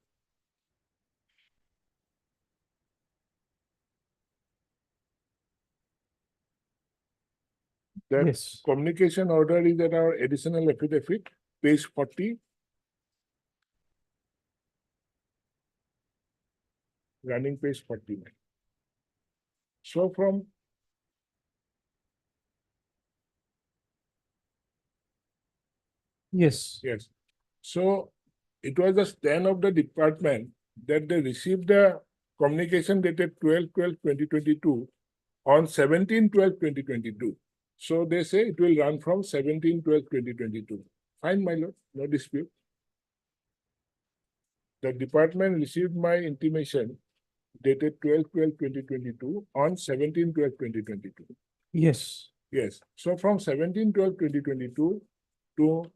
That Yes. communication order is at our additional affidavit, page 40. Running page 49. So from Yes. yes. So it was the stand of the department that they received the communication dated 12/12/2022 on 17/12/2022. So they say it will run from 17/12/2022. Fine, my lord, no dispute. The department received my intimation dated 12/12/2022 on 17/12/2022. Yes. Yes. So from 17/12/2022 to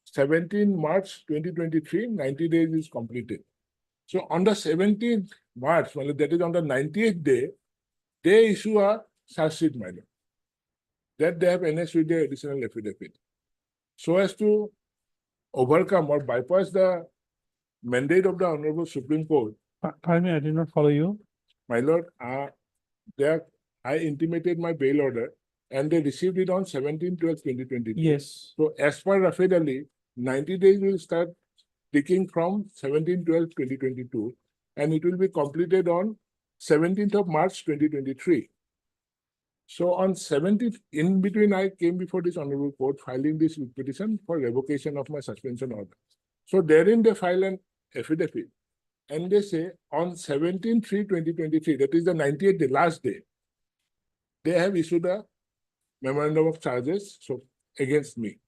17 March 2023, 90 days is completed. So on the 17th March, well, that is on the 90th day, they issue a charge sheet, my lord, that they have annexed with their additional affidavit. So as to overcome or bypass the mandate of the Honorable Supreme Court, Pardon me, I did not follow you. my lord, I intimated my bail order and they received it on 17/12/2022. Yes. So as per Rafed Ali, 90 days will start ticking from 17/12/2022 and it will be completed on 17th of March 2023. So on 17th, in between, I came before this honorable court filing this petition for revocation of my suspension order. So therein they file an affidavit and they say on 17/3/2023, that is the 90th day, last day, they have issued a memorandum of charges so against me.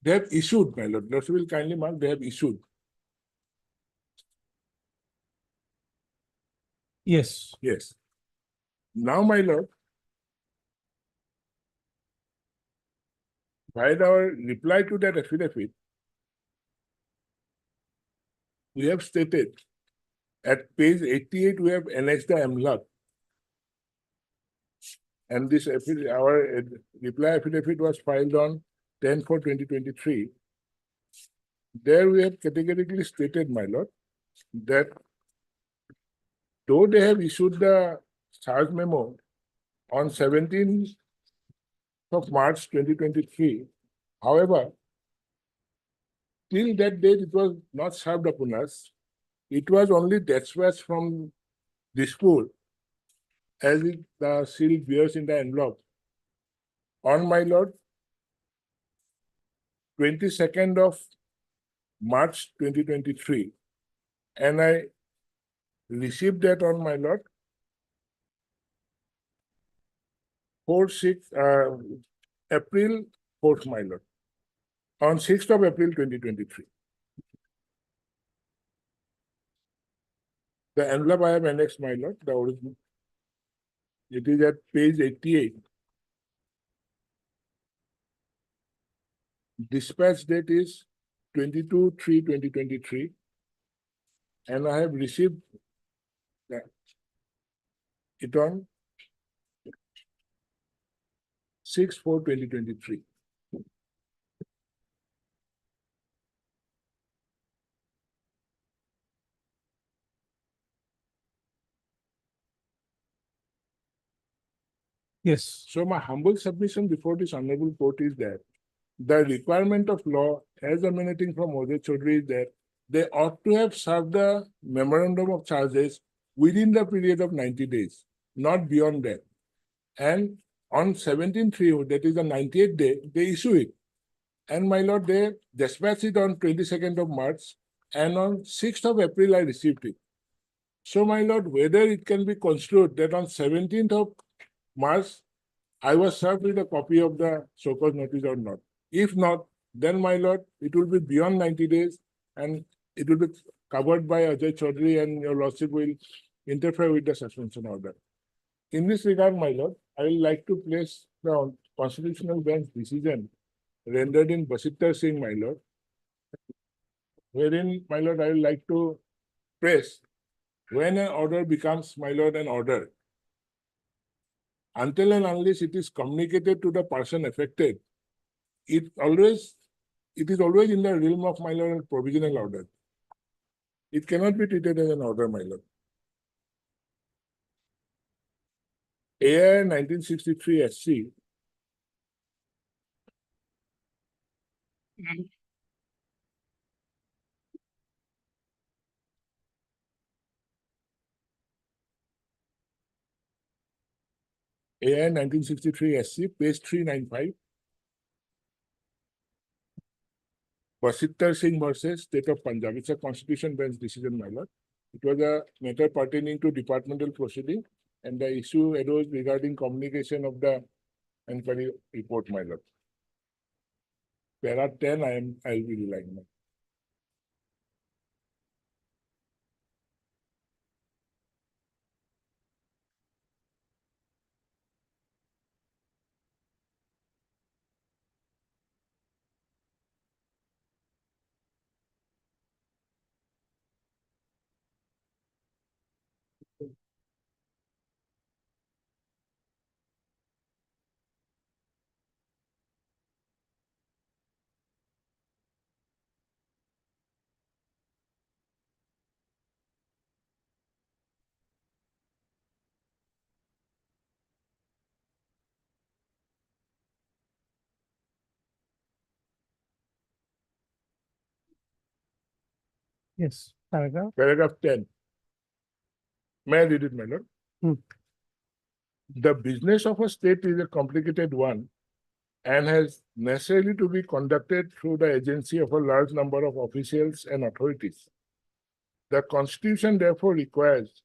They have issued, my lord, Lordship will kindly mark, they have issued. Yes. Yes. Now, my lord, while our reply to that affidavit, we have stated at page 88, we have annexed the MLOT. And this our reply affidavit was filed on 10/4/2023. There we have categorically stated, my lord, that though they have issued the charge memo on 17th of March 2023, however, till that date it was not served upon us. It was only dispatched from the school as the seal bears in the envelope. On, my lord, 22nd of March 2023, and I received that on, my lord, 4/6 April 4th, my lord, on 6th of April 2023. The envelope I have annexed, my lord, the original. It is at page 88. Dispatch date is 22/3/2023. And I have received it on 6/4/2023. Yes. So my humble submission before this honorable court is that the requirement of law as emanating from Odey Chaudhary is that they ought to have served the memorandum of charges within the period of 90 days, not beyond that. And on 17/3, that is the 98th day, they issue it. And my lord, they dispatched it on 22nd of March, and on 6th of April, I received it. So my lord, whether it can be construed that on 17th of March, I was served with a copy of the so-called notice or not. If not, then my lord, it will be beyond 90 days and it will be covered by Ajay Chaudhary, and your lordship will interfere with the suspension order. In this regard, my lord, I would like to place the constitutional bench decision rendered in Basittar Singh, my lord, wherein, my lord, I would like to press when an order becomes, my lord, an order, until and unless it is communicated to the person affected, it is always in the realm of, my lord, a provisional order. It cannot be treated as an order, my lord. AI 1963 SC AI 1963 SC, page 395. Basittar Singh versus State of Punjab. It's a constitution bench decision, my lord. It was a matter pertaining to departmental proceeding, and the issue arose regarding communication of the inquiry report, my lord. Para 10, I will be relying on. Yes. Paragraph. Paragraph 10. May I read it, my lord? The business of a state is a complicated one and has necessarily to be conducted through the agency of a large number of officials and authorities. The Constitution therefore requires,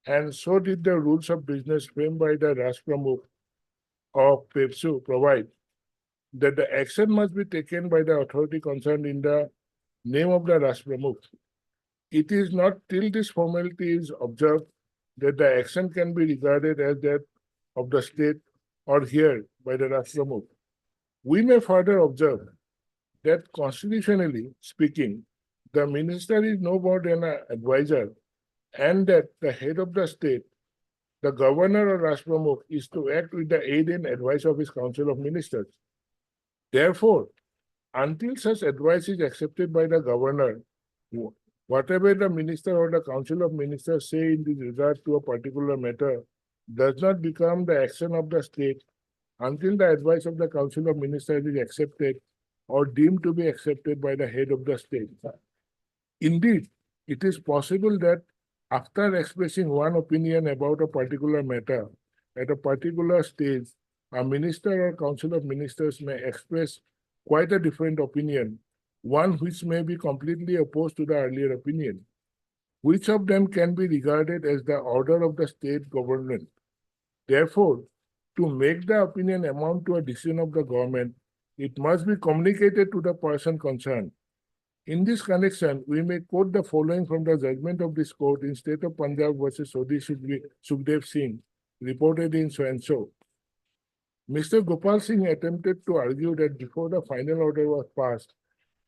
and so did the rules of business framed by the Rashpramukh of PEPSU provide, that the action must be taken by the authority concerned in the name of the Rashpramukh. It is not till this formality is observed that the action can be regarded as that of the state or here by the Rashpramukh. We may further observe that constitutionally speaking, the minister is no more than an advisor, and that the head of the state, the governor or Rashpramukh, is to act with the aid and advice of his council of ministers. Therefore, until such advice is accepted by the governor, whatever the minister or the council of ministers say in this regard to a particular matter does not become the action of the state until the advice of the council of ministers is accepted or deemed to be accepted by the head of the state. Indeed, it is possible that after expressing one opinion about a particular matter at a particular stage, a minister or council of ministers may express quite a different opinion, one which may be completely opposed to the earlier opinion. Which of them can be regarded as the order of the state government? Therefore, to make the opinion amount to a decision of the government, it must be communicated to the person concerned. In this connection, we may quote the following from the judgment of this court in State of Punjab versus Sodhi Sukhdev Singh, reported in so and so. Mr. Gopal Singh attempted to argue that before the final order was passed,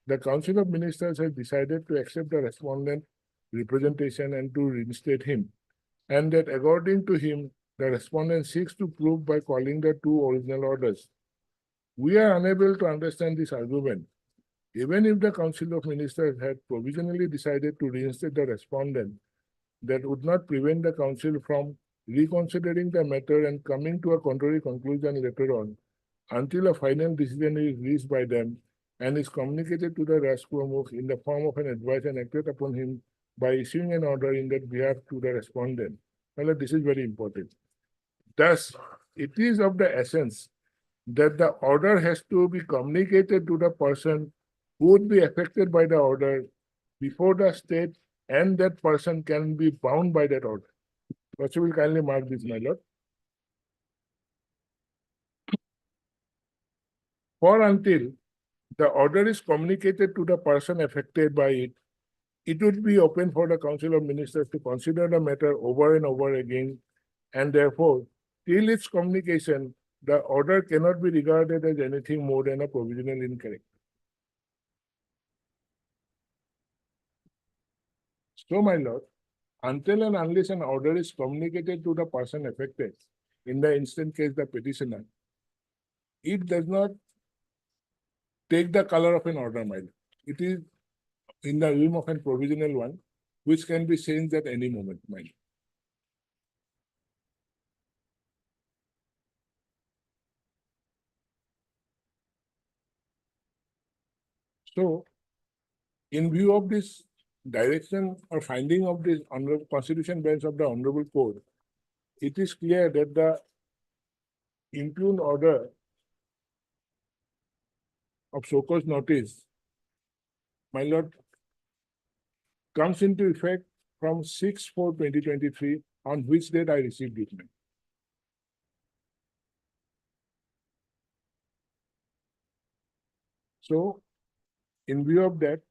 the Council of Ministers had decided to accept the respondent representation and to reinstate him, and that according to him, the respondent seeks to prove by calling the two original orders. We are unable to understand this argument. Even if the Council of Ministers had provisionally decided to reinstate the respondent, that would not prevent the Council from reconsidering the matter and coming to a contrary conclusion later on, until a final decision is reached by them and is communicated to the Rashpramukh in the form of an advice and acted upon him by issuing an order in that behalf to the respondent. Well, this is very important. Thus, it is of the essence that the order has to be communicated to the person who would be affected by the order before the state, and that person can be bound by that order. Lordship will kindly mark this, my lord. For until the order is communicated to the person affected by it, it would be open for the Council of Ministers to consider the matter over and over again, and therefore, till its communication, the order cannot be regarded as anything more than a provisional in character. So, my lord, until and unless an order is communicated to the person affected, in the instant case the petitioner, it does not take the color of an order, my lord. It is in the realm of a provisional one, which can be changed at any moment, my lord. So, in view of this direction or finding of this honorable Constitution bench of the Honorable Court, it is clear that the impugned order of so-called notice, my lord, comes into effect from 6/4/2023, on which date I received it. So, in view of that,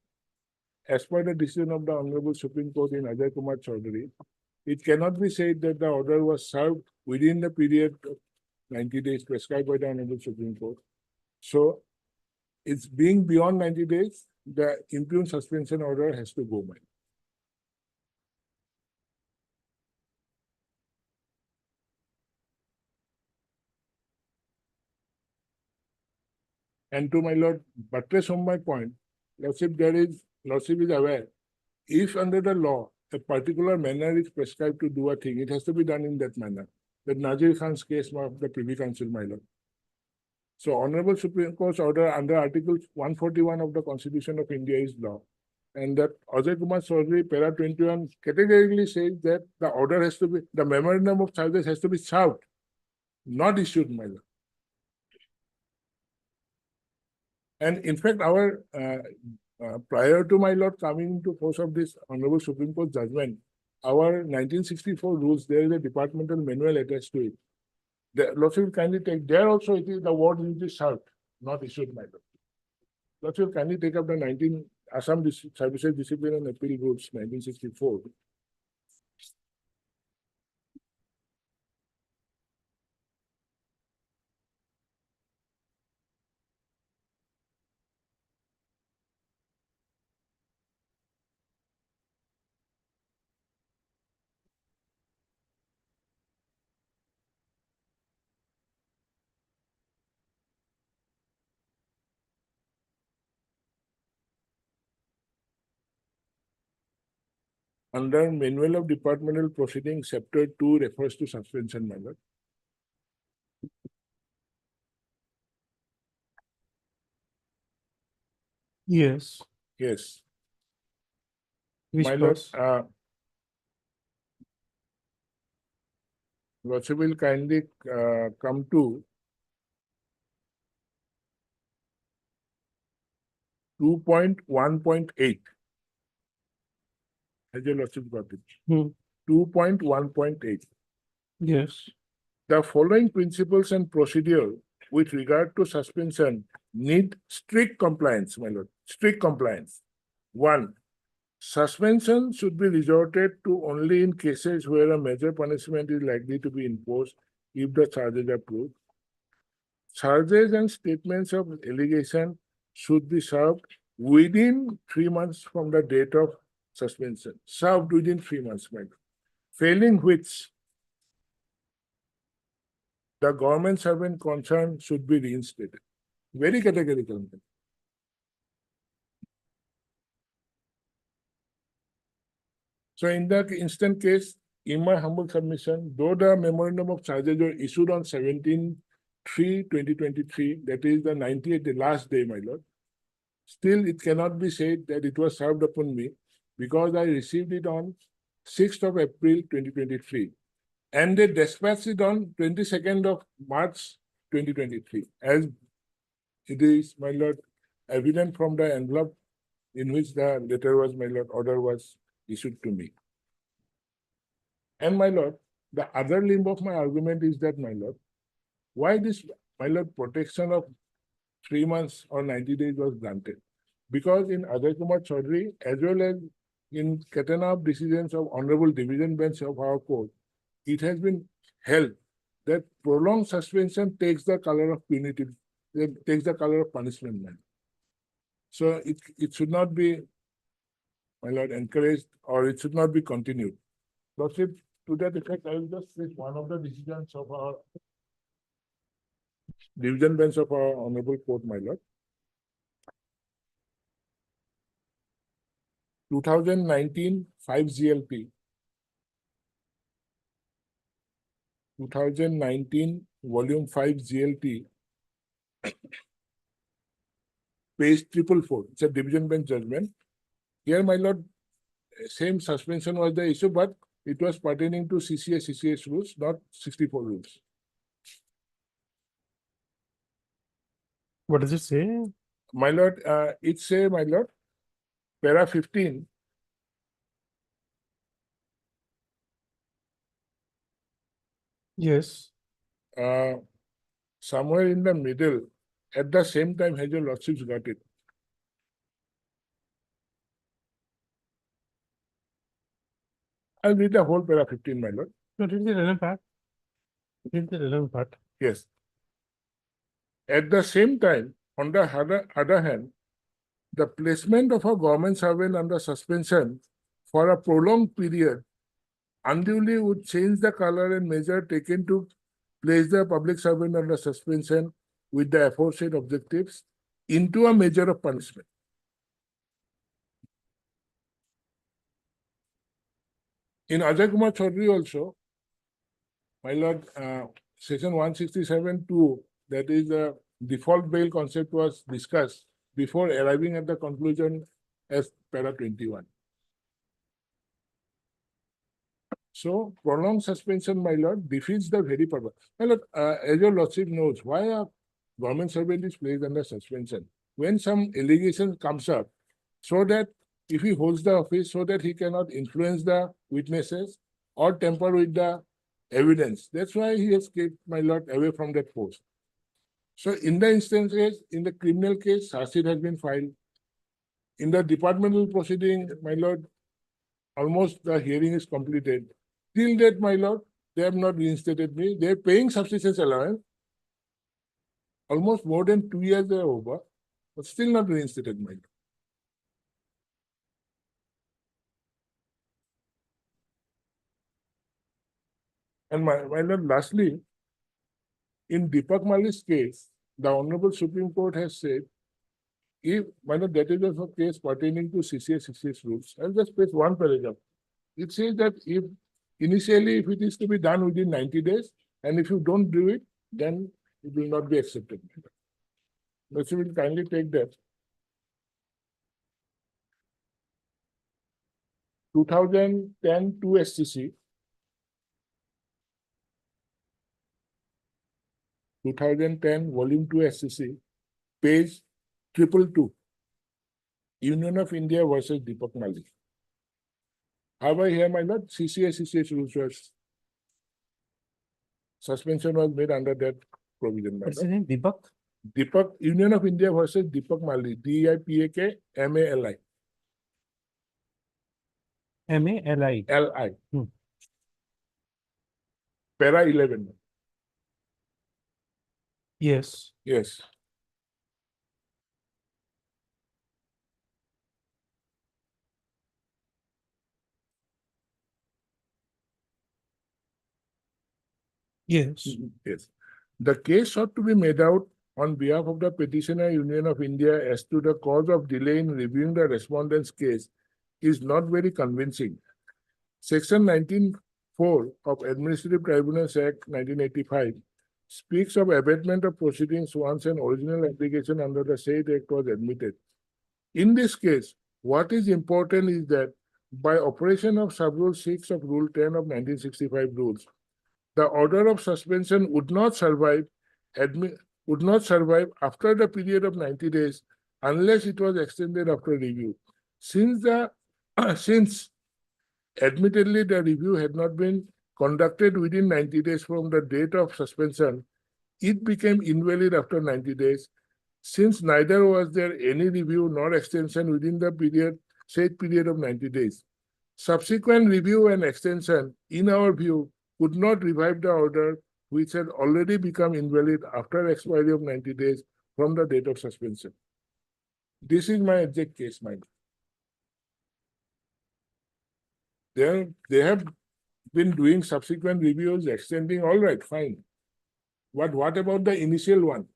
as per the decision of the Honorable Supreme Court in Ajay Kumar Chaudhary, it cannot be said that the order was served within the period of 90 days prescribed by the Honorable Supreme Court. So, it's being beyond 90 days, the impugned suspension order has to go by. And to my lord, buttress on my point, Lordship is aware, if under the law, a particular manner is prescribed to do a thing, it has to be done in that manner. The Nazir Khan's case of the Privy Council, my lord. So Honorable Supreme Court's order under Article 141 of the Constitution of India is law. And that Ajay Kumar Chaudhary, para 21, categorically says that the order has to be, the memorandum of charges has to be served, not issued, my lord. And in fact, our prior to my lord coming to force of this Honorable Supreme Court judgment, our 1964 rules, there is a departmental manual attached to it. The Lordship will kindly take, there also it is the word which is served, not issued, my lord. Lordship will kindly take up the Assam Services Discipline and Appeal Rules, 1964. Under Manual of Departmental Proceedings, Chapter 2 refers to suspension, my lord. Yes. Yes. Which My lord, clause? Lordship will kindly come to 2.1.8. Has your lordship got it? 2.1.8. Yes. The following principles and procedure with regard to suspension need strict compliance, my lord, strict compliance. 1. Suspension should be resorted to only in cases where a major punishment is likely to be imposed if the charges are proved. charges and statements of allegation should be served within 3 months from the date of suspension, served within 3 months, my lord. Failing which, the government servant concerned should be reinstated. Very categorical. my lord. So in that instant case, in my humble submission, though the memorandum of charges were issued on 17/3/2023, that is the 98th, the last day, my lord, still it cannot be said that it was served upon me because I received it on 6th of April 2023 and they dispatched it on 22nd of March 2023, as it is, my lord, evident from the envelope in which the letter was, my lord, order was issued to me. And my lord, the other limb of my argument is that, my lord, why this, my lord, protection of 3 months or 90 days was granted? Because in Ajay Kumar Chaudhary, as well as in catena of decisions of Honorable Division Bench of our court, it has been held that prolonged suspension takes the color of punitive, takes the color of punishment. Man. So it should not be, my lord, encouraged, or it should not be continued. Lordship, to that effect, I will just say one of the decisions of our Division Bench of our Honorable Court, my lord. 2019 5 GLP. 2019 Volume 5 GLT. Page 444. It's a division bench judgment. Here, my lord, same suspension was the issue, but it was pertaining to CCS rules, not 64 rules. What does it say? My lord, it say, my lord, para 15. Yes. Somewhere in the middle, at the same time, has your lordships got it. I'll read the whole para 15, my lord. No, read the relevant part. Read the relevant part. Yes. At the same time, on the other hand, the placement of a government servant under suspension for a prolonged period unduly would change the color and measure taken to place the public servant under suspension with the aforesaid objectives into a measure of punishment. In Ajay Kumar Chaudhary also, my lord, section 167(2), that is the default bail concept, was discussed before arriving at the conclusion as para 21. So prolonged suspension, my lord, defeats the very purpose. My lord, as your lordship knows, why a government servant is placed under suspension? When some allegation comes up, so that if he holds the office, so that he cannot influence the witnesses or tamper with the evidence. That's why he has kept, my lord, away from that post. So in the instances, in the criminal case, charge sheet has been filed. In the departmental proceeding, my lord, almost the hearing is completed. Till that, my lord, they have not reinstated me. They are paying subsistence allowance. Almost more than 2 years they are over, but still not reinstated, my lord. And my lord, lastly, in Deepak Mali's case, the Honorable Supreme Court has said, if, my lord, that is also a case pertaining to CCS rules. I'll just paste one paragraph. It says that if initially, if it is to be done within 90 days, and if you don't do it, then it will not be accepted. But you will kindly take that. 2010 2 SCC. 2010 Volume 2 SCC, page 222. Union of India versus Deepak Mali. However, here, my lord, CCS rules was suspension was made under that provision. What's the name? Deepak? Deepak, Union of India versus Deepak Mali, DIPAK MALI. MALI. LI. Hmm. Para 11. Yes. Yes. Yes. Yes. The case ought to be made out on behalf of the Petitioner Union of India as to the cause of delay in reviewing the respondent's case is not very convincing. Section 19(4) of Administrative Tribunals Act 1985 speaks of abatement of proceedings once an original application under the said act was admitted. In this case, what is important is that by operation of Sub-Rule 6 of Rule 10 of 1965 rules, the order of suspension would not survive after the period of 90 days unless it was extended after review. Since admittedly the review had not been conducted within 90 days from the date of suspension, it became invalid after 90 days. Since neither was there any review nor extension within the said period of 90 days. Subsequent review and extension, in our view, could not revive the order which had already become invalid after expiry of 90 days from the date of suspension. This is my exact case, my lord. They have been doing subsequent reviews, extending, all right, fine. But what about the initial one?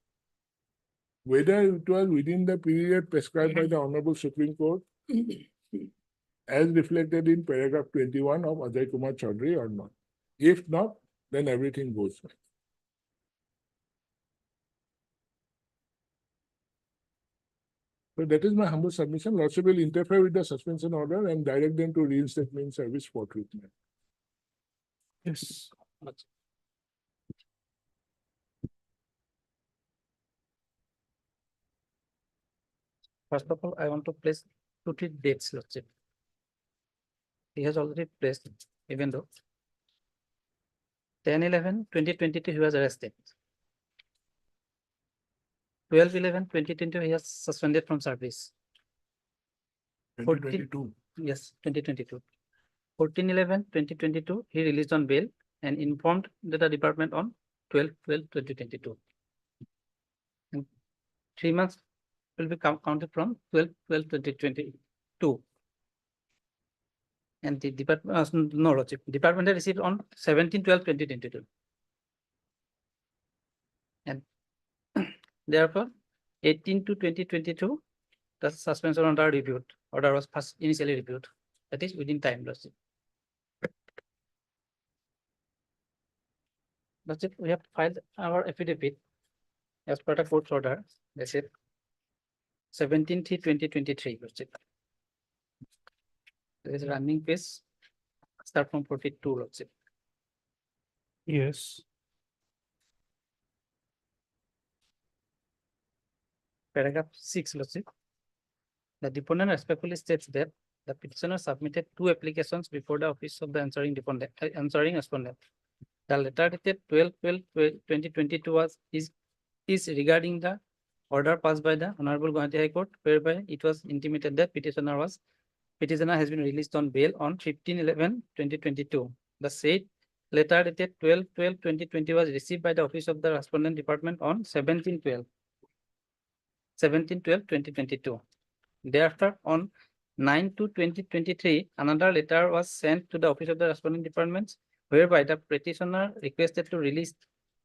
Whether it was within the period prescribed by the Honorable Supreme Court, as reflected in paragraph 21 of Ajay Kumar Chaudhary or not. If not, then everything goes fine. So that is my humble submission. Lordship will interfere with the suspension order and direct them to reinstate me in service for treatment. Yes. First of all, I want to place 2 treat dates, Lordship. He has already placed, even though 10/11/2022 he was arrested. 12/11/2022 he was suspended from service. 2022. Yes, 2022. 14/11/2022 he released on bail and informed the department on 12/12/2022. And 3 months will be counted from 12/12/2022. And the department, no, Lordship, department had received on 17/12/2022. And therefore, 18/2/2022, the suspension order reviewed. Order was first initially reviewed. That is within time, Lordship. Lordship, we have filed our affidavit as per the court's order. That's it. 17/3/2023, Lordship. There is a running page. Start from 42, Lordship. Yes. Paragraph 6, Lordship. The deponent respectfully states that the petitioner submitted 2 applications before the office of the answering respondent. The letter dated 12/12/2022 is regarding the order passed by the Honorable Guwahati High Court, whereby it was intimated that petitioner has been released on bail on 15/11/2022. The said letter dated 12/12/2020 was received by the office of the respondent department on 17/12/2022. Thereafter, on 9/2/2023, another letter was sent to the office of the respondent department, whereby the petitioner requested to release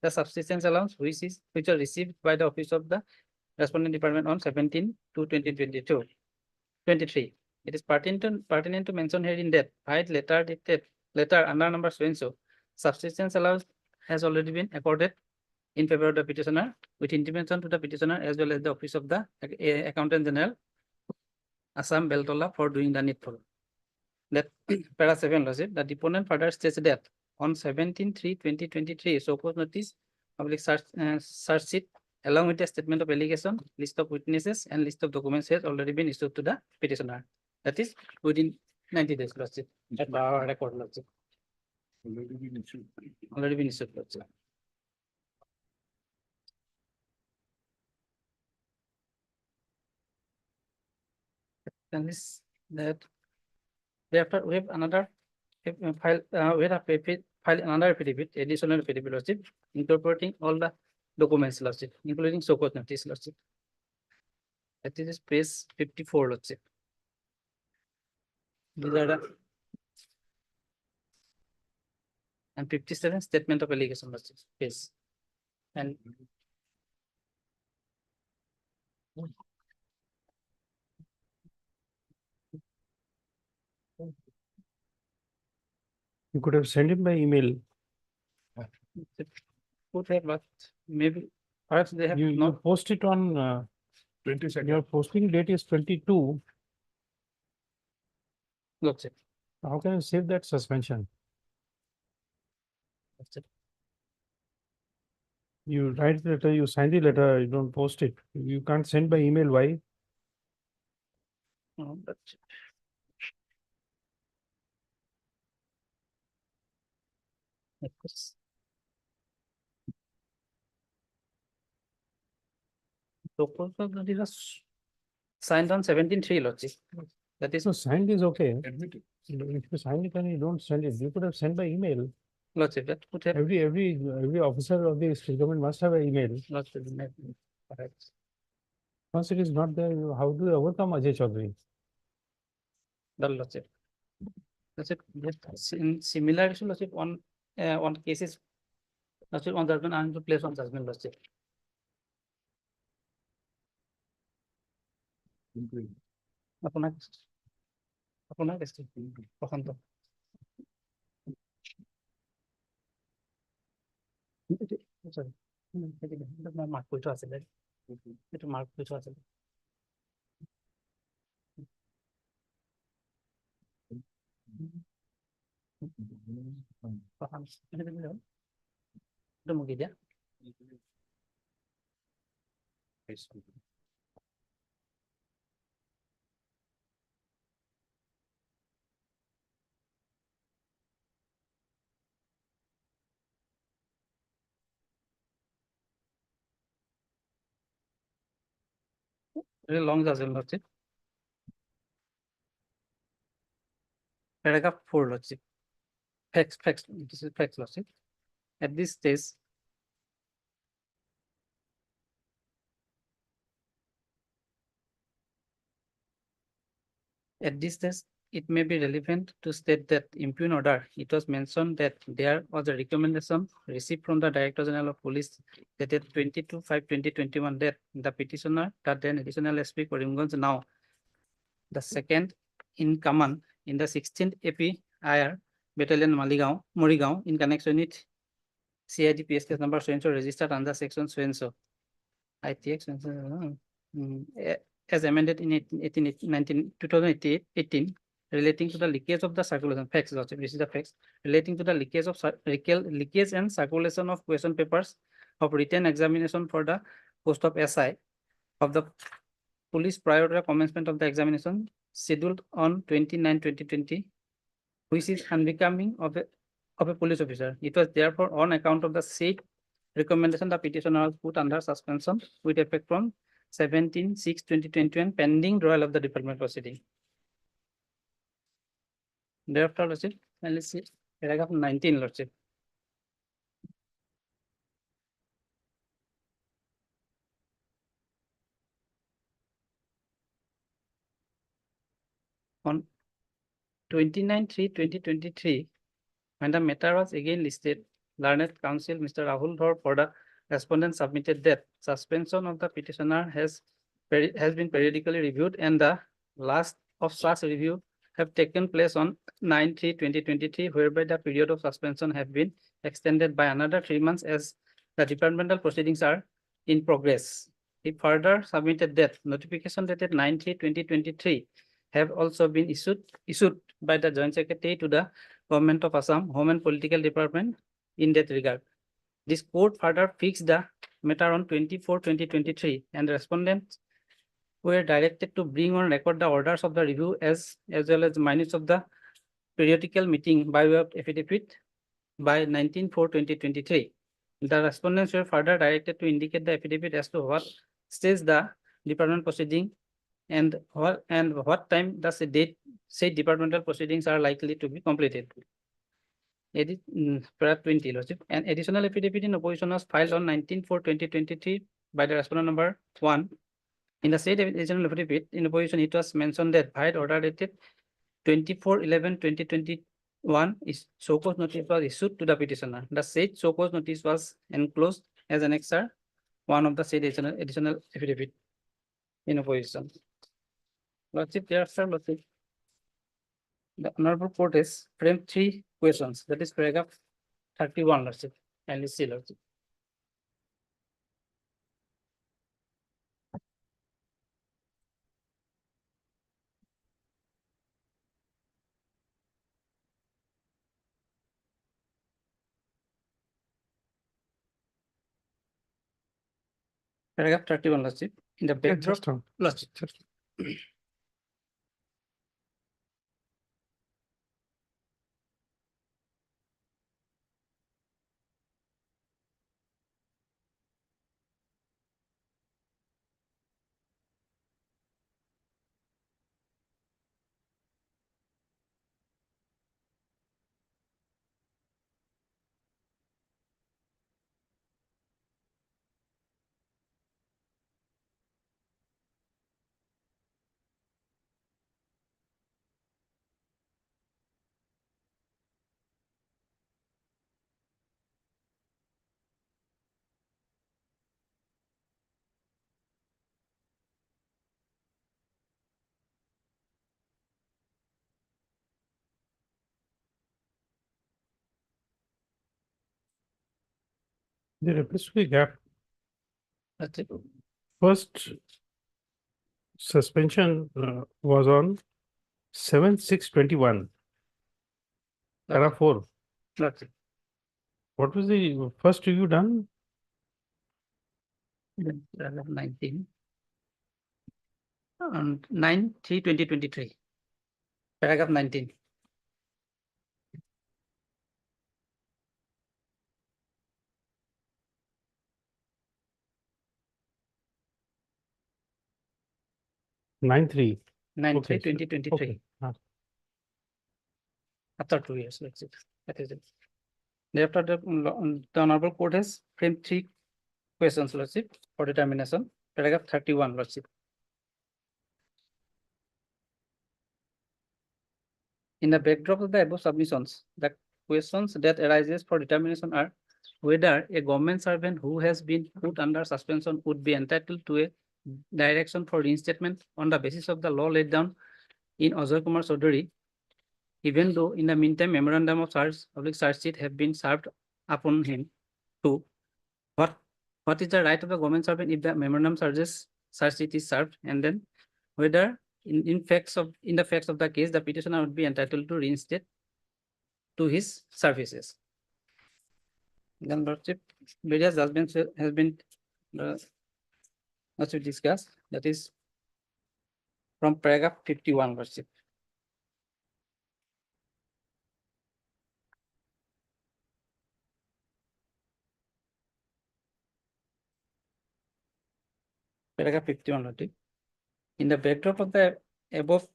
the subsistence allowance which was received by the office of the respondent department on 17/2/2023. It is pertinent to mention here in that filed letter under number so-and-so, subsistence allowance has already been accorded in favor of the petitioner with intimation to the petitioner as well as the office of the Accountant General, Assam Beltola, for doing the needful. That para 7, Lordship, the deponent further states that on 17/3/2023, so cause notice, public search sheet, along with a statement of allegation, list of witnesses, and list of documents has already been issued to the petitioner. That is within 90 days, Lordship. At our record, Lordship. Already been issued. Already been issued, Lordship. And this that thereafter we have another file another affidavit, additional affidavit, Lordship, incorporating all the documents, Lordship, including show cause notice, Lordship. That is page 54, Lordship. These are the and 57 statement of allegation, Lordship, page. And You could have sent it by email. could have, but maybe perhaps they have You not. post it on, 22nd. your posting date is 22. Lordship. How can you save that suspension? Lordship. You write the letter, you sign the letter, you don't post it. You can't send by email. Why? No, Lordship. Of course. So, that is signed on 17/3, Lordship. That is, So signed is okay. Admitted. If you sign it and you don't send it, you could have sent by email. Lordship, that could have. Every officer of the state government must have an email. Lordship, maybe, perhaps. Once it is not there, how do you overcome Ajay Chaudhary? The Lordship. Lordship, just in similar issue, Lordship, on cases, Lordship, on judgment, and to place on judgment, Lordship. আপনার আপনার কাছে কখন তো sorry, mark কইটো আছে এটা mark কইটো আছে কখন এটা মুগি দিয়া very long judgment হচ্ছে paragraph 4 হচ্ছে facts this is facts হচ্ছে at this stage at this stage it may be relevant to state that impugn order it was mentioned that there was a recommendation received from the Director General of Police dated 22/5/2021 that the petitioner that then additional SP Karimganj now the second in command in the 16th APIR Battalion Morigaon in connection with CID PS case number so registered under section so ITX as amended in 2018 relating to the leakage of the circulation facts. This is the facts relating to the leakage of leakage and circulation of question papers of written examination for the post of SI of the police prior to the commencement of the examination scheduled on 29/2020, which is unbecoming of a police officer. It was therefore on account of the said recommendation the petitioner was put under suspension with effect from 17/6/2021 pending trial of the department proceeding. Thereafter, Lordship, and let's see paragraph 19, Lordship. On 29/3/2023, when the matter was again listed, Learned Counsel Mr. Rahul Dhar for the respondent submitted that suspension of the petitioner has been periodically reviewed and the last of such review have taken place on 9/3/2023, whereby the period of suspension have been extended by another 3 months as the departmental proceedings are in progress. He further submitted that notification dated 9/3/2023 have also been issued by the Joint Secretary to the Government of Assam Home and Political Department in that regard. This court further fixed the matter on 24/2023 and the respondents were directed to bring on record the orders of the review as well as minutes of the periodical meeting by way of affidavit by 19/4/2023. The respondents were further directed to indicate the affidavit as to what stage the department proceeding and what time the said departmental proceedings are likely to be completed. para 20, Lordship. An additional affidavit in opposition was filed on 19/4/2023 by the respondent number 1. In the said additional affidavit in opposition, it was mentioned that by order dated 24/11/2021 is show cause notice was issued to the petitioner. The said show cause notice was enclosed as annexure 1 of the said additional affidavit in opposition. Lordship, thereafter, Lordship, the honorable court has framed 3 questions. That is paragraph 31, Lordship, and see, Lordship. Paragraph 31, Lordship, in the backdrop, Just on. Lordship. There appears to be a gap. Lordship. First suspension was on 7/6/21. Para 4. Lordship. What was the first review done? Paragraph 19. On 9/3/2023. Paragraph 19. Nine three. 9/3/2023. Okay. After 2 years, let's see. That is it. Thereafter, the honorable court has framed 3 questions, Lordship, for determination. Paragraph 31, Lordship. In the backdrop of the above submissions, the questions that arises for determination are whether a government servant who has been put under suspension would be entitled to a direction for reinstatement on the basis of the law laid down in Ajay Kumar Chaudhary, even though in the meantime memorandum of public charge sheet have been served upon him. 2. What is the right of the government servant if the memorandum charge sheet is served, and then whether in the facts of the case the petitioner would be entitled to reinstate to his services. Then, Lordship, various judgments has been discussed. That is from paragraph 51, Lordship. Paragraph 51, Lordship. In the backdrop of the above,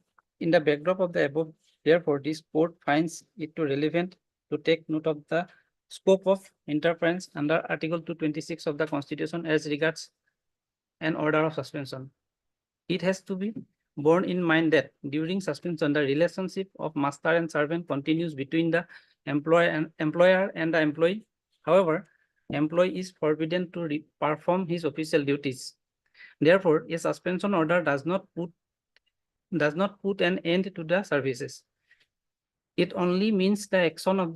therefore, this court finds it too relevant to take note of the scope of interference under Article 226 of the Constitution as regards an order of suspension. It has to be borne in mind that during suspension, the relationship of master and servant continues between the employer and the employee. However, employee is forbidden to perform his official duties. Therefore, a suspension order does not put an end to the services. It only means the action of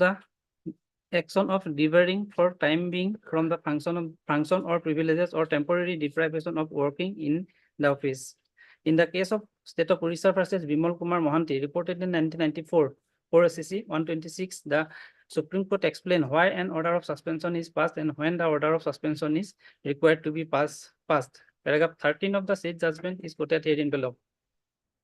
debarring for time being from the function or privileges or temporary deprivation of working in the office. In the case of State of Odisha versus Bimal Kumar Mohanty, reported in 1994, 4 SCC 126, the Supreme Court explained why an order of suspension is passed and when the order of suspension is required to be passed. Paragraph 13 of the said judgment is quoted here in below.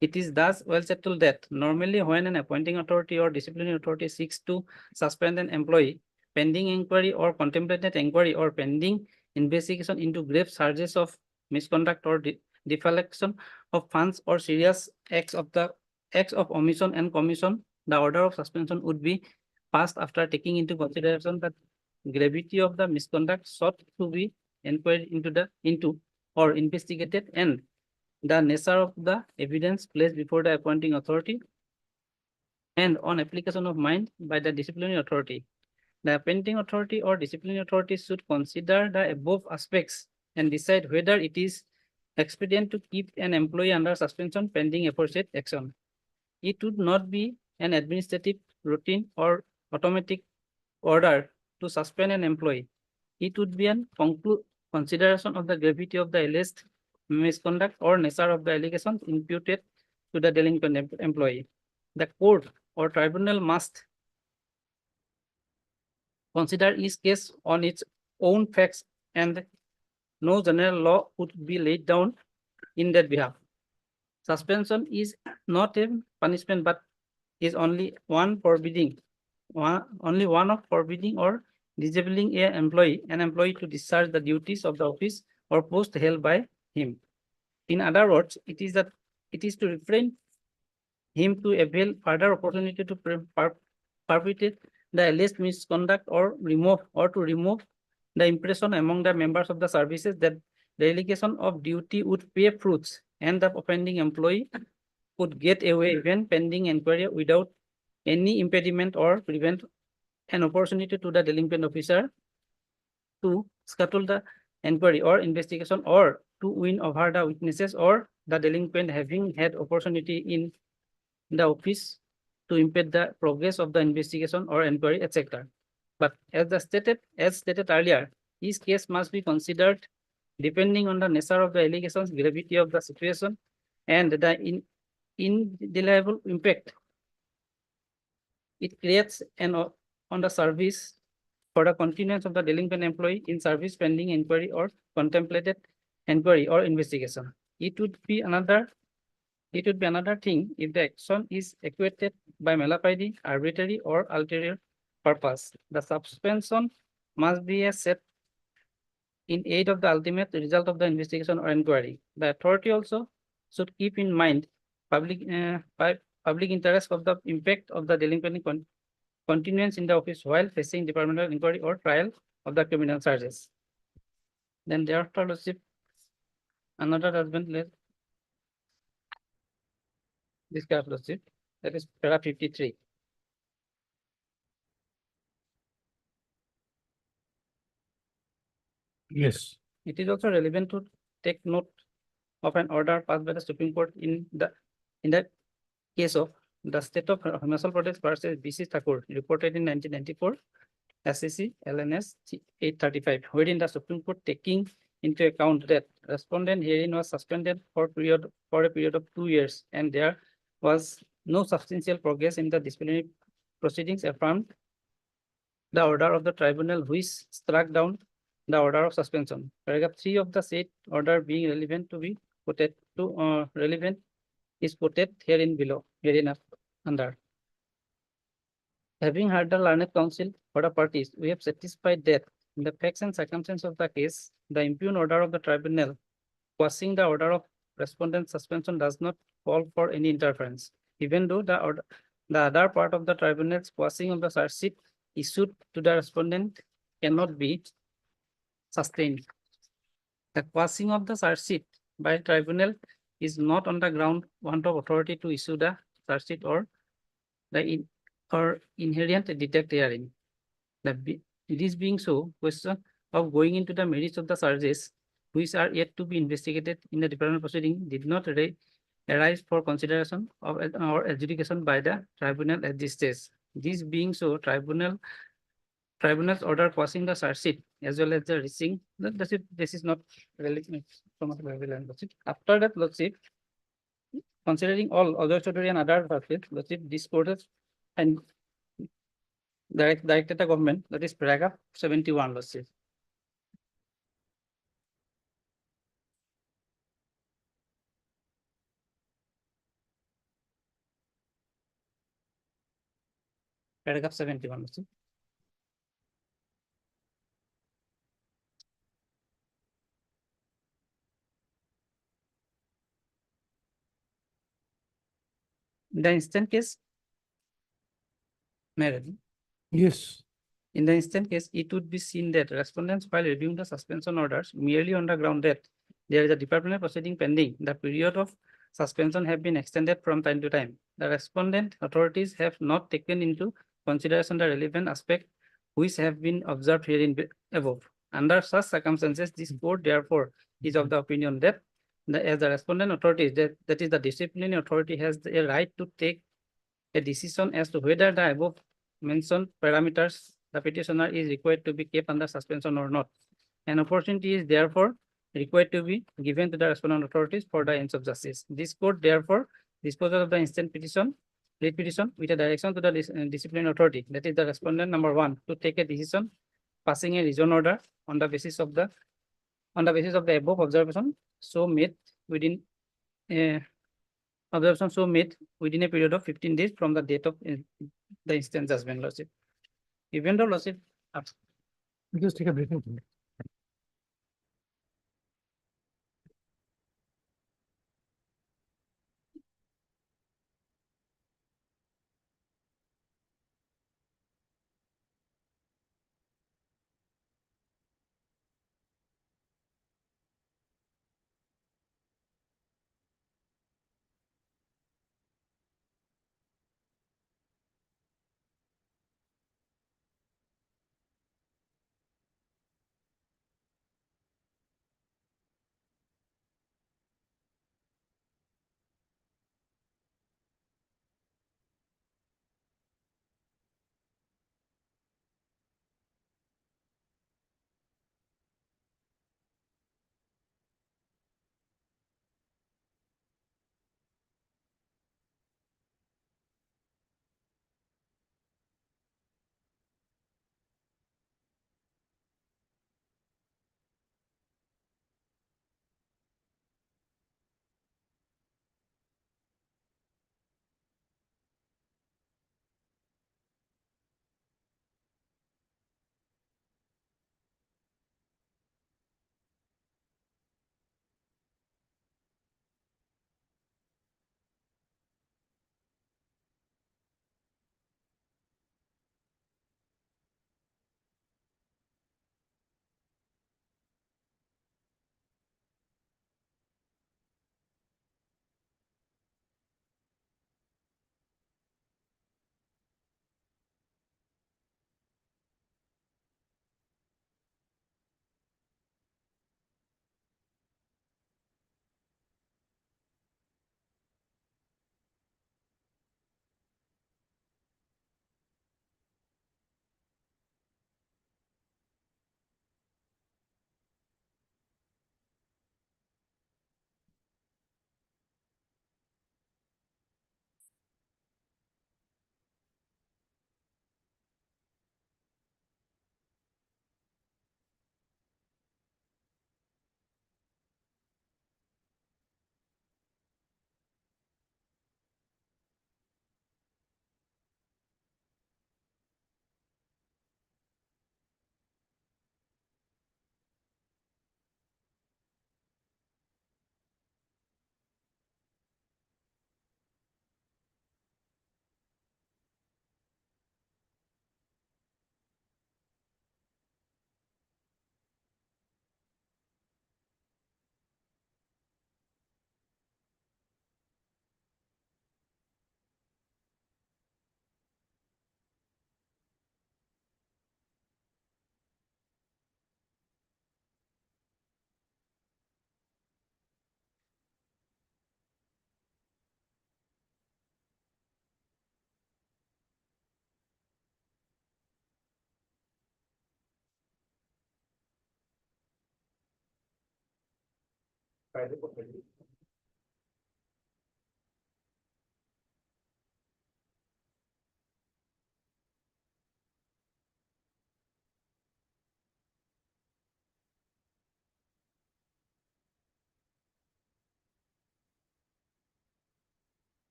It is thus well settled that normally when an appointing authority or disciplinary authority seeks to suspend an employee, pending inquiry or contemplated inquiry or pending investigation into grave charges of misconduct or deflection of funds or serious acts of omission and commission, the order of suspension would be passed after taking into consideration that gravity of the misconduct sought to be inquired into or investigated and the nature of the evidence placed before the appointing authority and on application of mind by the disciplinary authority. The appointing authority or disciplinary authority should consider the above aspects and decide whether it is expedient to keep an employee under suspension pending aforesaid action. It would not be an administrative routine or automatic order to suspend an employee. It would be an consideration of the gravity of the alleged misconduct or nature of the allegations imputed to the delinquent employee. The court or tribunal must consider each case on its own facts and no general law would be laid down in that behalf. Suspension is not a punishment but is only one of forbidding or disabling an employee to discharge the duties of the office or post held by him. In other words, it is to refrain him to avail further opportunity to perpetrate the alleged misconduct or to remove the impression among the members of the services that the delegation of duty would pay fruits and the offending employee would get away even pending inquiry without any impediment or prevent an opportunity to the delinquent officer to scuttle the inquiry or investigation or to win over the witnesses or the delinquent having had opportunity in the office to impede the progress of the investigation or inquiry, etc. But as stated earlier, each case must be considered depending on the nature of the allegations, gravity of the situation, and the indelible impact it creates on the service for the continuance of the delinquent employee in service pending inquiry or contemplated inquiry or investigation. It would be another thing if the action is equated by malafide, arbitrary, or ulterior purpose. The suspension must be a set in aid of the ultimate result of the investigation or inquiry. The authority also should keep in mind public interest of the impact of the delinquent continuance in the office while facing departmental inquiry or trial of the criminal charges. Then thereafter, another judgment discussed, that is para 53. Yes. It is also relevant to take note of an order passed by the Supreme Court in the case of the state of Himachal Pradesh versus B.C. Thakur, reported in 1994, SCC LNS 835, wherein the Supreme Court taking into account that respondent hearing was suspended for a period of 2 years, and there was no substantial progress in the disciplinary proceedings, affirmed the order of the tribunal which struck down the order of suspension. Paragraph 3 of the said order being relevant is quoted herein under. Having heard the learned counsel for the parties, we have satisfied that in the facts and circumstances of the case, the impugned order of the tribunal quashing the order of respondent suspension does not call for any interference, even though the other part of the tribunal's quashing of the charge sheet issued to the respondent cannot be sustained. The quashing of the charge sheet by tribunal is not on the ground want of authority to issue the charge sheet or the inherent defect herein. This being so, question of going into the merits of the charges which are yet to be investigated in the department proceeding did not arise for consideration of or adjudication by the tribunal at this stage. This being so, tribunal's order quashing the charge sheet as well as the reaching, this is not relevant so much relevant. After that, Lordship, considering all other statutory and other factors, Lordship, this court and directed the government, that is paragraph 71, Lordship. Paragraph 71, Lordship. In the instant case, married, Yes. In the instant case, it would be seen that respondents, while reviewing the suspension orders, merely on the ground that there is a departmental proceeding pending, the period of suspension have been extended from time to time. The respondent authorities have not taken into consideration the relevant aspect which have been observed herein above. Under such circumstances, this court therefore is of the opinion that as the respondent authorities, that is the disciplinary authority, has a right to take a decision as to whether the above mentioned parameters the petitioner is required to be kept under suspension or not. An opportunity is therefore required to be given to the respondent authorities for the ends of justice. This court therefore disposes of the instant petition, writ petition with a direction to the disciplinary authority, that is the respondent number 1, to take a decision passing a reason order on the basis of the above observation so made within observation so made within a period of 15 days from the date of the instant judgment, Lordship. Even though, Lordship, Just take a briefing.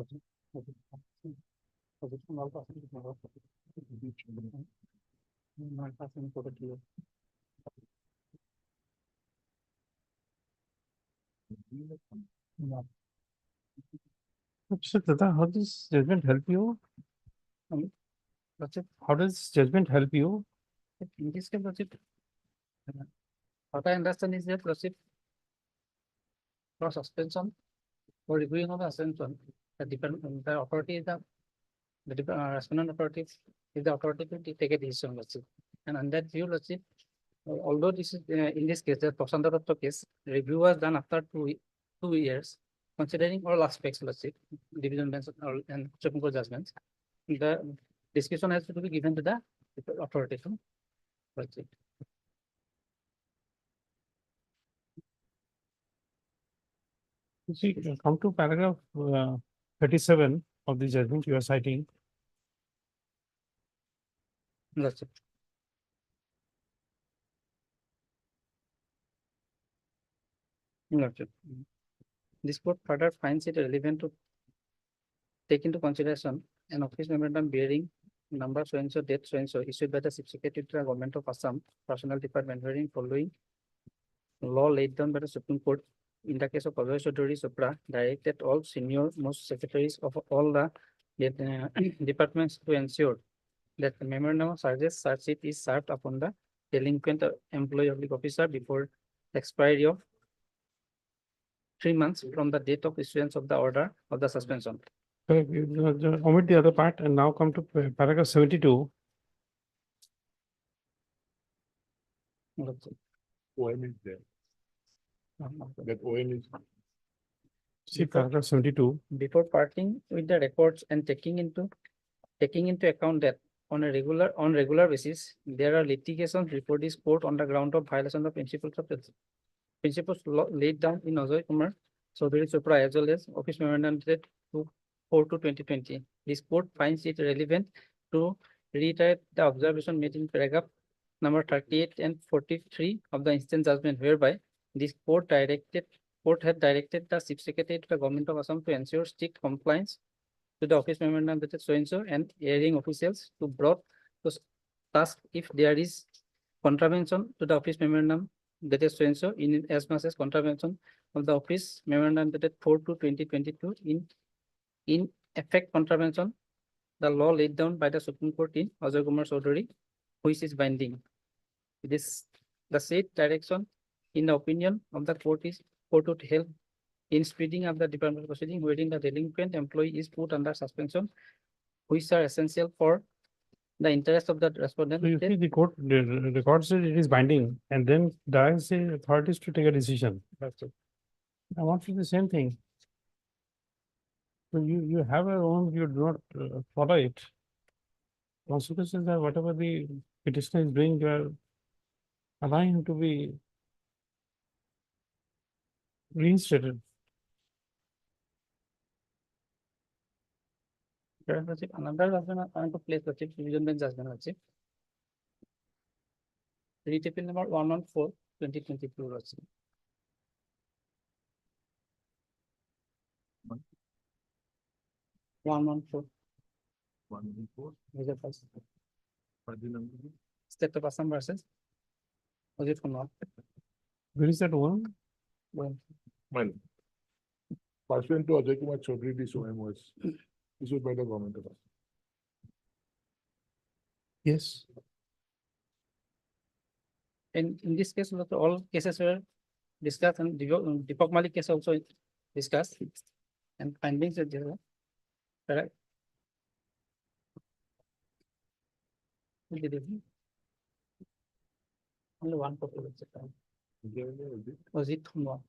So Tata, how does judgment help you? Lordship, how does judgment help you? In this case, Lordship, what I understand is that Lordship, for suspension, for reviewing of the suspension, the authority is the respondent authority is the authority to take a decision, Lordship. And on that view, Lordship, although this is in this case, the Prasanta Datta case, review was done after 2 years, considering all aspects, Lordship, division bench and Supreme Court judgments. The discussion has to be given to the authority. Lordship. You see, come to paragraph 37 of the judgment you are citing. Lordship. Lordship. This court further finds it relevant to take into consideration an office memorandum bearing number so and so, date so and so, issued by the Chief Secretary to the Government of Assam Personnel Department, wherein following law laid down by the Supreme Court in the case of Ajay Chaudhary Chopra, directed all senior most secretaries of all the departments to ensure that the memorandum of charges such sheet is served upon the delinquent employee public officer before the expiry of 3 months from the date of issuance of the order of the suspension. Omit the other part and now come to paragraph 72. OM is there. That OM is. See paragraph 72. Before parting with the records and taking into account that on regular basis, there are litigations before this court on the ground of violation of principles laid down in Ajay Kumar Chaudhary Chopra as well as office memorandum dated 4/2/2020. This court finds it relevant to reiterate the observation made in paragraph number 38 and 43 of the instant judgment, whereby this court had directed the Chief Secretary to the Government of Assam to ensure strict compliance to the office memorandum dated so and so, and hearing officials to brought to task if there is contravention to the office memorandum dated so and so, in as much as contravention of the office memorandum dated 4/2/2022 in effect contravention the law laid down by the Supreme Court in Ajay Kumar Chaudhary, which is binding. The said direction, in the opinion of the court, would help in speeding up the department proceeding wherein the delinquent employee is put under suspension, which are essential for the interest of the respondent. So you see the court records that it is binding and then directs the authorities to take a decision. That's it. I want to do the same thing. So you have a own, you do not follow it. Consequences are whatever the petitioner is doing, you are allowing him to be reinstated. Another judgment I want to place the chief division bench judgment. Read appeal number 114/2022. 114. 114. Major first. State of Assam versus Ajit Kumar. Where is that one? Well, pursuant to Ajay Kumar Chaudhary, this OM was issued by the Government of Assam. Yes. In this case, all cases were discussed and Deepak Malik case also discussed and findings are there. Correct. Only one copy was it. Was it one?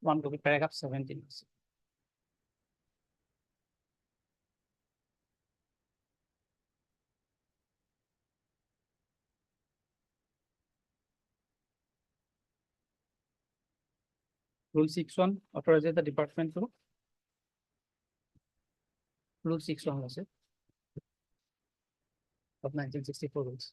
One copy, paragraph 17. Rule 6.1 authorizes the department to. Rule 6.1 was it? Of 1964 rules.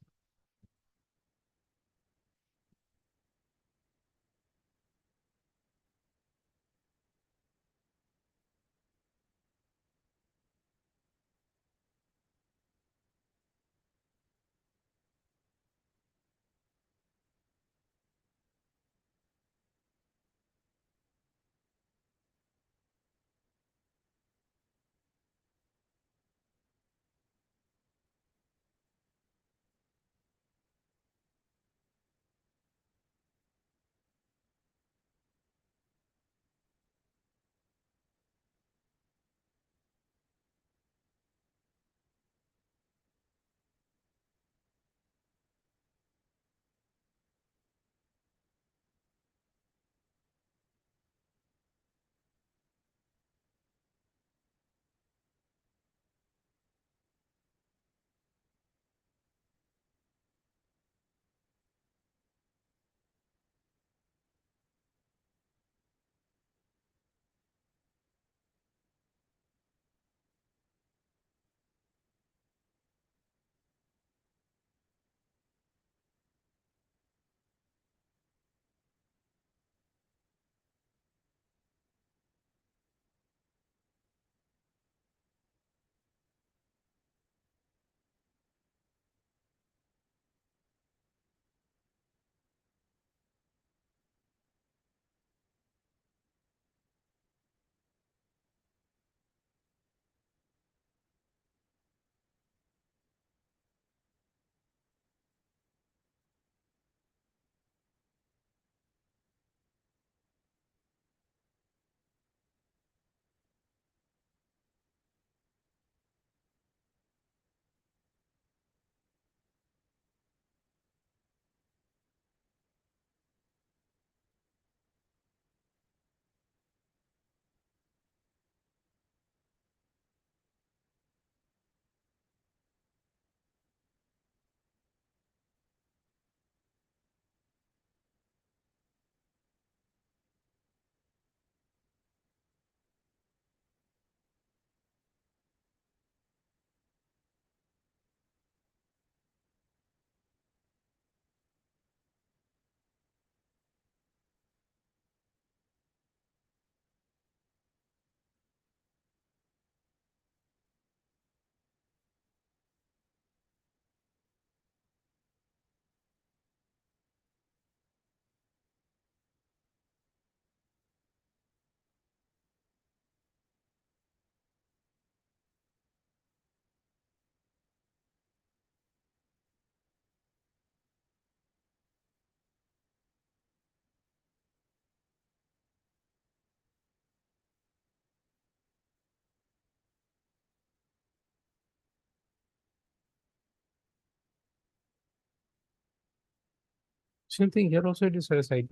Same thing here also it is set aside.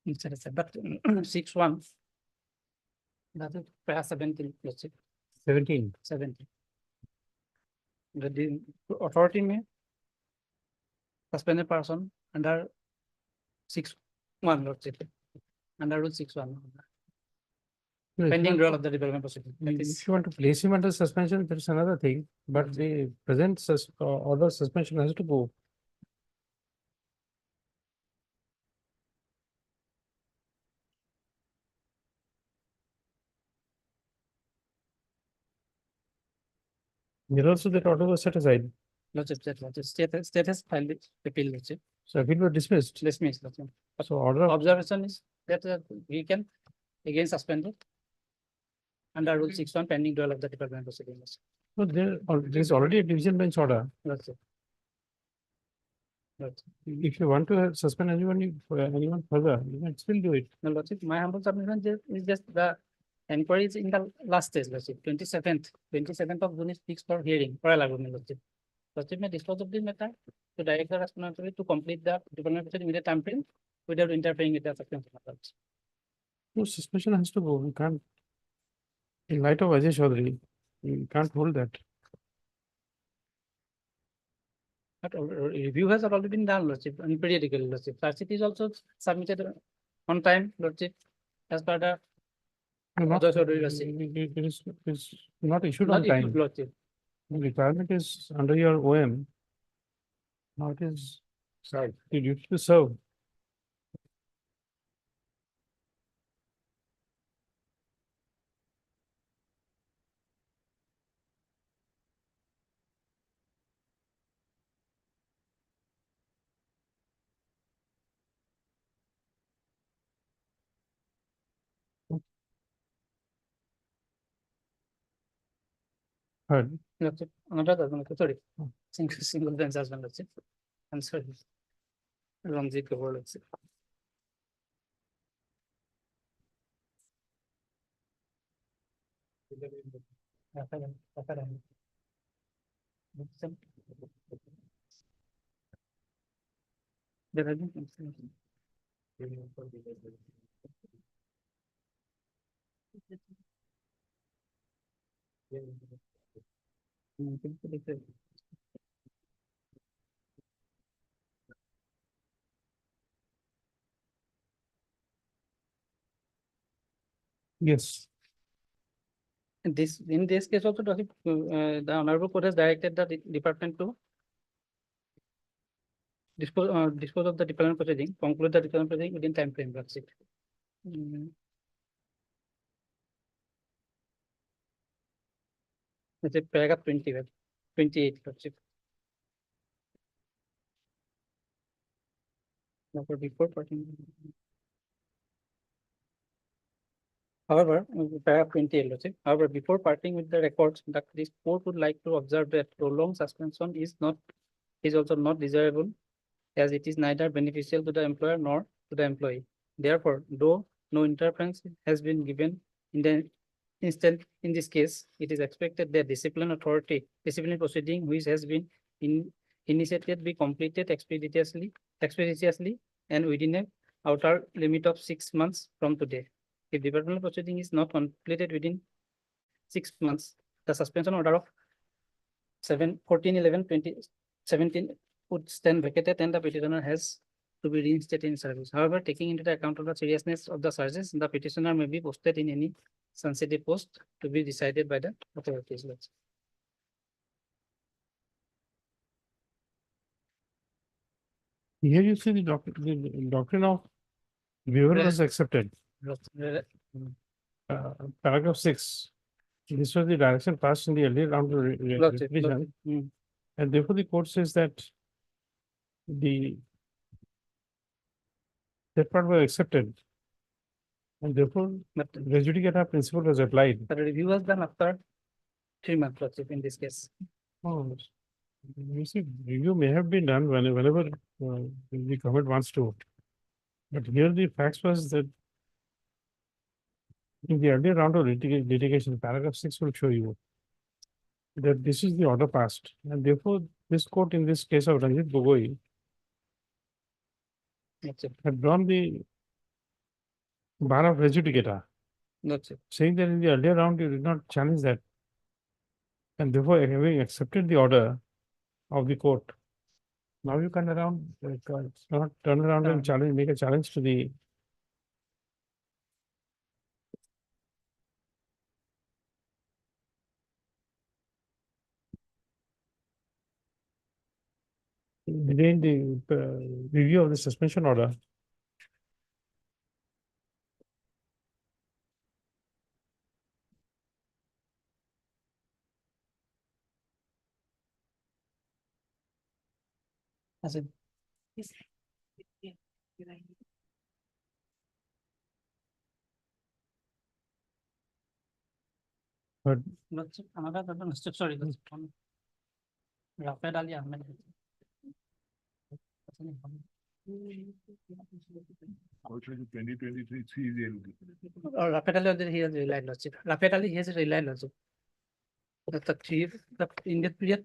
It's set aside, but 6.1. That is pass 17, let's say 17. 17. The authority may suspend a person under 6.1, let's say, under rule 6.1. No, if you Pending want rule to- of the development proceeding. That If is, you want to place him under suspension, there is another thing, but the present order suspension has to go. Here also that order was set aside, let's say, state has filed its appeal, let's say, so appeal was dismissed. dismissed, let's say. So order of Observation is that we can again suspend it under rule 6.1 pending rule of the development proceedings. no, there is already a division bench order. That's it. That's it. If you want to suspend anyone further, you can still do it. No, that's it. My humble submission is just the inquiry is in the last stage, let's say, 27th of June is fixed for hearing, oral argument, let's say. Let's say, may dispose of this matter to direct the responsibility to complete the development proceeding within a time frame without interfering with the subsequent matters. No, suspension has to go. We can't. In light of Ajay Chaudhary, we can't hold that. But review has already been done, let's say, and periodically, let's say. Charge sheet is also submitted on time, let's say. as per the Not, other order, Lordship. it's not issued Not on issued, time. Lordship. The requirement is under your OM. Now it is, sorry, the duty to serve. Heard. Lordship, another doesn't, sorry. Single bench as well, Lordship. I'm sorry. Ranjit Kaur, Lordship. There has been consideration. Yes. In this case also, Lordship, the honorable court has directed the department to dispose of the deployment proceeding, conclude the deployment proceeding within time frame, Lordship. It's a paragraph 20, 28, Lordship. Now for before parting. However, paragraph 28, Lordship. However, before parting with the records, this court would like to observe that prolonged suspension is also not desirable, as it is neither beneficial to the employer nor to the employee. Therefore, though no interference has been given in the in this case, it is expected that discipline proceeding which has been initiated be completed expeditiously and within a outer limit of 6 months from today. If departmental proceeding is not completed within 6 months, the suspension order of 14/11/2017 would stand vacated and the petitioner has to be reinstated in service. However, taking into the account of the seriousness of the charges, the petitioner may be posted in any sensitive post to be decided by the authorities. Here you see the doctrine of waiver was accepted. Paragraph 6. This was the direction passed in the earlier round of revision. And therefore the court says that that part was accepted. And therefore, res judicata principle was applied. The review was done after 3 months, Lordship, in this case. Oh, you see, review may have been done whenever the government wants to. But here the facts was that in the earlier round of litigation, paragraph 6 will show you that this is the order passed. And therefore, this court in this case of Ranjit Gogoi had drawn the bar of res judicata, saying that in the earlier round you did not challenge that. And therefore, having accepted the order of the court, now you can not turn around and challenge, make a challenge to the delaying the review of the suspension order. As in, But Lordship, another, Lordship, sorry, Lordship, Rafet Ali Ahmed. Also, 2023 3 Rafet Ali, he has relied, Lordship. Rafet Ali, he has relied, Lordship. In that period,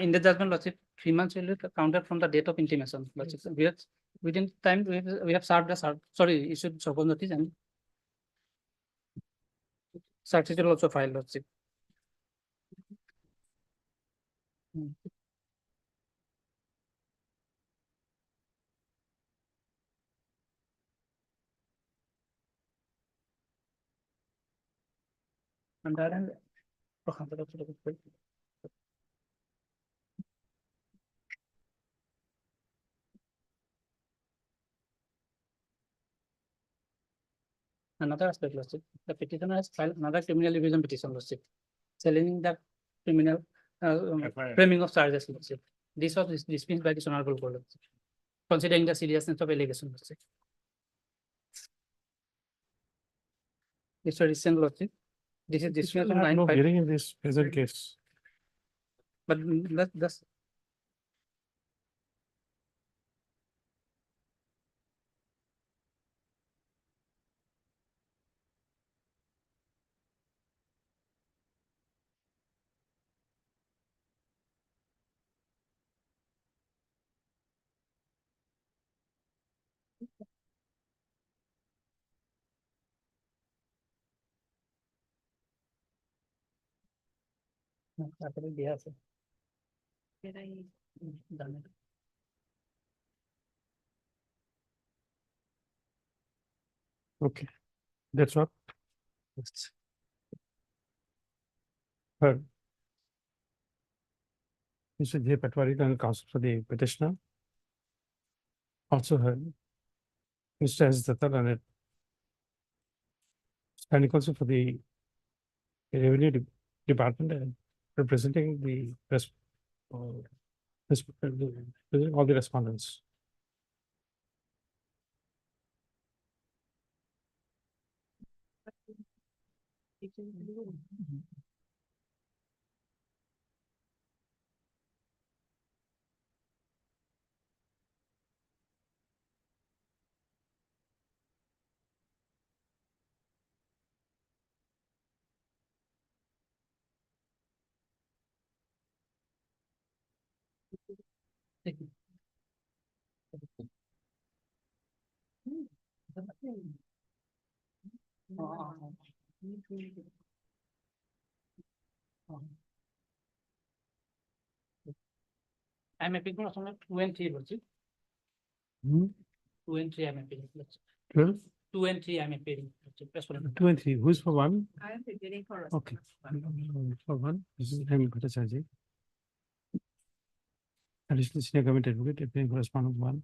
in the judgment, Lordship, 3 months will be counted from the date of intimation, Lordship. Within time, we have served issued suppose notice and search will also filed, Lordship. And that and. Prashanta Dutta Chakraborty. Another aspect, Lordship, the petitioner has filed another criminal revision petition, Lordship, challenging the criminal FIR. framing of charges, Lordship. This was dismissed by the Honorable Court, Lordship, considering the seriousness of allegation, Lordship. It's a recent, Lordship. This is This dismissed will on have no 9/5. bearing in this present case. But that's. তারপরে দেয়া আছে। জানি না। Okay, that's what. Heard. Mr. J. Patwari, and counsel for the petitioner. Also heard. Mr. S. Datta, and standing counsel for the Revenue Department and representing the representing all the respondents. I'm appealing for Assam 2 and 3, Lordship. Hmm? 2 and 3 I'm appealing, Lordship. 12, 2 and 3 I'm appealing, Lordship. That's what I'm. 2 and 3, who's for one? I am preparing for. Okay. For one, this is M. Bhattacharya. Additional senior government advocate, appearing for respondent one.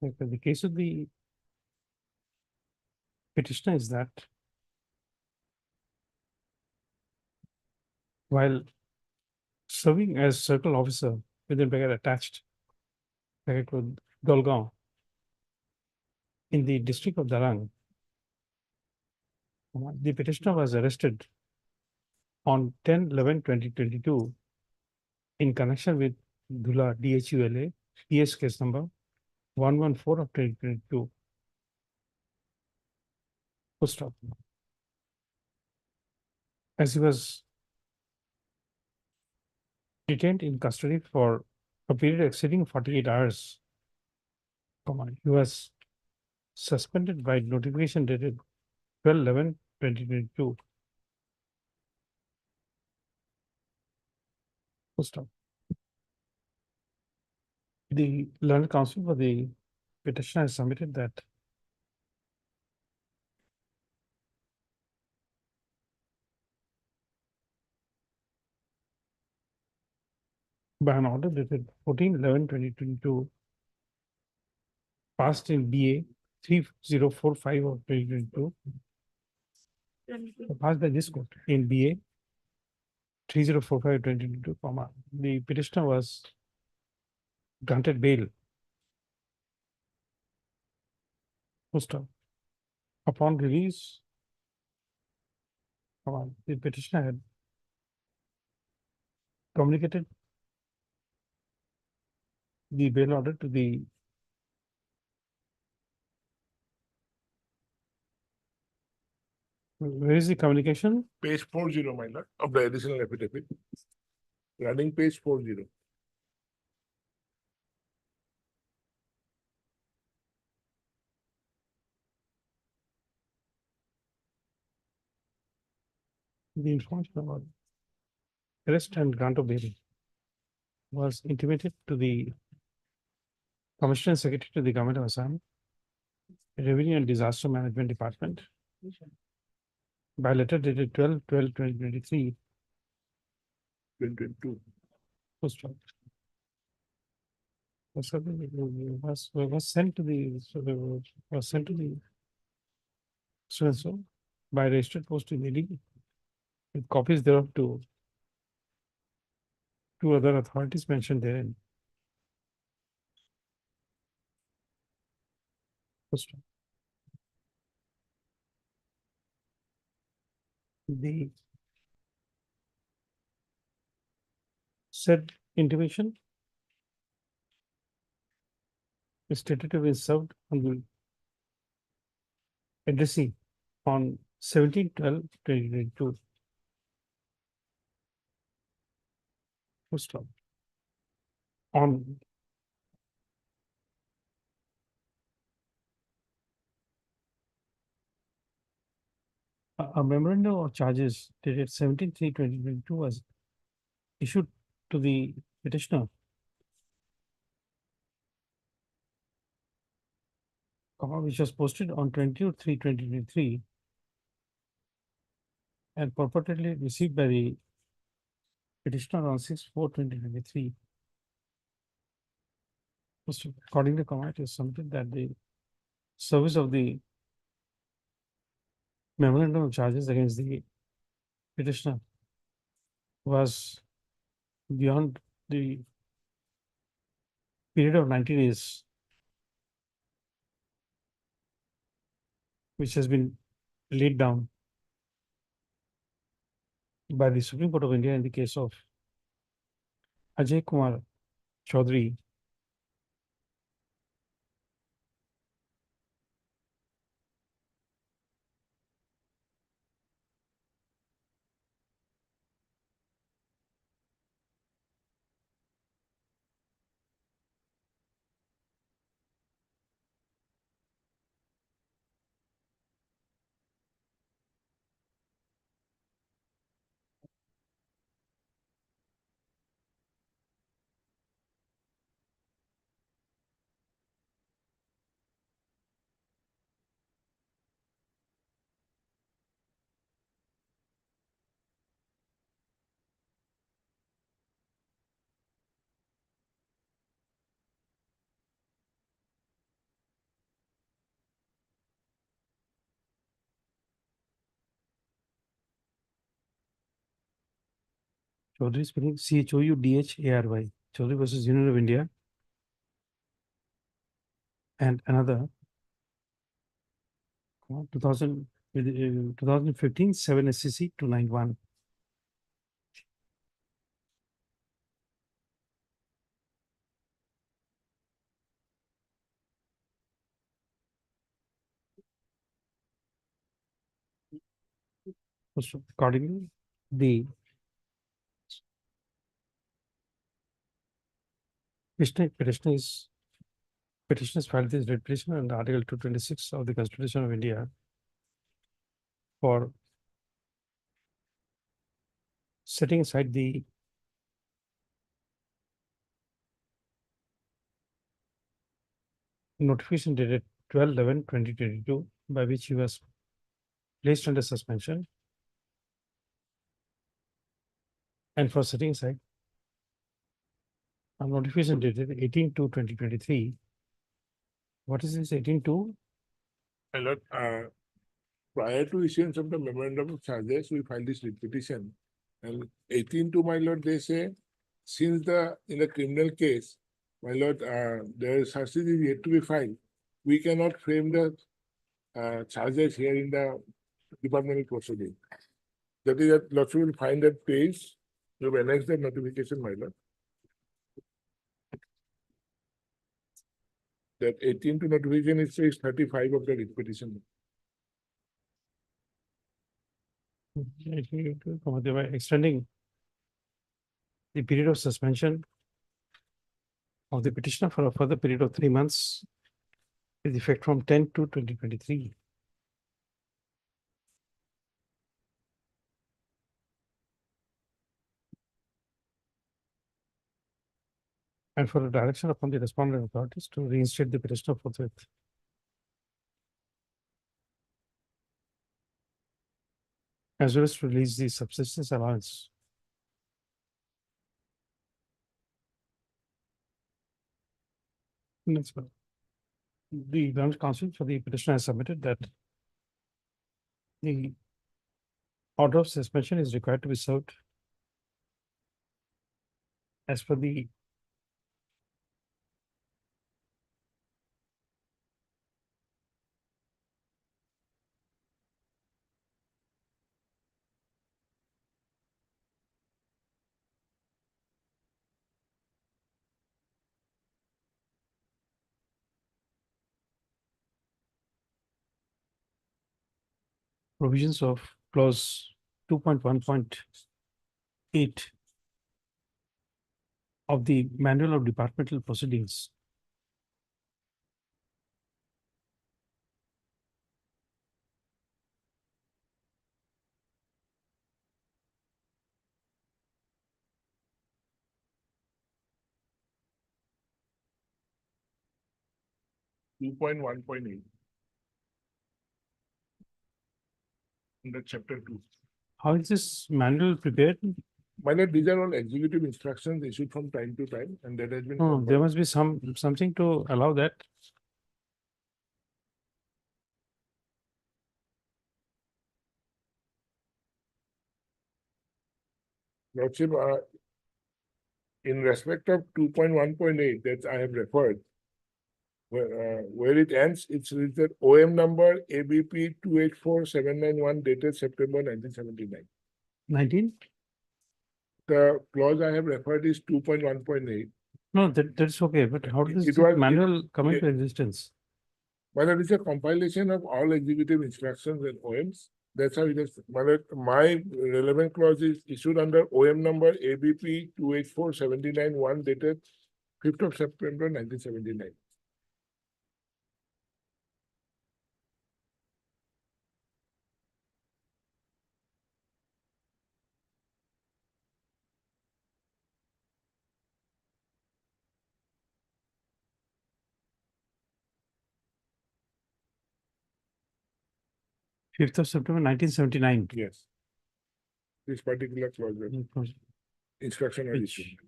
Okay, the case of the petitioner is that while serving as circle officer within Bagat attached Bagat with Dolgaon in the district of Darang, the petitioner was arrested on 10/11/2022 in connection with Dhula DHULA PS case number 114 of 2022. Full stop. As he was detained in custody for a period exceeding 48 hours, he was suspended by notification dated 12/11/2022. Full stop. The learned counsel for the petitioner has submitted that by an order dated 14/11/2022, passed in BA 3045 of 2022, passed by this court in BA 3045/2022, the petitioner was granted bail. Full stop. Upon release, the petitioner had communicated the bail order to the where is the communication? Page 40, my lord, of the additional affidavit. Running page 40. The information about arrest and grant of bail was intimated to the Commissioner Secretary to the Government of Assam, Revenue and Disaster Management Department by letter dated 12/12/2023. 2022. Post office. Was sent to the, was sent to the so by registered post in Delhi with copies thereof to two other authorities mentioned therein. Post office. The said intimation is stated to be served on the addressee on 17/12/2022. Full stop. On a memorandum of charges dated 17/3/2022 was issued to the petitioner which was posted on 20/3/2023 and purportedly received by the petitioner on 6/4/2023. According to comment, is something that the service of the memorandum of charges against the petitioner was beyond the period of 90 days, which has been laid down by the Supreme Court of India in the case of Ajay Kumar Chaudhary Chaudhary spelling CHOUDHARY, Chaudhary versus Union of India, and another 2015 7 SCC 291. So accordingly, the petitioners filed this writ petition under Article 226 of the Constitution of India for setting aside the notification dated 12/11/2022 by which he was placed under suspension, and for setting aside a notification dated 18/2/2023. What is this 18/2? My lord, prior to issuance of the memorandum of charges, we filed this writ petition. And 18 to my lord, they say, since in the criminal case, my lord, the charges is yet to be filed, we cannot frame the charges here in the departmental proceeding. That is, that lordship will find that page, you have annexed the notification, my lord. That 18 to notification, it says 35 of the writ petition. They were extending the period of suspension of the petitioner for a further period of 3 months with effect from 10 to 2023. And for a direction upon the respondent authorities to reinstate the petitioner forthwith. As well as to release the subsistence allowance. That's well. The grounds counsel for the petitioner has submitted that the order of suspension is required to be served as per the provisions of clause 2.1.8 of the Manual of Departmental Proceedings. Two point 1.8. In the chapter 2. How is this manual prepared? My lord, these are all executive instructions issued from time to time, and that has been. No, there must be something to allow that. Lordship, in respect of 2.1.8 that I have referred, where it ends, it's written OM number ABP 284791 dated September 1979. 19? The clause I have referred is 2.1.8. No, that's okay, but how does It the was- manual come it- into existence? Well, it is a compilation of all executive instructions and OMs. That's how it is. My relevant clause is issued under OM number ABP 284791 dated 5th of September 1979. Fifth of September 1979. Yes. This particular clause, instruction was Which- issued.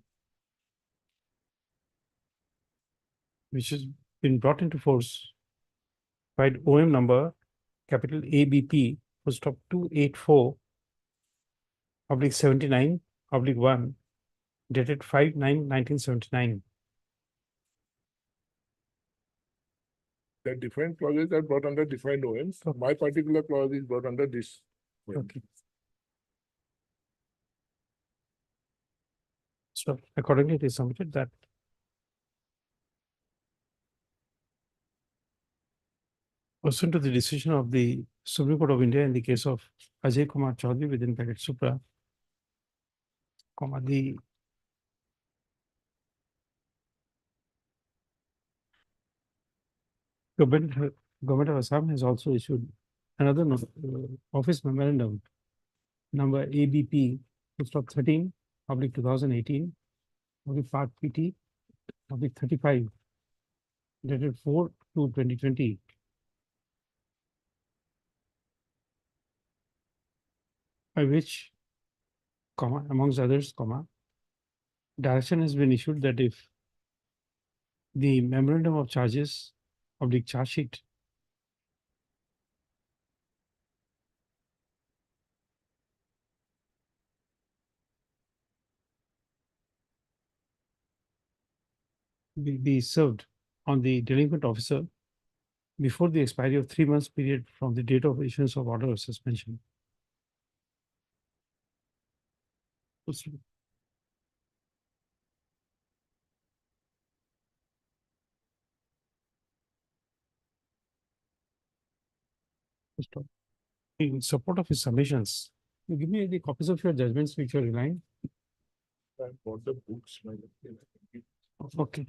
Which has been brought into force by OM number capital ABP full stop 284/79/1 dated 5/9/1979. That different clauses are brought under different OMs. My particular clause is brought under this. OM. Okay. So accordingly, it is submitted that pursuant to the decision of the Supreme Court of India in the case of Ajay Kumar Chaudhary within bracket Supra, the Government of Assam has also issued another office memorandum number ABP stop 13/2018 part PT /35 dated 4/2/2020. By which, amongst others, direction has been issued that if the memorandum of charges of the charge sheet be served on the delinquent officer before the expiry of 3 months period from the date of issuance of order of suspension. In support of his submissions, you give me the copies of your judgments which you are relying. I bought the books. My Okay.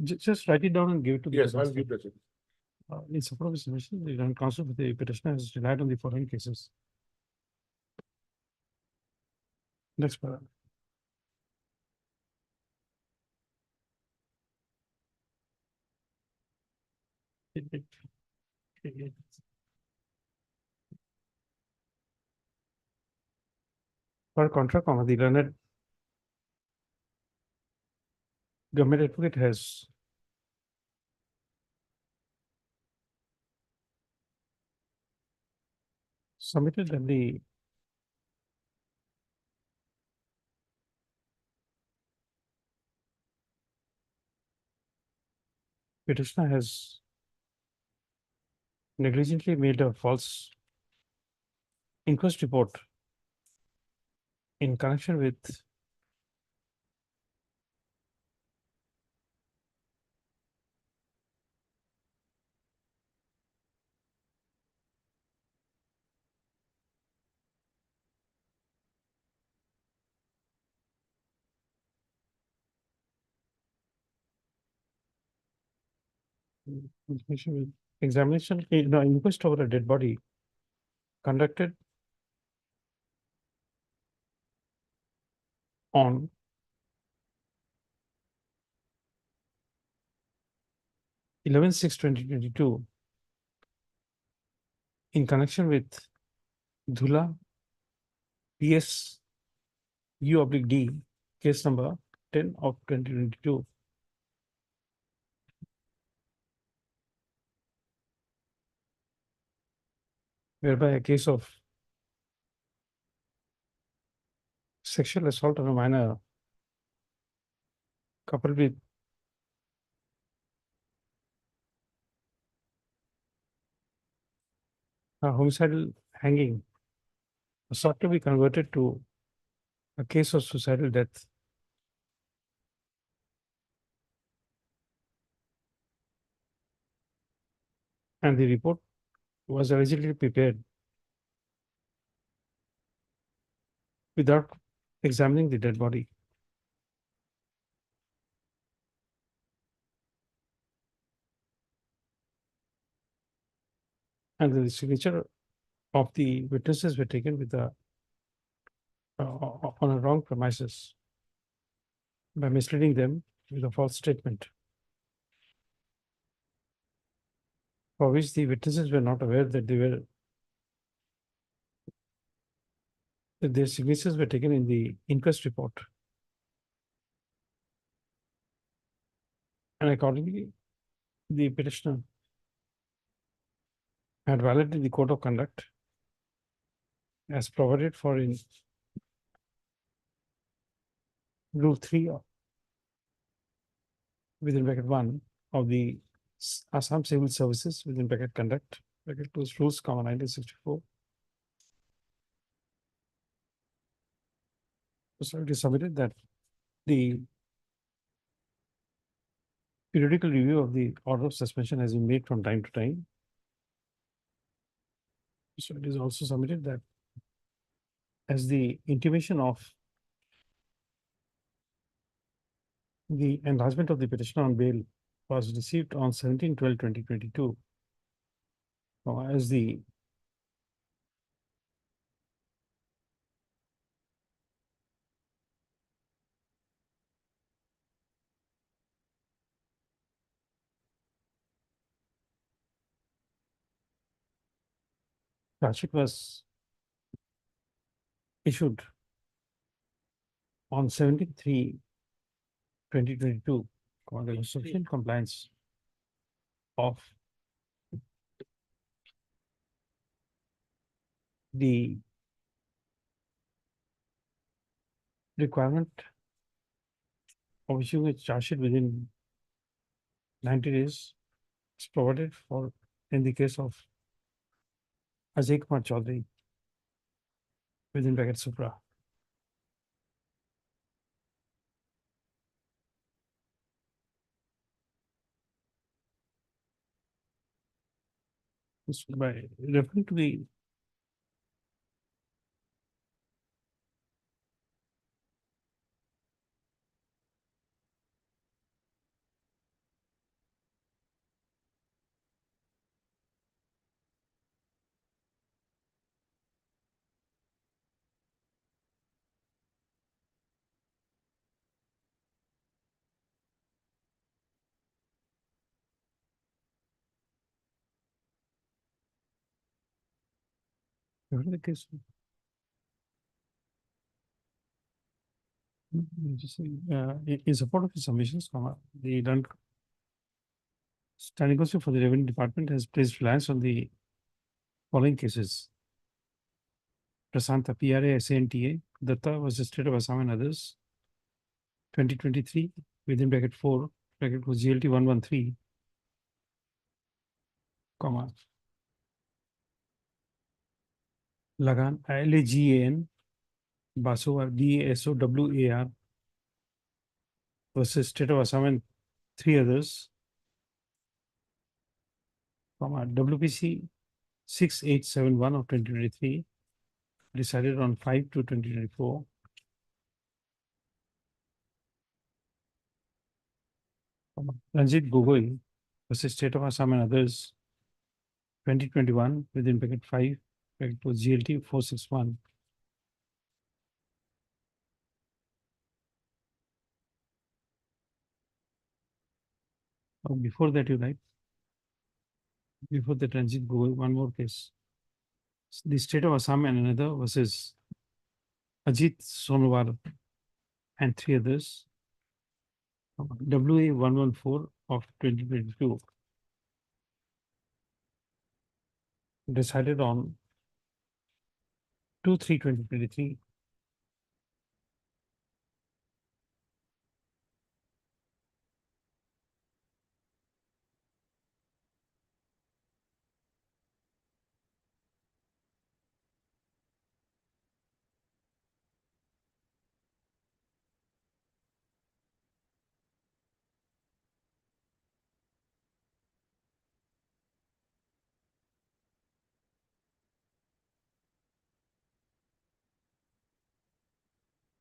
Just write it down and give it to the. Yes, I'll petitioner. give the check. In support of his submission, the Joint Counsel for the petitioner has relied on the following cases. Next paragraph. For contra comma, the learned government advocate has submitted that the petitioner has negligently made a false inquest report in connection with examination, inquest over a dead body conducted on Eleven 6/2022 in connection with Dhula PS U/D case number 10 of 2022. Whereby a case of sexual assault on a minor coupled with a homicidal hanging was sought to be converted to a case of suicidal death. And the report was allegedly prepared without examining the dead body. And the signature of the witnesses were taken with a on a wrong premises by misleading them with a false statement, for which the witnesses were not aware that their signatures were taken in the inquest report. And accordingly, the petitioner had violated the code of conduct as provided for in Rule 3 within bracket 1 of the Assam Civil Services within bracket conduct, bracket 2 rules, comma 1964. So it is submitted that the periodical review of the order of suspension has been made from time to time. So it is also submitted that as the intimation of the enlargement of the petition on bail was received on 17/12/2022, as the charge sheet was issued on 17/3/2022, there was sufficient compliance of the requirement of issuing a charge sheet within 90 days is provided for in the case of Ajay Kumar Chaudhary within bracket Supra. By referring to the referring to the case. Just, in support of his submissions, the done Standing Council for the Revenue Department has placed reliance on the following cases. Prasanta, PRA, SANTA, Datta versus State of Assam and others. 2023, within bracket 4, bracket was GLT 113, comma. Lagan, LAGAN, Basowar, BASOWAR versus State of Assam and 3 others, comma, WPC 6871 of 2023, decided on 5/2/2024. Ranjit Gogoi versus State of Assam and others, 2021, within bracket 5, bracket was GLT 461. Oh, before that, you write. Before the Ranjit Gogoi, one more case. The State of Assam and another versus Ajit Sonowar and 3 others. WA 114 of 2022. Decided on 2/3/2023.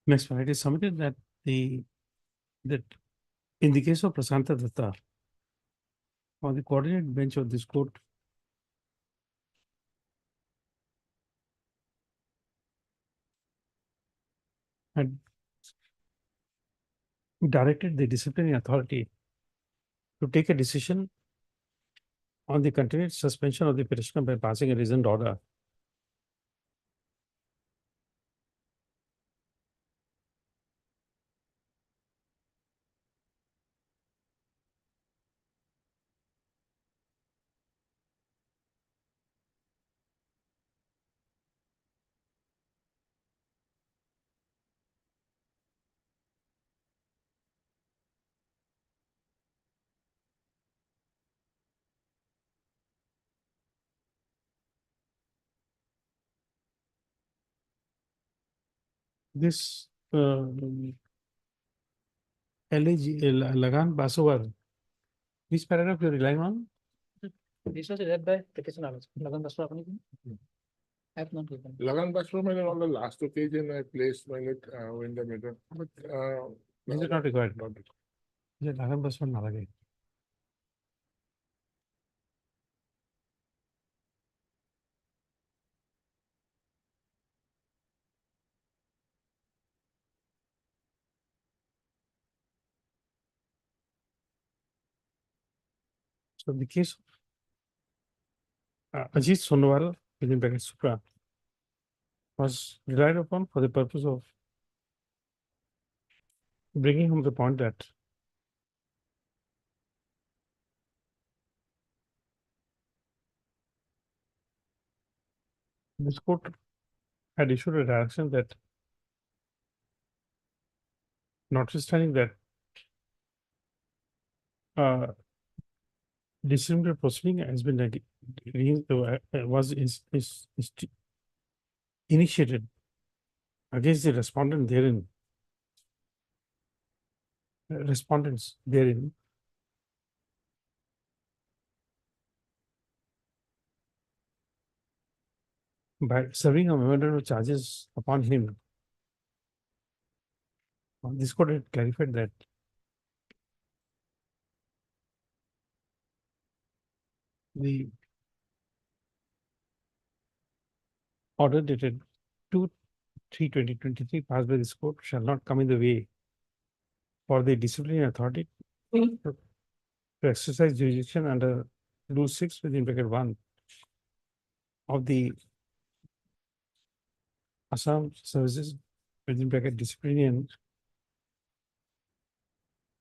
Next one, it is submitted that that in the case of Prasanta Datta, on the coordinate bench of this court, had directed the disciplinary authority to take a decision on the continued suspension of the petitioner by passing a reasoned order. This Lagan Basowar, which paragraph you're relying on? This was read by petitioner. Lagan Basra, I have not given. Lagan Basra, on the last occasion, I placed when the matter, but Is it not required? not Is it Lagan Basowar Nalage? So the case of Ajit Sonowal within bracket Supra was relied upon for the purpose of bringing home the point that this court had issued a direction that notwithstanding that disciplinary proceeding has been initiated against the respondent therein. Respondents therein. By serving a memorandum of charges upon him. This court had clarified that the order dated 2/3/2023 passed by this court shall not come in the way for the disciplinary authority to exercise jurisdiction under Rule 6 within bracket 1 of the Assam Services within bracket disciplinary and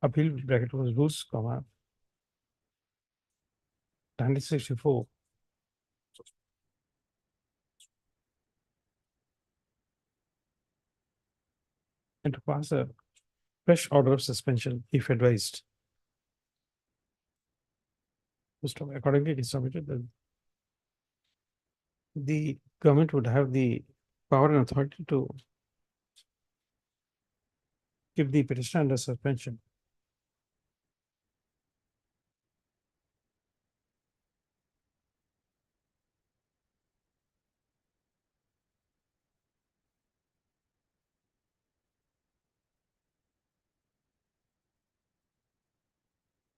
appeal bracket was rules, 1964. And to pass a fresh order of suspension if advised. Accordingly, it is submitted that the government would have the power and authority to keep the petitioner under suspension.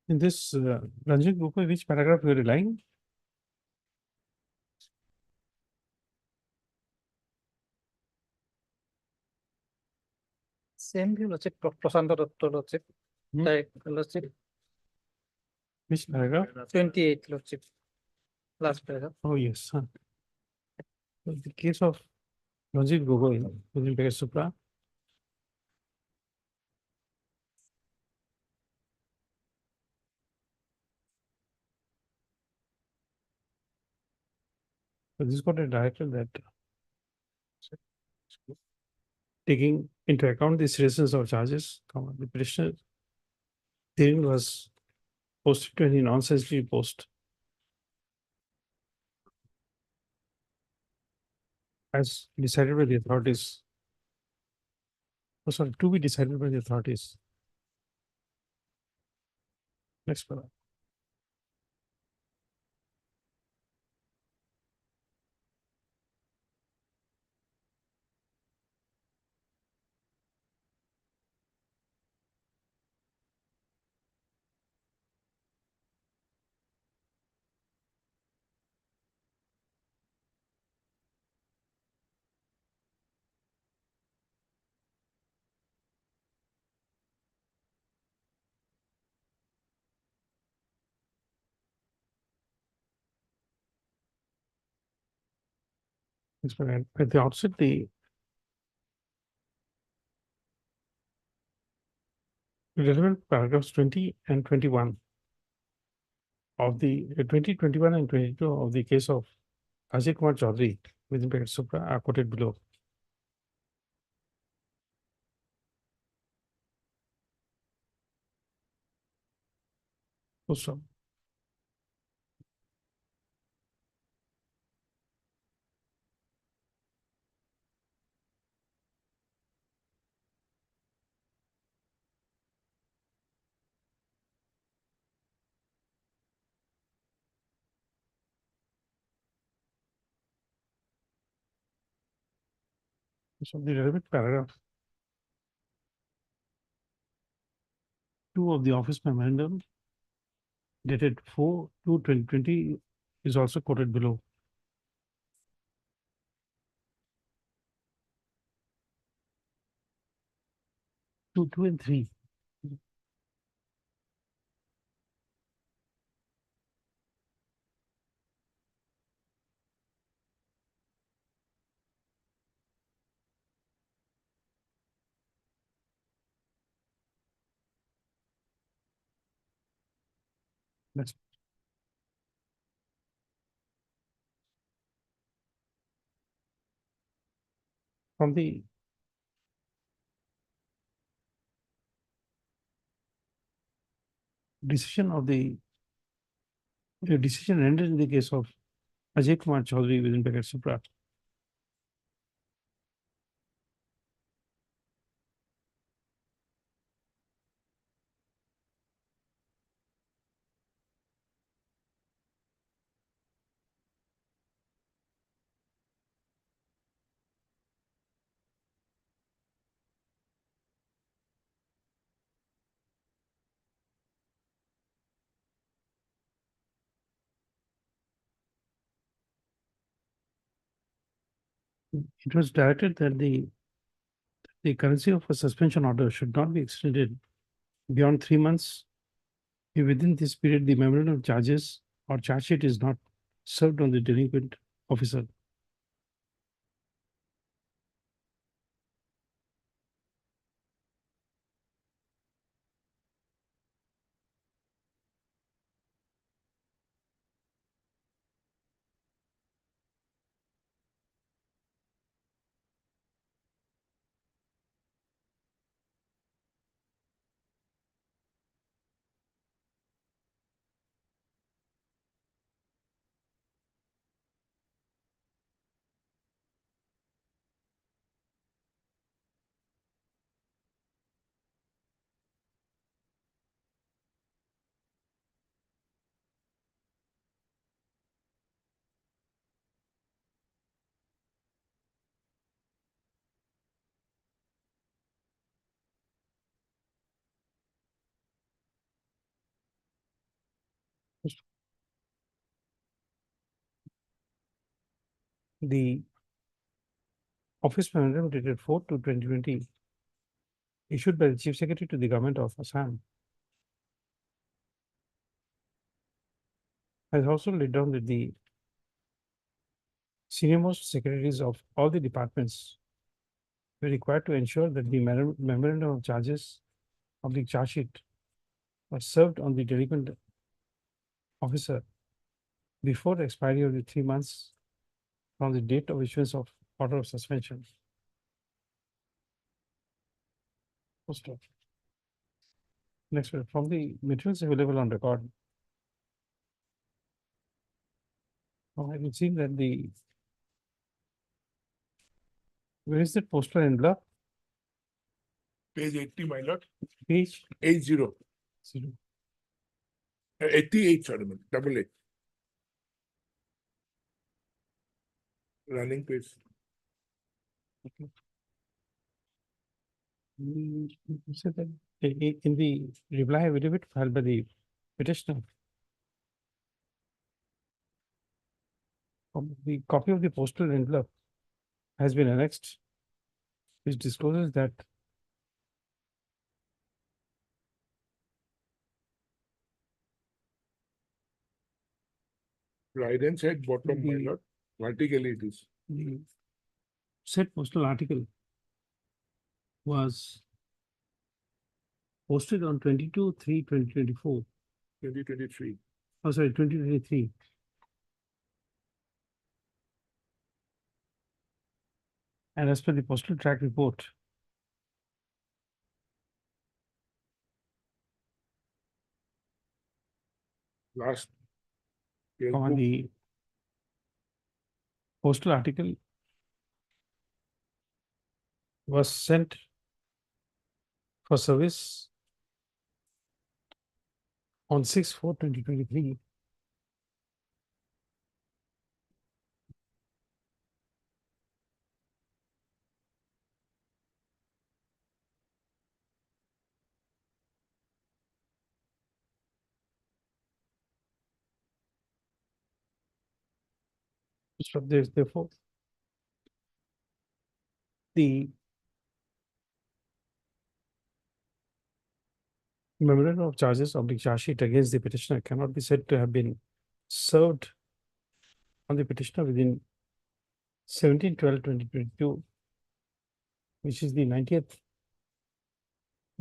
In this, Ranjit Gopal, which paragraph you are relying? Same view, Lordship, Prasanta Dutta, Lordship. Hmm. Lordship, Which paragraph? 28, Lordship. Last paragraph. Oh, yes. Huh. So the case of Ranjit Gogoi within bracket Supra. So this court had directed that taking into account the seriousness of charges, the petitioner therein was posted to any non-sensitive post as decided by the authorities. Oh, sorry, to be decided by the authorities. Next paragraph. At the outset, the relevant paragraphs 20 and 21 of the 20, 21 and 22 of the case of Ajay Kumar Chaudhary within bracket Supra are quoted below. Full stop. So the relevant paragraph 2 of the office memorandum dated 4/2/2020 is also quoted below. 2 and 3. That's from the decision of the The decision ended in the case of Ajay Kumar Chaudhary within Beckett Supra. It was directed that the currency of a suspension order should not be extended beyond 3 months if within this period the memorandum of charges or charge sheet is not served on the delinquent officer. The office memorandum dated 4/2/2020 issued by the Chief Secretary to the Government of Assam has also laid down that the senior-most secretaries of all the departments were required to ensure that the memorandum of charges of the charge sheet was served on the delinquent officer before the expiry of the 3 months from the date of issuance of order of suspension. Post of. Next, from the materials available on record, I can see that where is the postal envelope? Page 80, my lord. Page 80. 0. 88, sorry, man. Double 8. Running page. You said that in the reply affidavit filed by the petitioner, the copy of the postal envelope has been annexed, which discloses that Right hand side bottom, my The- lord. Vertically it is. the said postal article was posted on 22/3/2024. 2023. Oh, sorry, 2023. And as per the postal track report, Last. on the postal article was sent for service on 6/4/2023. So therefore, the memorandum of charges of the charge sheet against the petitioner cannot be said to have been served on the petitioner within 17/12/2022, which is the 90th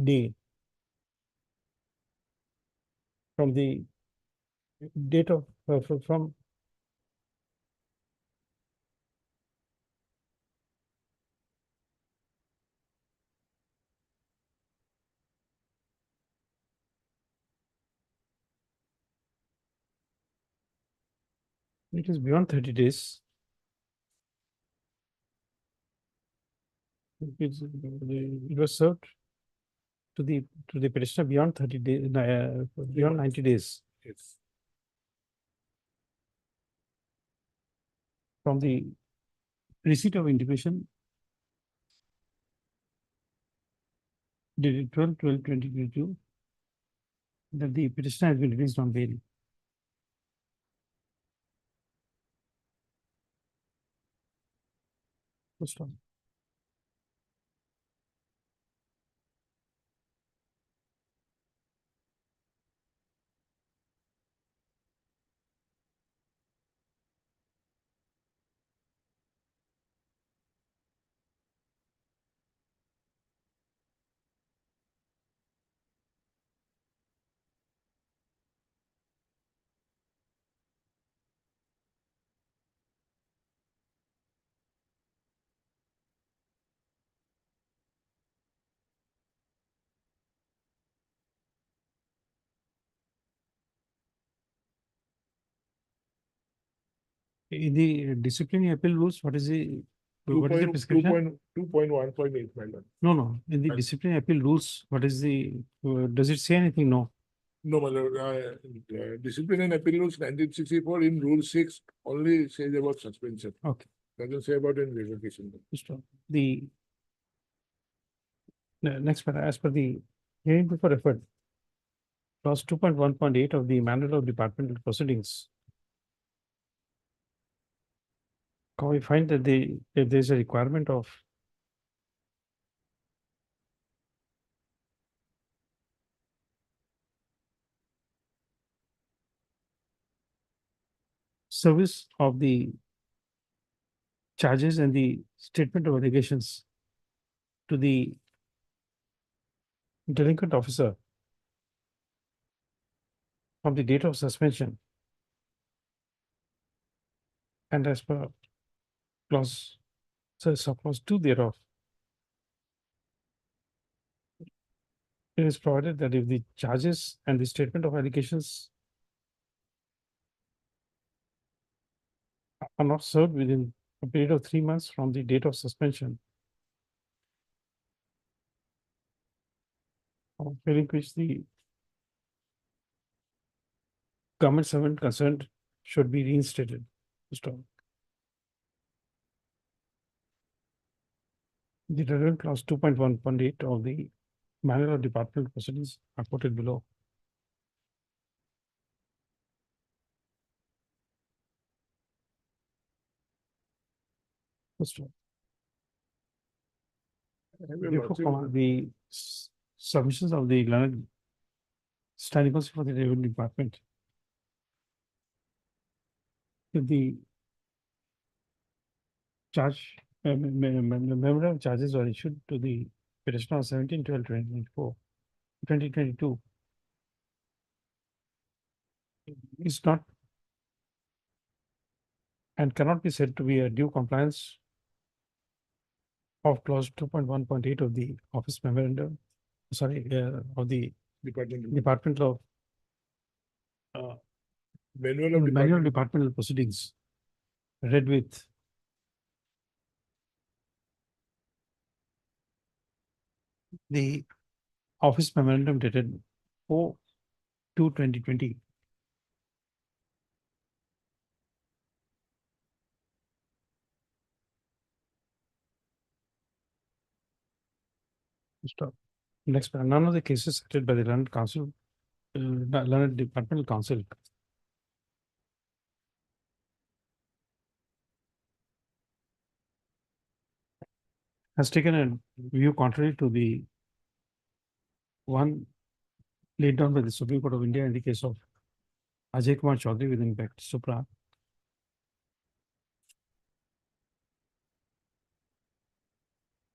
day from the date of from It is beyond 30 days. It was served to the petitioner beyond 30 days, beyond 90 days Yes. from the receipt of intimation dated 12/12/2022 that the petitioner has been released on bail. First one. In the disciplinary appeal rules, what is the prescription? 2.1.8, my lord. No. In the Right. disciplinary appeal rules, what is does it say anything? No. No, my lord, discipline and appeal rules 1964 in rule 6 only says about suspension. Okay. Doesn't say about any revocation. The next part, as per the hearing before referred, clause 2.1.8 of the manual of departmental proceedings. Can we find that if there's a requirement of service of the charges and the statement of allegations to the delinquent officer from the date of suspension and as per clause, clause 2 thereof. It is provided that if the charges and the statement of allegations are not served within a period of 3 months from the date of suspension, or during which the government servant concerned should be reinstated. The relevant clause 2.1.8 of the manual of departmental proceedings are quoted below. First one. Therefore, the submissions of the learned standing counsel for the revenue department. If the charge, memorandum of charges were issued to the petitioner on 17/12/2022. Is not and cannot be said to be a due compliance of clause 2.1.8 of the office memorandum, of the Department of manual of departmental proceedings, read with the office memorandum dated 4/2/2020. Stop. Next, none of the cases cited by the learned counsel, learned departmental counsel has taken a view contrary to the one laid down by the Supreme Court of India in the case of Ajay Kumar Chaudhary with impact Supra.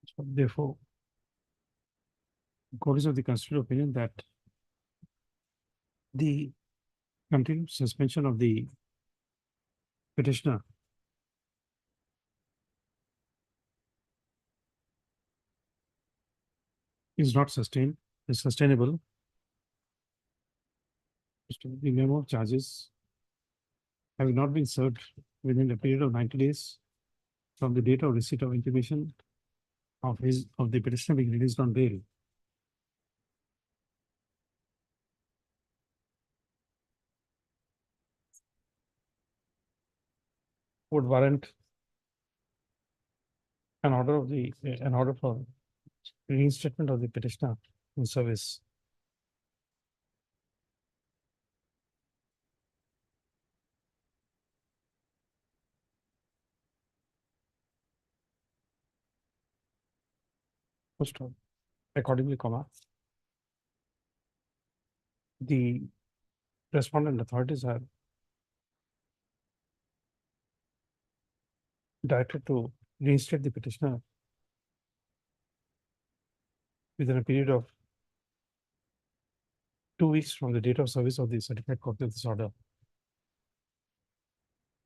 So therefore, court is of the considered opinion that the continued suspension of the petitioner is not sustainable. The memo of charges having not been served within a period of 90 days from the date of receipt of intimation of the petitioner being released on bail. Would warrant an order for reinstatement of the petitioner in service. First of, accordingly, the respondent authorities are directed to reinstate the petitioner within a period of 2 weeks from the date of service of the certified copy of this order.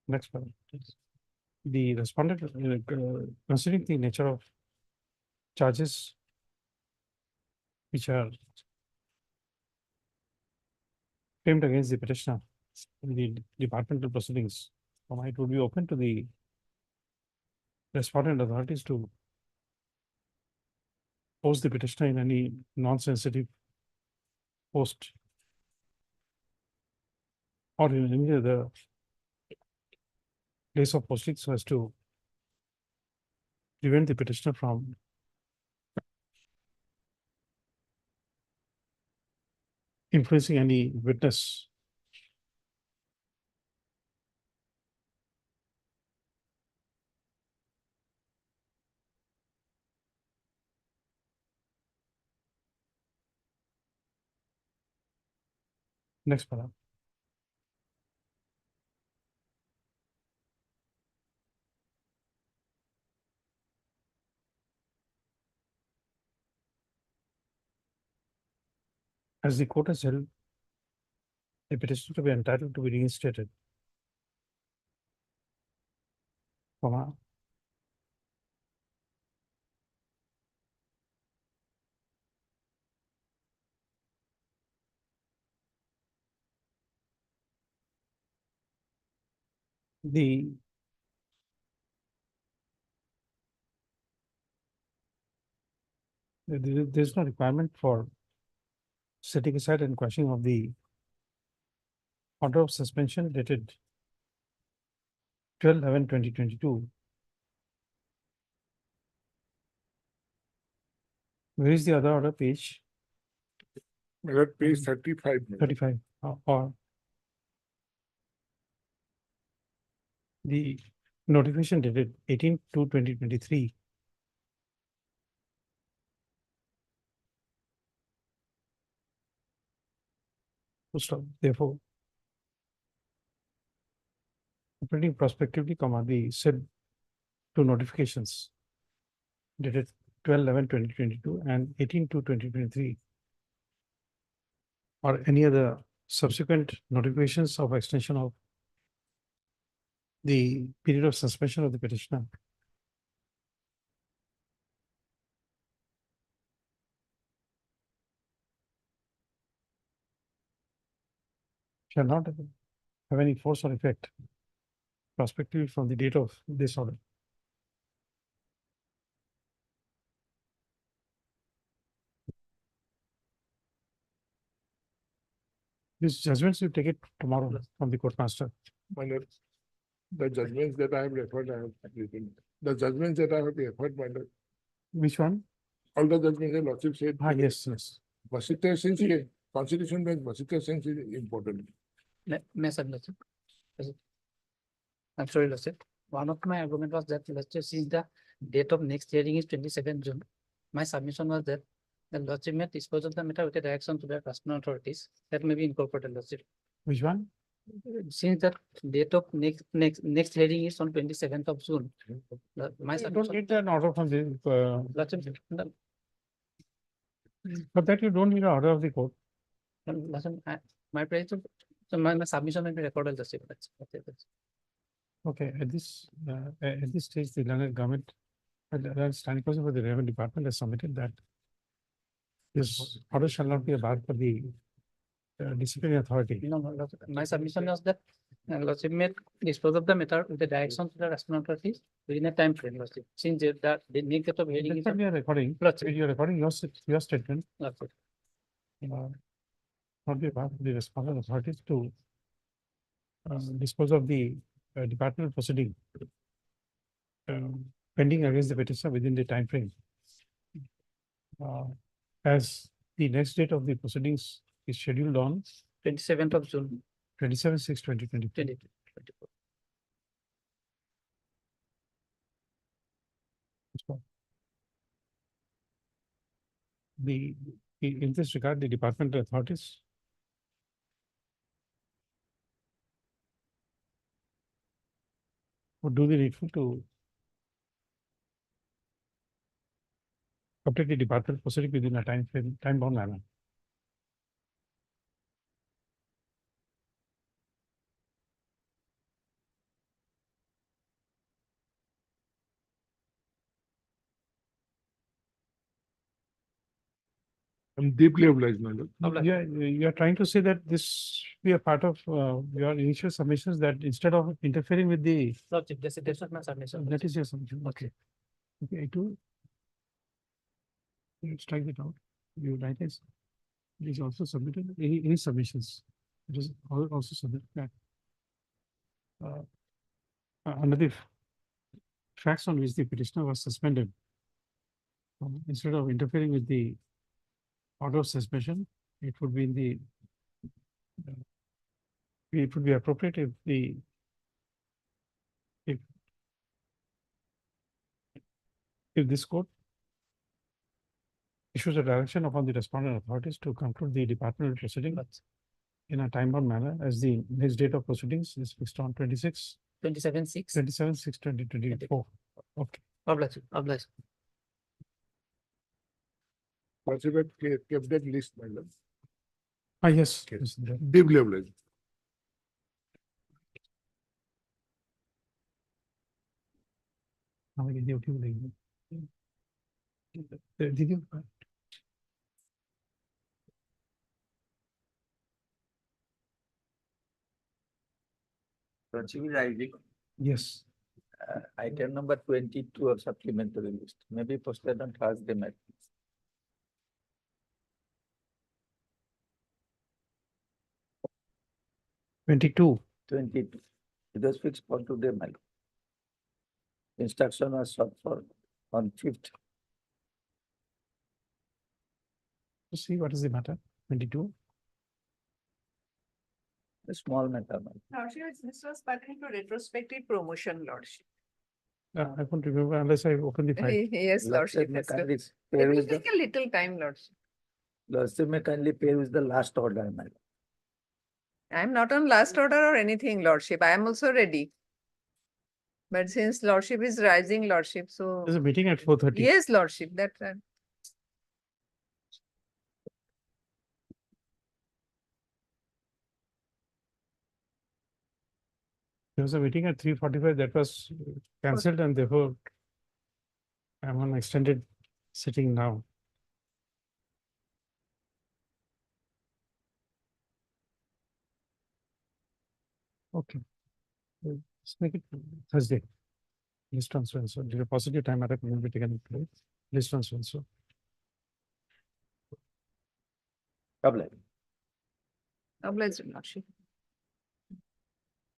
Next paragraph, please. The respondent, considering the nature of charges which are framed against the petitioner in the departmental proceedings, it would be open to the respondent authorities to post the petitioner in any non-sensitive post or in any other place of posting so as to prevent the petitioner from influencing any witness. Next paragraph. As the court has held a petitioner to be entitled to be reinstated, the there's no requirement for setting aside and quashing of the order of suspension dated 12/11/2022. Where is the other order page? At page 35. 35 or the notification dated 18/2/2023. Full stop. Therefore, operating prospectively, the said two notifications dated 12/11/2022 and 18/2/2023 or any other subsequent notifications of extension of the period of suspension of the petitioner shall not have any force or effect prospectively from the date of this order. These judgments you take it tomorrow from the court master. My lord, the judgments that I have referred, I have written. The judgments that I have referred, my lord, Which one? all the judgments the lordship said. Yes, yes. Vasitya Singh, constitution bench, Vasitya Singh is important. Lordship. I'm sorry, Lordship. One of my argument was that Lordship, since the date of next hearing is 27 June, my submission was that the Lordship may dispose of the matter with a direction to the customer authorities that may be incorporated, Lordship. Which one? Since the date of next hearing is on 27th of June. My I don't submission, need an order from the, Lordship, for that you don't need an order of the court. Lordship, my prayer to, so my submission may be recorded, Lordship. That's Okay, at this stage, the learned government, standing counsel for the Revenue Department has submitted that this order shall not be a bar for the disciplinary authority. No, my submission was that Lordship may dispose of the matter with the direction to the respondent authorities within a time frame, Lordship. Since the nature of hearing is. That's what we are recording. Lordship. You're recording your statement. Lordship. Not the part of the responsible authorities to dispose of the departmental proceeding pending against the petitioner within the time frame. As the next date of the proceedings is scheduled on 27th of June, 27/6/2020. 2024. In this regard, the departmental authorities would do the needful to complete the departmental proceeding within a time bound manner. I'm deeply obliged, my lord. You're trying to say that this be a part of your initial submissions, that instead of interfering with the, Lordship, that's not my submission. that is your submission, okay. Okay, you strike it out. You write it is also submitted, any submissions. It is also submitted that. Under the facts on which the petitioner was suspended, instead of interfering with the order of suspension, it would be in the, it would be appropriate if if this court issues a direction upon the respondent authorities to conclude the departmental proceeding in a time-bound manner, as the next date of proceedings is fixed on 27/6/2024. Okay. Obliged. Lordship had kept that list, my lord. Yes. Okay. Yes, there. Deeply obliged. Did you? Yes. Item number 22 of supplementary list may be posted on Thursday night. Twenty-two. 22. It was fixed for today, my lord. Instruction was sought for on 5th. See what is the matter. 22. A small matter, my lord. Lordship, this was pertaining to retrospective promotion, Lordship. I can't remember unless I open the file. Yes, Lordship. May that's good. kindly It pair will with the, take a little time, Lordship. Lordship may kindly pair with the last order, my lord. I am not on last order or anything, Lordship. I am also ready. But since Lordship is rising, Lordship, so. There's a meeting at 4:30. Yes, Lordship, that's right. There was a meeting at 3:45 that was cancelled, and therefore I'm on extended sitting now. Okay. Let's make it Thursday. List transfer and so the positive time at will be taken in place. List transfer and so. Obliged. Obliged, Lordship.